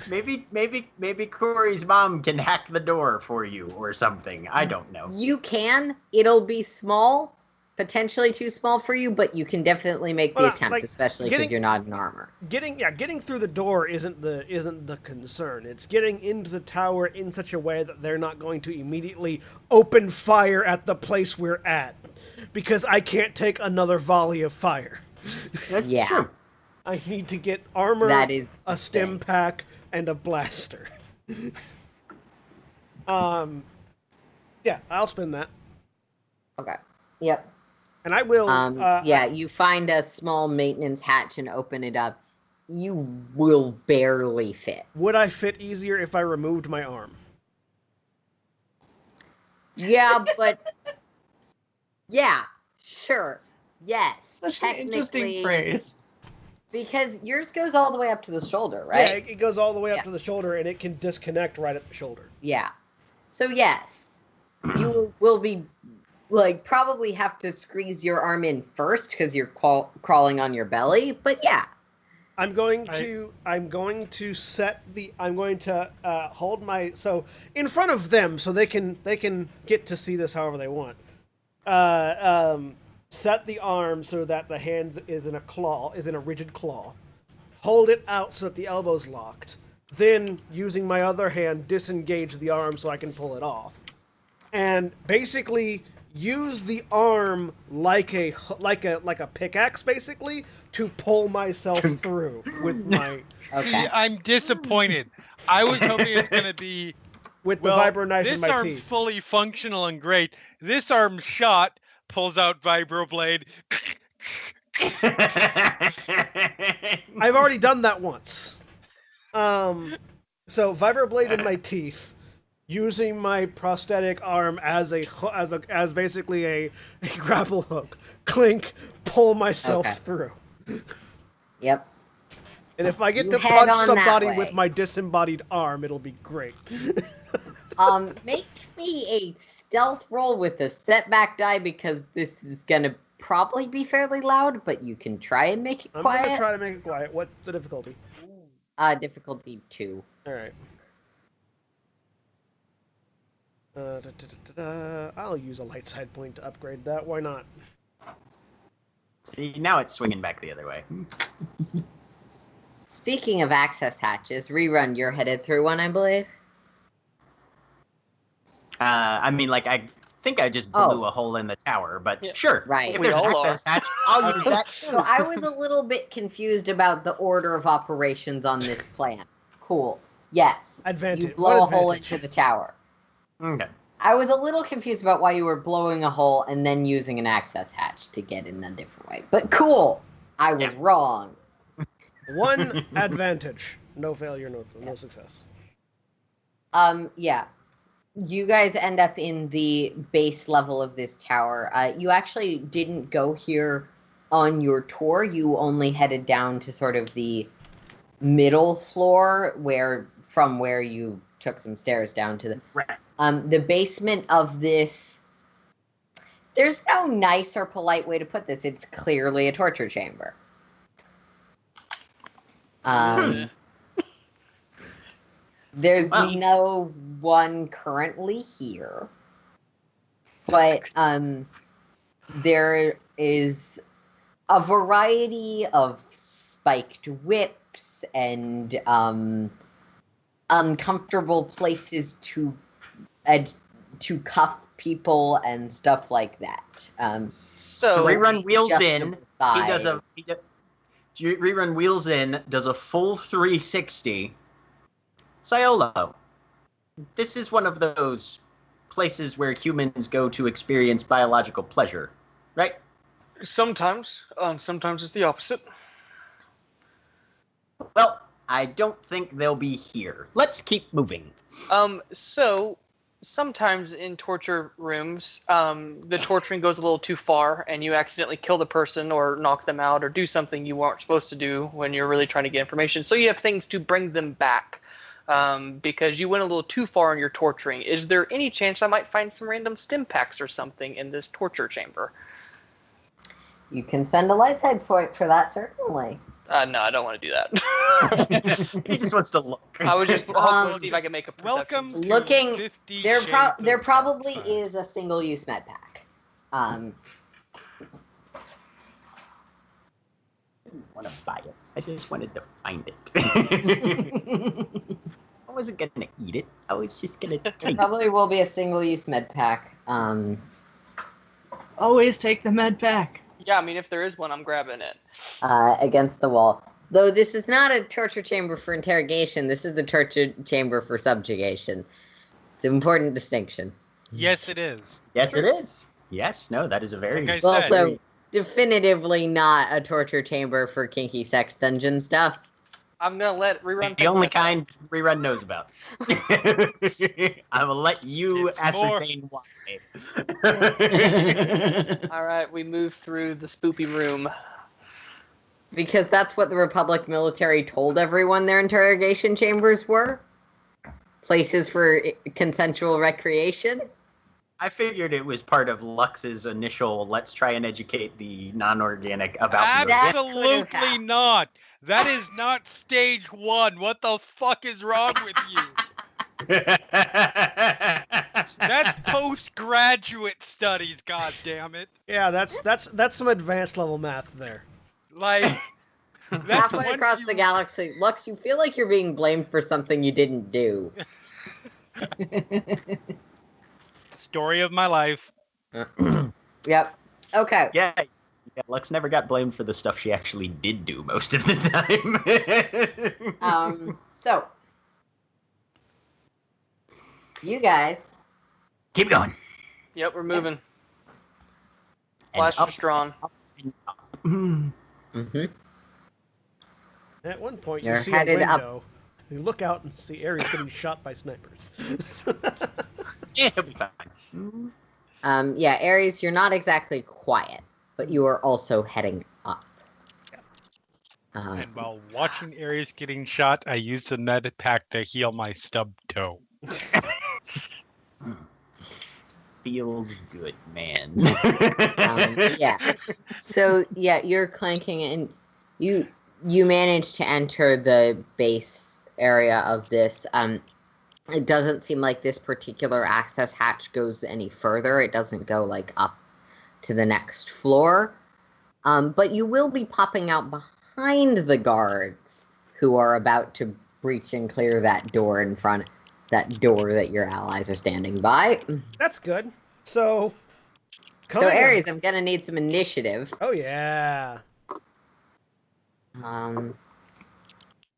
Maybe Corey's mom can hack the door for you or something. I don't know.
You can. It'll be small, potentially too small for you, but you can definitely make the
Well,
attempt,
like,
especially
getting-
because you're not in armor.
Getting through the door isn't the concern. It's getting into the tower in such a way that they're not going to immediately open fire at the place we're at, because I can't take another volley of fire.
That's
Yeah.
true.
I need to get armor,
That is
a
the
stim
thing.
pack, and a blaster. Yeah, I'll spend that.
Okay. Yep.
And I will.
Yeah, you find a small maintenance hatch and open it up. You will barely fit.
Would I fit easier if I removed my arm?
Yeah, but yeah, sure. Yes.
Such an interesting phrase.
Because yours goes all the way up to the shoulder,
Yeah,
right?
it goes all the way up
Yeah.
to the shoulder, and it can disconnect right at the shoulder.
Yeah. So yes, you will be like probably have to squeeze your arm in first because you're crawling on your belly. But yeah,
I'm going to hold my in front of them so they can get to see this however they want. Set the arm so that the hands is in a rigid claw. Hold it out so that the elbow's locked. Then using my other hand disengage the arm so I can pull it off. And basically use the arm like a pickaxe basically to pull myself through with my
See, I'm disappointed. I was hoping it's going to be
the vibro knife in
this
my
arm's
teeth.
fully functional and great. This arm shot, pulls out vibroblade.
I've already done that once. So vibroblade in my teeth, using my prosthetic arm as basically a grapple hook. Clink, pull myself
Okay.
through.
yep.
And if I get
You
to
head
punch
on that
somebody
way.
with my disembodied arm, it'll be great.
Make me a stealth roll with a setback die because this is gonna probably be fairly loud, but you can try and make it
I'm
quiet.
gonna try to make it quiet. What's the difficulty?
Difficulty 2.
All right. I'll use a light side point to upgrade that. Why not?
See, now it's swinging back the other way.
Speaking of access hatches, Rerun, you're headed through one, I believe.
I mean, like, I think I just blew a hole in the tower, but
Yeah.
sure.
Right.
If
We
there's an
all
access hatch, I'll use that
So
too.
I was a little bit confused about the order of operations on this plan. Cool. Yes.
Advantage.
You blow a
What
hole
advantage?
into the tower.
Okay.
I was a little confused about why you were blowing a hole and then using an access hatch to get in a different way. But cool. I was wrong.
One advantage. No failure, no success.
Yeah. You guys end up in the base level of this tower. You actually didn't go here on your tour. You only headed down to sort of the middle floor from where you took some stairs down to the basement of this. There's no nice or polite way to put this. It's clearly a torture chamber. There's no one currently here, but there is a variety of spiked whips and uncomfortable places to cuff people and stuff like that.
So
Rerun wheels in.
Justified.
He does Rerun wheels in, does a full 360. Siolo, this is one of those places where humans go to experience biological pleasure, right?
sometimes it's the opposite.
Well, I don't think they'll be here. Let's keep moving.
So sometimes in torture rooms, the torturing goes a little too far and you accidentally kill the person or knock them out or do something you weren't supposed to do when you're really trying to get information. So you have things to bring them back because you went a little too far in your torturing. Is there any chance I might find some random stim packs or something in this torture chamber?
You can spend a light side point for that, certainly.
No, I don't want to do that.
He just wants to look.
I was just hoping to see if I could make a perception.
Welcome to
Looking,
50
there
Shades of
there probably
Dark
is
Side.
a single-use med pack.
I didn't want to buy it. I just wanted to find it. I wasn't going to eat it. I was just going to taste it.
Probably will be a single-use med pack.
Always take the med pack.
Yeah, I mean, if there is one, I'm grabbing it.
Against the wall. Though this is not a torture chamber for interrogation, this is a torture chamber for subjugation. It's an important distinction.
Yes, it is.
Yes, it is. Yes, no, that is a very...
Like I
It's also
said.
definitively not a torture chamber for kinky sex dungeon stuff.
I'm gonna let rerun.
the
pick
only
myself.
kind Rerun knows about. I will let you
It's
ascertain why.
All right, we move through the spoopy room.
Because that's what the Republic military told everyone their interrogation chambers were. Places for consensual recreation.
I figured it was part of Lux's initial let's try and educate the non-organic about the organic.
Absolutely not. That is not stage 1. What the fuck is wrong with you? That's postgraduate studies, god damn it.
Yeah, that's some advanced level math there.
Like that's
Halfway
once
across
you-
the galaxy. Lux, you feel like you're being blamed for something you didn't do.
Story of my life.
Yep. Okay.
Yeah, Lux never got blamed for the stuff she actually did do most of the time.
So you guys.
Keep going.
Yep, we're moving.
And
Flash
up,
is drawn.
and up. Mm.
Mm-hmm.
At one point,
You're
you see a
headed up.
window. You look out and see Ares getting shot by snipers.
Yeah, it'll be fine.
Yeah, Ares, you're not exactly quiet, but you are also heading up.
And while watching Ares getting shot, I used the med pack to heal my stub toe.
Feels good, man.
Yeah. So yeah, you're clanking, and you manage to enter the base area of this. It doesn't seem like this particular access hatch goes any further. It doesn't go like up to the next floor. But you will be popping out behind the guards who are about to breach and clear that door in front. That door that your allies are standing by.
That's good. So,
So
coming up-
Ares, I'm gonna need some initiative.
Oh yeah,
Um,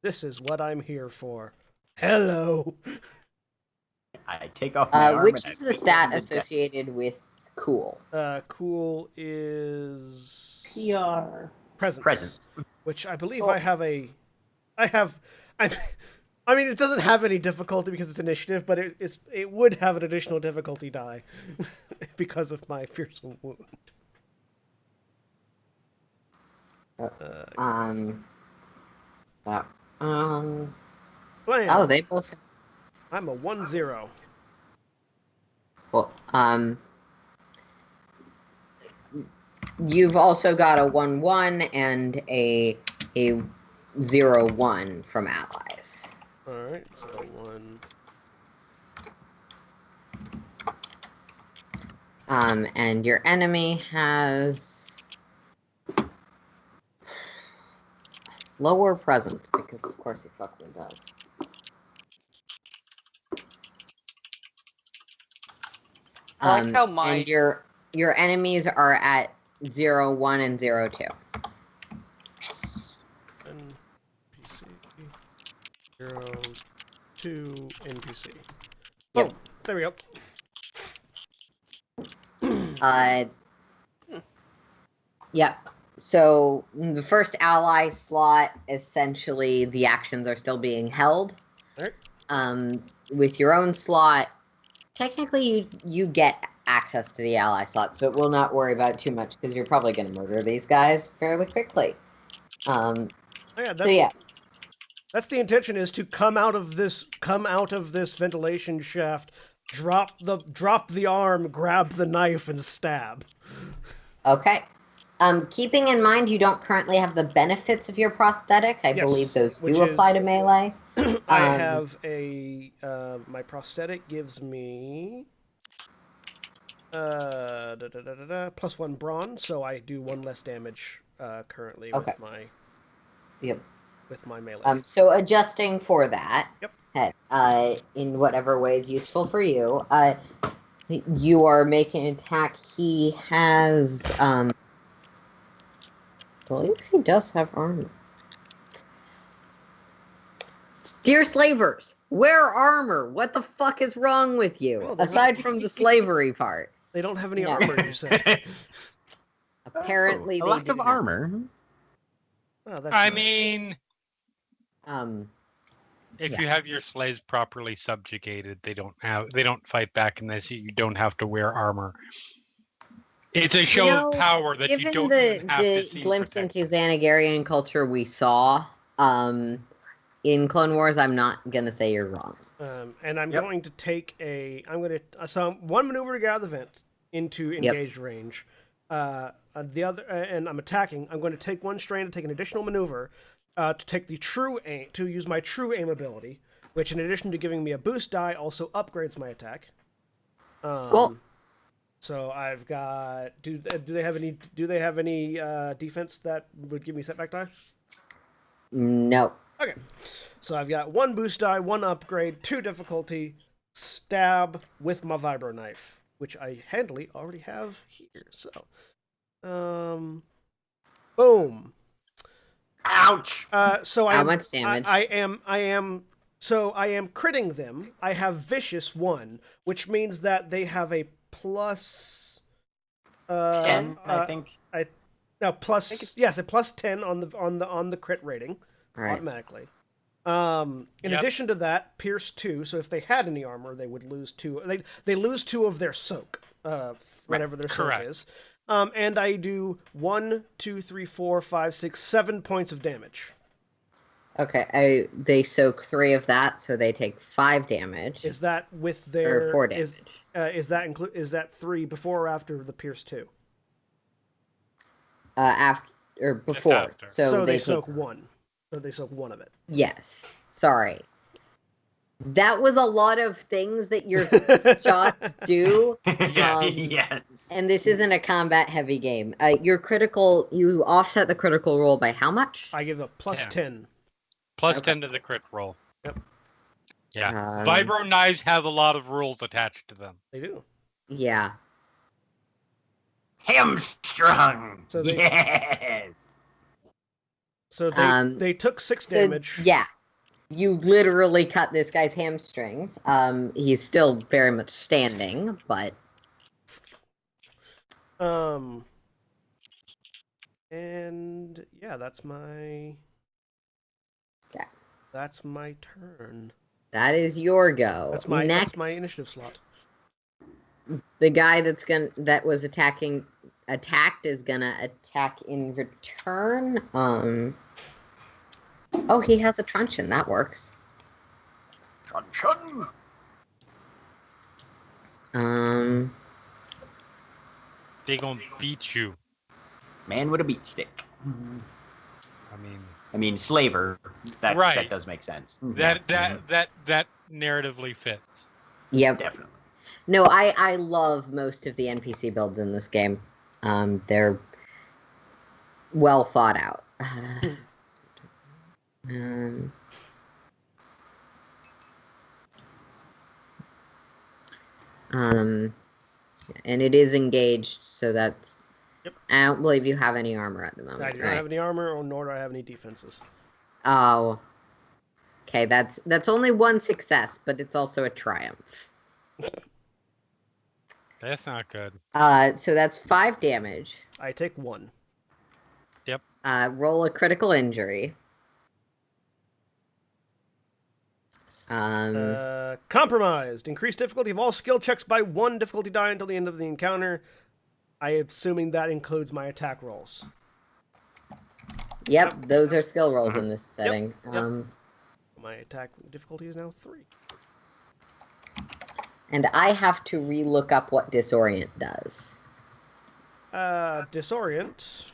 this is what I'm here for. Hello.
I take off my arm.
which
and
is
I
the
put
stat
it in the
associated with cool?
Cool is
PR.
presence.
presence.
Which I believe
Oh.
I mean, it doesn't have any difficulty because it's initiative, but it would have an additional difficulty die because of my fearsome wound. Blam.
Oh, they both.
I'm a 1-0.
Well, you've also got a 1-1 and a 0-1 from allies.
All right, so 1.
And your enemy has lower presence because, of course, he fucking does.
I like how my-
And your enemies are at 0-1 and 0-2.
NPC 0-2 NPC.
Yep.
Oh, there we go.
Yep. So the first ally slot, essentially, the actions are still being held.
Alright.
With your own slot, technically you get access to the ally slots, but we'll not worry about it too much because you're probably going to murder these guys fairly quickly.
Oh, yeah,
So yeah,
that's the intention, is to come out of this ventilation shaft, drop the arm, grab the knife, and stab.
okay. Keeping in mind you don't currently have the benefits of your prosthetic, I
Yes,
believe those
which
do apply
is-
to melee.
I
Um,
have my prosthetic gives me +1 brawn, so I do 1 less damage currently
Okay. Yep.
with my melee.
So adjusting for that,
Yep.
in whatever way is useful for you, you are making an attack. He has believe he does have armor. Dear slavers, wear armor. What the fuck is wrong with you?
Well, they're
Aside from the slavery part.
They don't have any
No.
armor, you say?
Apparently,
a
they
lack
do
of
not.
armor.
Oh, that's
I
nice.
mean, if
Yeah.
you have your slaves properly subjugated, they don't fight back unless you don't have to wear armor. It's a show of power that you
given
don't
the
even have to see
glimpse
protected.
into Xanagarian culture we saw in Clone Wars, I'm not gonna say you're wrong.
And I'm
Yep.
going to take so one maneuver to get out of the vent into engaged range. The other, and I'm attacking. I'm going to take one strain to take an additional maneuver to take the true aim, to use my true aim ability, which in addition to giving me a boost die, also upgrades my attack.
Cool.
So I've got. Do they have any defense that would give me setback die?
No.
Okay, so I've got one boost die, one upgrade, 2 difficulty, stab with my vibro knife, which I handily already have here. So, boom.
Ouch!
So
How much damage?
I am critting them. I have vicious 1, which means that they have a plus.
10, I think.
No, plus. Yes, a plus 10 on the crit rating.
Right.
Automatically. In
Yep.
addition to that, Pierce 2, so if they had any armor, they would lose 2. They lose 2 of their soak, whatever their soak
Correct.
is. And I do 1, 2, 3, 4, 5, 6, 7 points of damage.
Okay, they soak 3 of that, so they take 5 damage.
Is that with their
Or 4 damage.
Is that 3 before or after the Pierce 2?
After or before.
after.
So they
take,
soak 1. So they soak 1 of it.
Yes. Sorry. That was a lot of things that your shots do.
Yes.
And this isn't a combat heavy game. You offset the critical roll by how much?
I give a plus
10.
10.
Plus
Okay.
10 to the crit roll.
Yep.
Yeah. Vibro knives have a lot of rules attached to them.
They do.
Yeah.
Hamstrung.
So they-
Yes.
So they took 6
So,
damage.
yeah. You literally cut this guy's hamstrings. He's still very much standing, but
And yeah, that's my.
Yeah.
That's my turn.
that is your go.
That's my
Next,
initiative slot.
the guy that was attacked is gonna attack in return. Oh, he has a truncheon. That works.
Chun-chun.
They gonna beat you.
Man with a beat stick.
I mean,
slaver. That
Right.
does make sense.
that narratively fits.
Yep.
Definitely.
No, I love most of the NPC builds in this game. They're well thought out. And it is engaged, so that's.
Yep.
I don't believe you have any armor at the moment.
I do not
right?
have any armor, or nor do I have any defenses.
Oh. Okay, that's only 1 success, but it's also a triumph.
That's not good.
So that's 5 damage.
I take 1.
Roll a critical injury.
Compromised. Increased difficulty of all skill checks by 1 difficulty die until the end of the encounter. I am assuming that includes my attack rolls.
Yep, those are skill rolls in this setting.
Yep. My attack difficulty is now 3.
And I have to relook up what disorient does.
Disorient.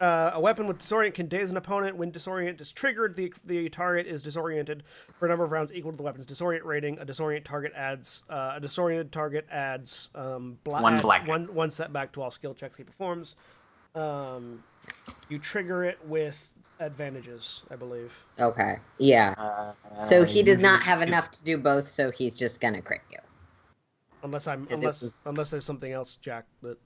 A weapon with disorient can daze an opponent. When disorient is triggered, the target is disoriented for a number of rounds equal to the weapon's disorient rating. A disoriented target adds one setback to all skill checks he performs. You trigger it with advantages, I believe.
Okay, yeah. So he does not have enough to do both, so he's just gonna crit you.
Unless I'm
'Cause it was-
unless there's something else, Jack, that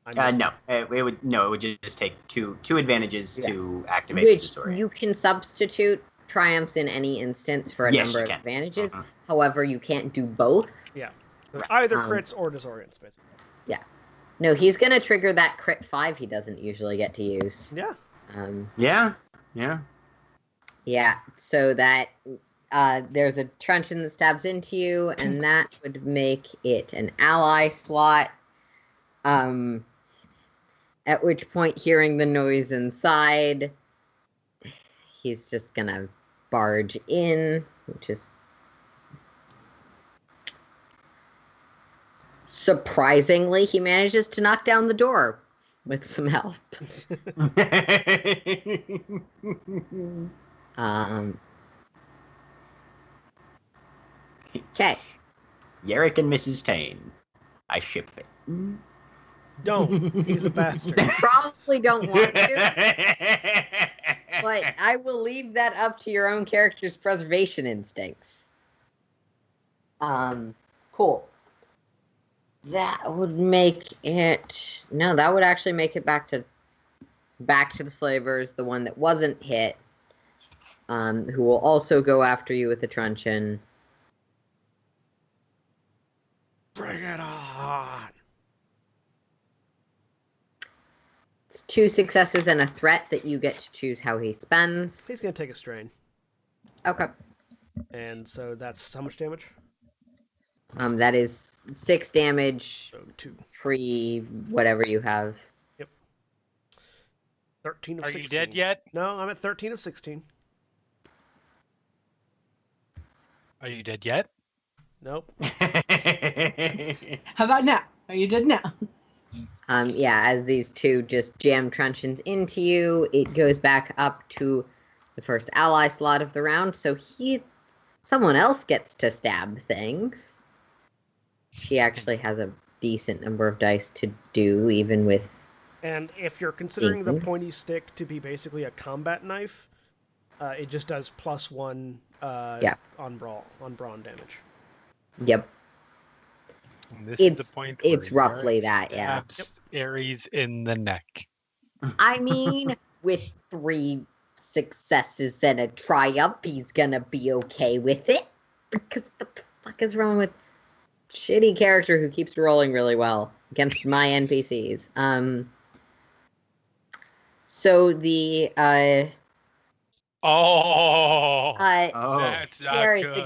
I'm missing.
No, it would just take two advantages
Yeah.
to activate the
Which
disorient.
you can substitute triumphs in any instance for a
Yes,
number
you
of
can.
advantages.
Mhm.
However, you can't do both.
Yeah. So either
Um,
crits or disorients, basically.
No, he's gonna trigger that crit 5 he doesn't usually get to use.
Yeah.
Yeah.
Yeah, so that there's a truncheon that stabs into you, and that would make it an ally slot. At which point, hearing the noise inside, he's just gonna barge in, which is surprisingly, he manages to knock down the door with some help. Okay.
Yarrick and Mrs. Tane. I ship it.
Don't. He's a bastard.
Probably don't want to, but I will leave that up to your own character's preservation instincts. Cool. That would make it. No, that would actually make it back to the slavers, the one that wasn't hit, who will also go after you with the truncheon.
Bring it on.
It's 2 successes and a threat that you get to choose how he spends.
He's gonna take a strain,
Okay.
and so that's how much damage?
That is 6 damage,
So 2.
free whatever you have.
13 of
Are
16.
you dead yet?
No, I'm at 13 of 16.
Are you dead yet?
Nope.
How about now? Are you dead now?
Yeah, as these two just jam truncheons into you, it goes back up to the first ally slot of the round, so someone else gets to stab things. She actually has a decent number of dice to do, even with...
And if you're considering the
Things.
pointy stick to be basically a combat knife, it just does +1 on brawn damage.
Yep.
And this is the point where
it's roughly
Yarrick
that, yeah.
stabs Ares in the neck.
I mean, with 3 successes and a triumph, he's gonna be okay with it. Because what the fuck is wrong with shitty character who keeps rolling really well against my NPCs? So the
Oh,
Oh.
that's not
Darius,
good.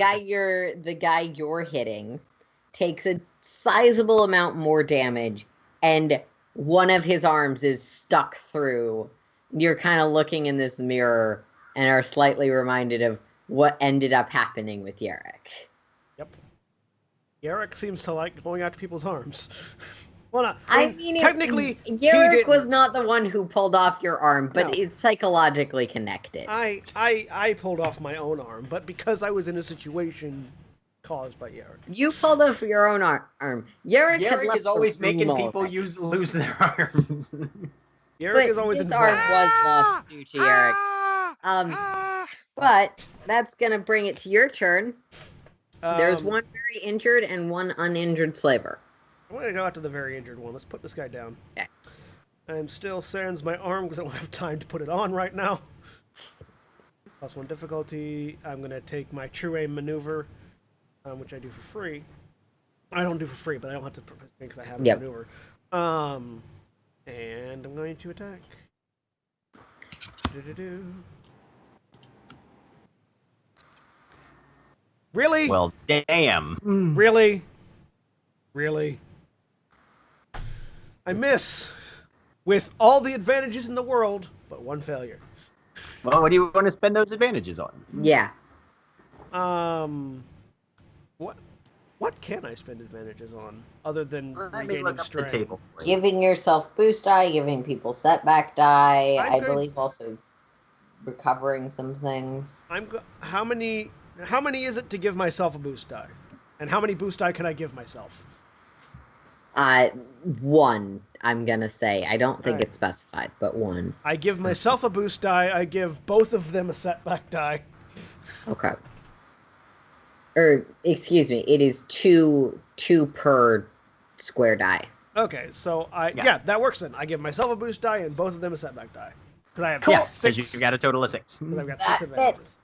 the guy you're hitting takes a sizable amount more damage, and one of his arms is stuck through. You're kind of looking in this mirror and are slightly reminded of what ended up happening with Yarrick.
Yep. Yarrick seems to like going after people's arms. Well, not,
I mean,
technically, he
Yarrick
didn't.
was not the one who pulled off your arm, but
No.
it's psychologically connected.
I pulled off my own arm, but because I was in a situation caused by Yarrick.
You pulled off your own arm. Yarrick had
Yarrick
left
is always
the room
making people
already.
lose their arms.
Yarrick
But
is always
this
involved.
arm was lost due to Yarrick. But that's gonna bring it to your turn. There's one very injured and one uninjured slaver.
I'm going to go after the very injured one. Let's put this guy down.
Okay.
I'm still sans my arm because I don't have time to put it on right now. +1 difficulty. I'm going to take my true aim maneuver, which I do for free. I don't do for free, but I don't have to because I have a
Yep.
maneuver. And I'm going to attack. Do-do-do. Really?
Well, damn.
Really? Really? I miss with all the advantages in the world, but 1 failure.
Well, what do you want to spend those advantages on?
Yeah.
What can I spend advantages on other than
Let me
regaining
look up the
strength?
table. for you.
Giving yourself boost die, giving people setback die.
I'm
I
good.
believe also recovering some things.
How many is it to give myself a boost die? And how many boost die can I give myself?
1, I'm gonna say. I don't think
Alright.
it's specified, but 1.
I give myself a boost die. I give both of them a setback die.
Okay. Or, excuse me, it is two per square die.
Okay, so
Yeah.
that works then. I give myself a boost die and both of them a setback die. Because I have
Yeah,
six.
because you've got a total of 6.
'Cause I've got
That
6 advantages.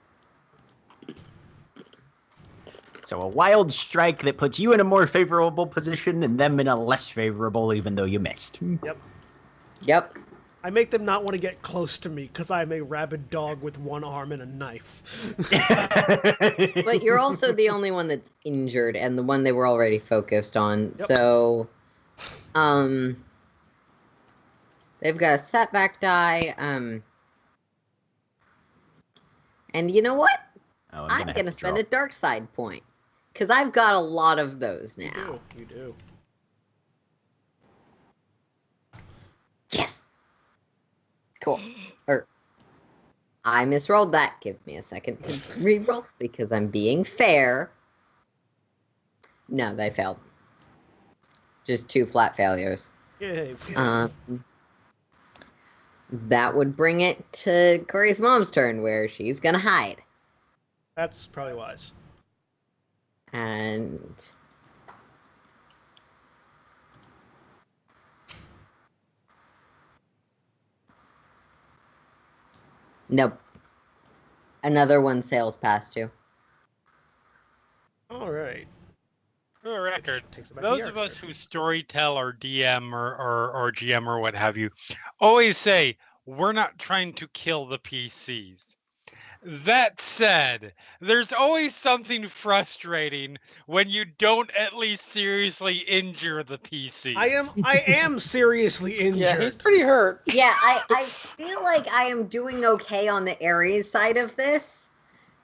So a wild strike that puts you in a more favorable position and them in a less favorable, even though you missed.
Yep.
I make them not want to get close to me because I'm a rabid dog with one arm and a knife.
But you're also the only one that's injured and the one they were already focused on.
Yep.
So, they've got a setback die. And you know what?
Oh,
I'm
have
gonna
to
spend
draw.
a dark side point because I've got a lot of those now.
You do.
Yes. Cool. I misrolled that. Give me a second to reroll because I'm being fair. No, they failed. Just 2 flat failures.
Yay.
That would bring it to Corey's mom's turn where she's gonna hide.
That's probably wise.
And nope. Another one sails past you.
All right.
For the record,
Takes it back to
those
Eric's
of us
turn.
who storytell or DM or GM or what have you always say, we're not trying to kill the PCs. That said, there's always something frustrating when you don't at least seriously injure the PC.
I am seriously injured.
Yeah, he's pretty hurt.
Yeah, I feel like I am doing okay on the Ares side of this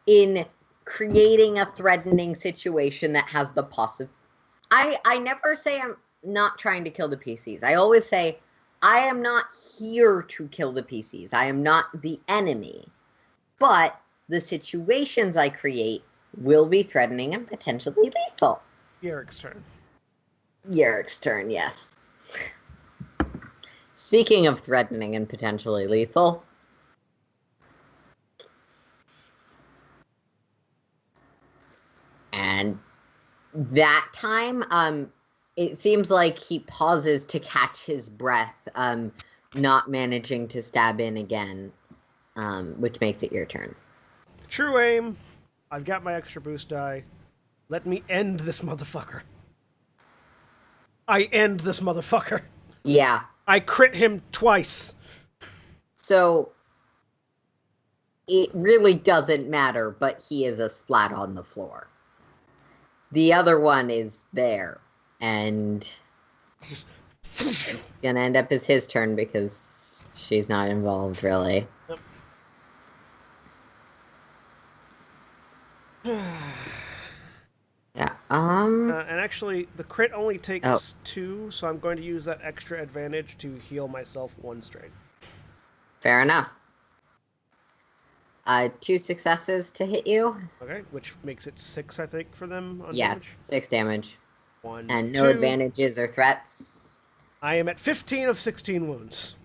in creating a threatening situation that has the possibility. I never say I'm not trying to kill the PCs. I always say I am not here to kill the PCs. I am not the enemy. But the situations I create will be threatening and potentially lethal.
Eric's turn.
Yerik's turn, yes. Speaking of threatening and potentially lethal, and that time, it seems like he pauses to catch his breath, not managing to stab in again, which makes it your turn.
True aim. I've got my extra boost die. Let me end this motherfucker. I end this motherfucker.
Yeah.
I crit him twice.
So it really doesn't matter, but he is a splat on the floor. The other one is there, and it's gonna end up as his turn because she's not involved, really. Yeah.
And actually, the crit only takes
Oh.
2, so I'm going to use that extra advantage to heal myself 1 strain.
Fair enough. 2 successes to hit you.
Okay, which makes it 6, I think, for them on
Yeah,
damage.
6 damage.
1,
And no
2.
advantages or threats.
I am at 15 of 16 wounds.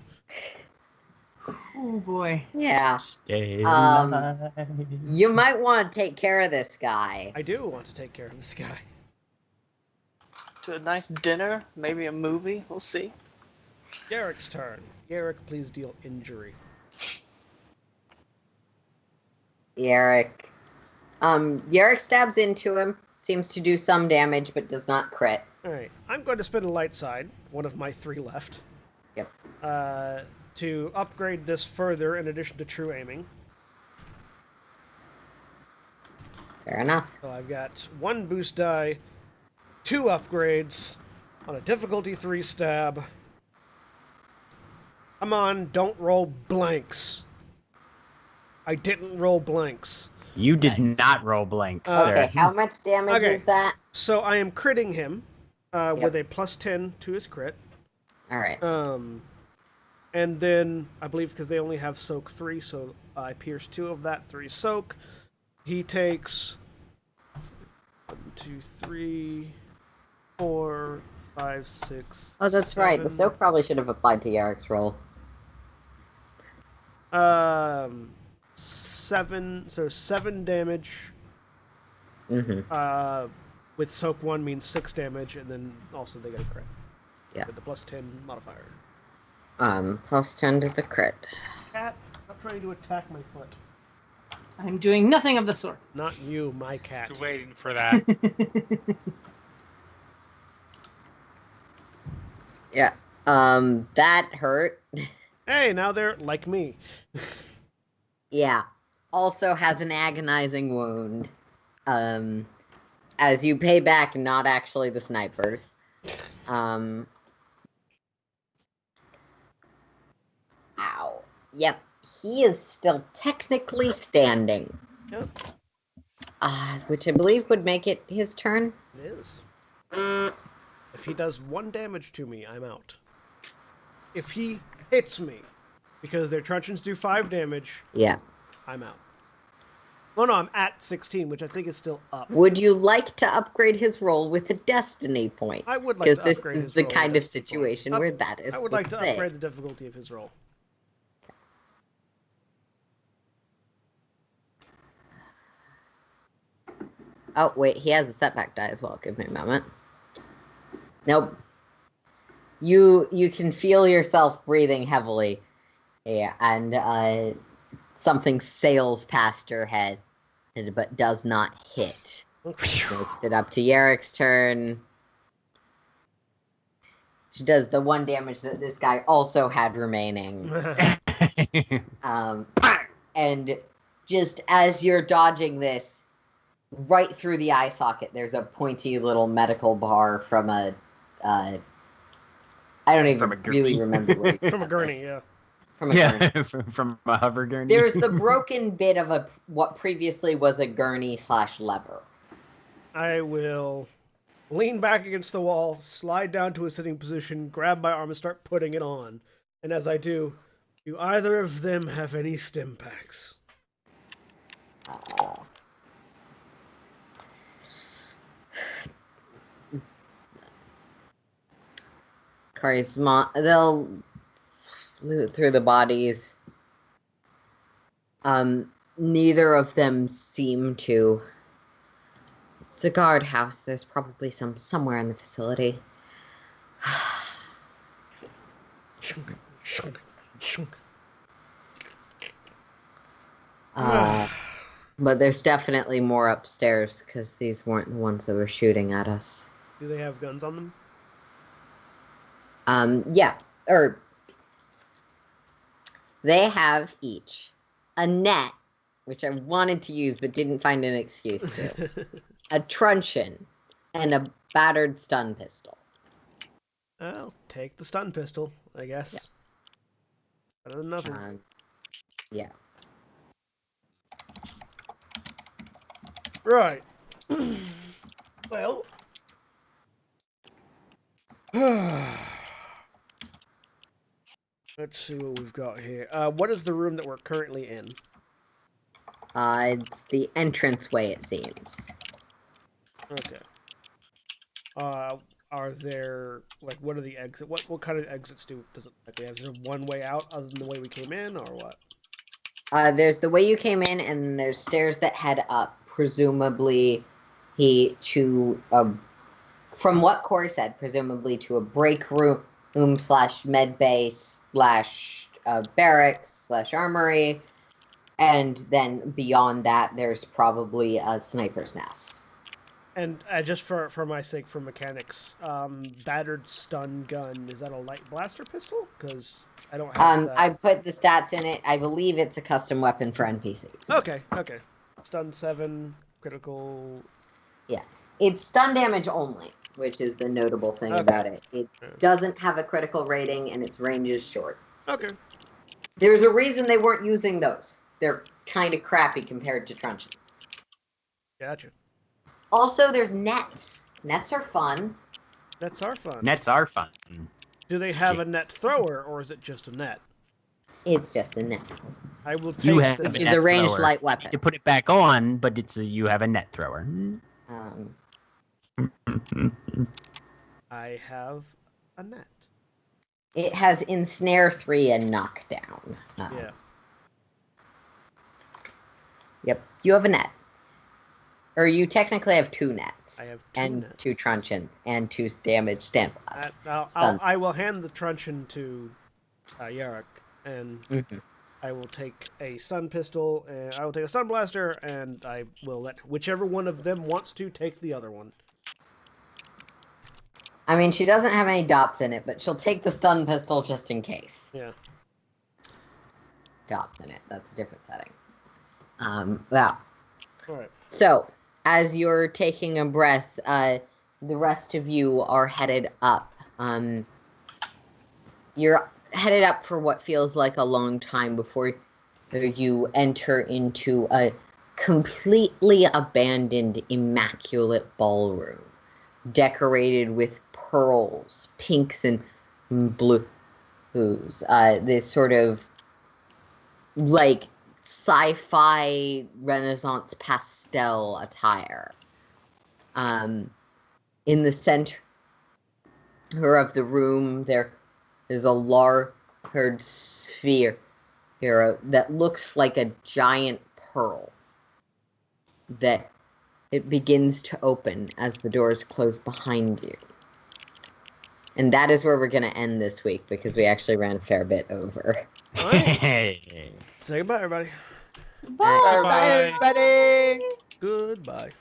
Oh boy.
Yeah.
Stay
Um,
alive.
You might want to take care of this guy.
I do want to take care of this guy.
To a nice dinner, maybe a movie. We'll see.
Yarrick's turn. Yarrick, please deal injury.
Yarrick. Yarrick stabs into him. Seems to do some damage, but does not crit.
Alright, I'm going to spend a light side, one of my 3 left.
Yep.
To upgrade this further in addition to true aiming.
Fair enough.
So I've got 1 boost die, 2 upgrades on a difficulty 3 stab. Come on, don't roll blanks. I didn't roll blanks.
You did
Nice.
not roll blanks,
Okay,
sir.
how much damage
Okay.
is that?
So I am critting him with
Yep.
a plus 10 to his crit.
Alright.
And then, I believe because they only have soak 3, so I pierce 2 of that, 3 soak. He takes 1, 2, 3, 4, 5, 6.
Oh, that's right. The
7.
soak probably should have applied to Yarrick's roll.
7, so 7 damage.
Mm-hmm.
With soak 1 means 6 damage, and then also they get a crit.
Yeah.
With the plus 10 modifier.
Plus 10 to the crit.
Cat, stop trying to attack my foot.
I'm doing nothing of the sort.
Not you, my cat.
Just waiting for that.
Yeah. That hurt.
Hey, now they're like me.
Yeah. Also has an agonizing wound. As you pay back, not actually the snipers. Ow. Yep. He is still technically standing.
Yep.
Which I believe would make it his turn.
It is. If he does 1 damage to me, I'm out. If he hits me, because their truncheons do 5 damage,
Yeah.
I'm out. Oh no, I'm at 16, which I think is still up.
Would you like to upgrade his roll with a destiny point?
I would like to
Because
upgrade
this
his
is the
roll
kind
with
of
destiny point.
situation where that is
I would
the
like to
thing.
upgrade the difficulty of his roll.
Oh, wait, he has a setback die as well. Give me a moment. Nope. You can feel yourself breathing heavily. Yeah, and something sails past your head, but does not hit. Makes it up to Yarek's turn. She does the 1 damage that this guy also had remaining. And just as you're dodging this, right through the eye socket, there's a pointy little medical bar from a... I don't even really remember where you
From a
got
gurney,
this.
yeah.
From a gurney.
from a hover gurney.
There's the broken bit of what previously was a gurney/lever.
I will lean back against the wall, slide down to a sitting position, grab my arm, and start putting it on. And as I do either of them have any stim packs?
Charisma. They'll loot through the bodies. Neither of them seem to. It's a guardhouse. There's probably some somewhere in the facility.
Shunk, shunk, shunk.
But there's definitely more upstairs because these weren't the ones that were shooting at us.
Do they have guns on them?
Yeah. They have each a net, which I wanted to use but didn't find an excuse to, a truncheon, and a battered stun pistol.
I'll take the stun pistol, I guess.
Yeah.
Better than nothing.
Yeah.
Right. Well. Let's see what we've got here. What is the room that we're currently in?
It's the entranceway, it seems.
Okay. Are there, like, what are the exit? What kind of exits does it like? Is there one way out other than the way we came in, or what?
There's the way you came in, and there's stairs that head up. Presumably, from what Corey said, presumably to a break room / med base / barracks / armory, and then beyond that, there's probably a sniper's nest.
And just for my sake, for mechanics, battered stun gun, is that a light blaster pistol? Because I don't have that.
I put the stats in it. I believe it's a custom weapon for NPCs.
Okay. Stun 7, critical...
Yeah. It's stun damage only, which is the notable thing about it. It doesn't have a critical rating, and its range is short.
Okay.
There's a reason they weren't using those. They're kind of crappy compared to truncheons.
Gotcha.
Also, there's nets. Nets are fun.
Nets are fun.
Nets are fun.
Do they have a net thrower, or is it just a net?
It's just a net.
I will take
You have
the
Which
a
is
net
a ranged
thrower.
light weapon.
You put it back on, but you have a net thrower.
I have a net.
It has ensnare 3 and knockdown.
Yeah.
Yep, you have a net. Or you technically have 2 nets.
I have 2
and
nets.
2 truncheon and 2 damage stand blast.
I will hand the truncheon to Yarok, and
Mhm.
I will take a stun pistol, and I will take a stun blaster, and I will let whichever one of them wants to take the other one.
I mean, she doesn't have any dots in it, but she'll take the stun pistol just in case.
Yeah.
Dots in it. That's a different setting. Wow.
All right.
So, as you're taking a breath, the rest of you are headed up. You're headed up for what feels like a long time before you enter into a completely abandoned, immaculate ballroom, decorated with pearls, pinks, and blues. This sort of like sci-fi Renaissance pastel attire. In the center of the room, there is a large sphere that looks like a giant pearl. That it begins to open as the doors close behind you. And that is where we're going to end this week because we actually ran a fair bit over.
All right.
Hey.
Say goodbye, everybody.
Bye.
Bye, everybody.
Goodbye.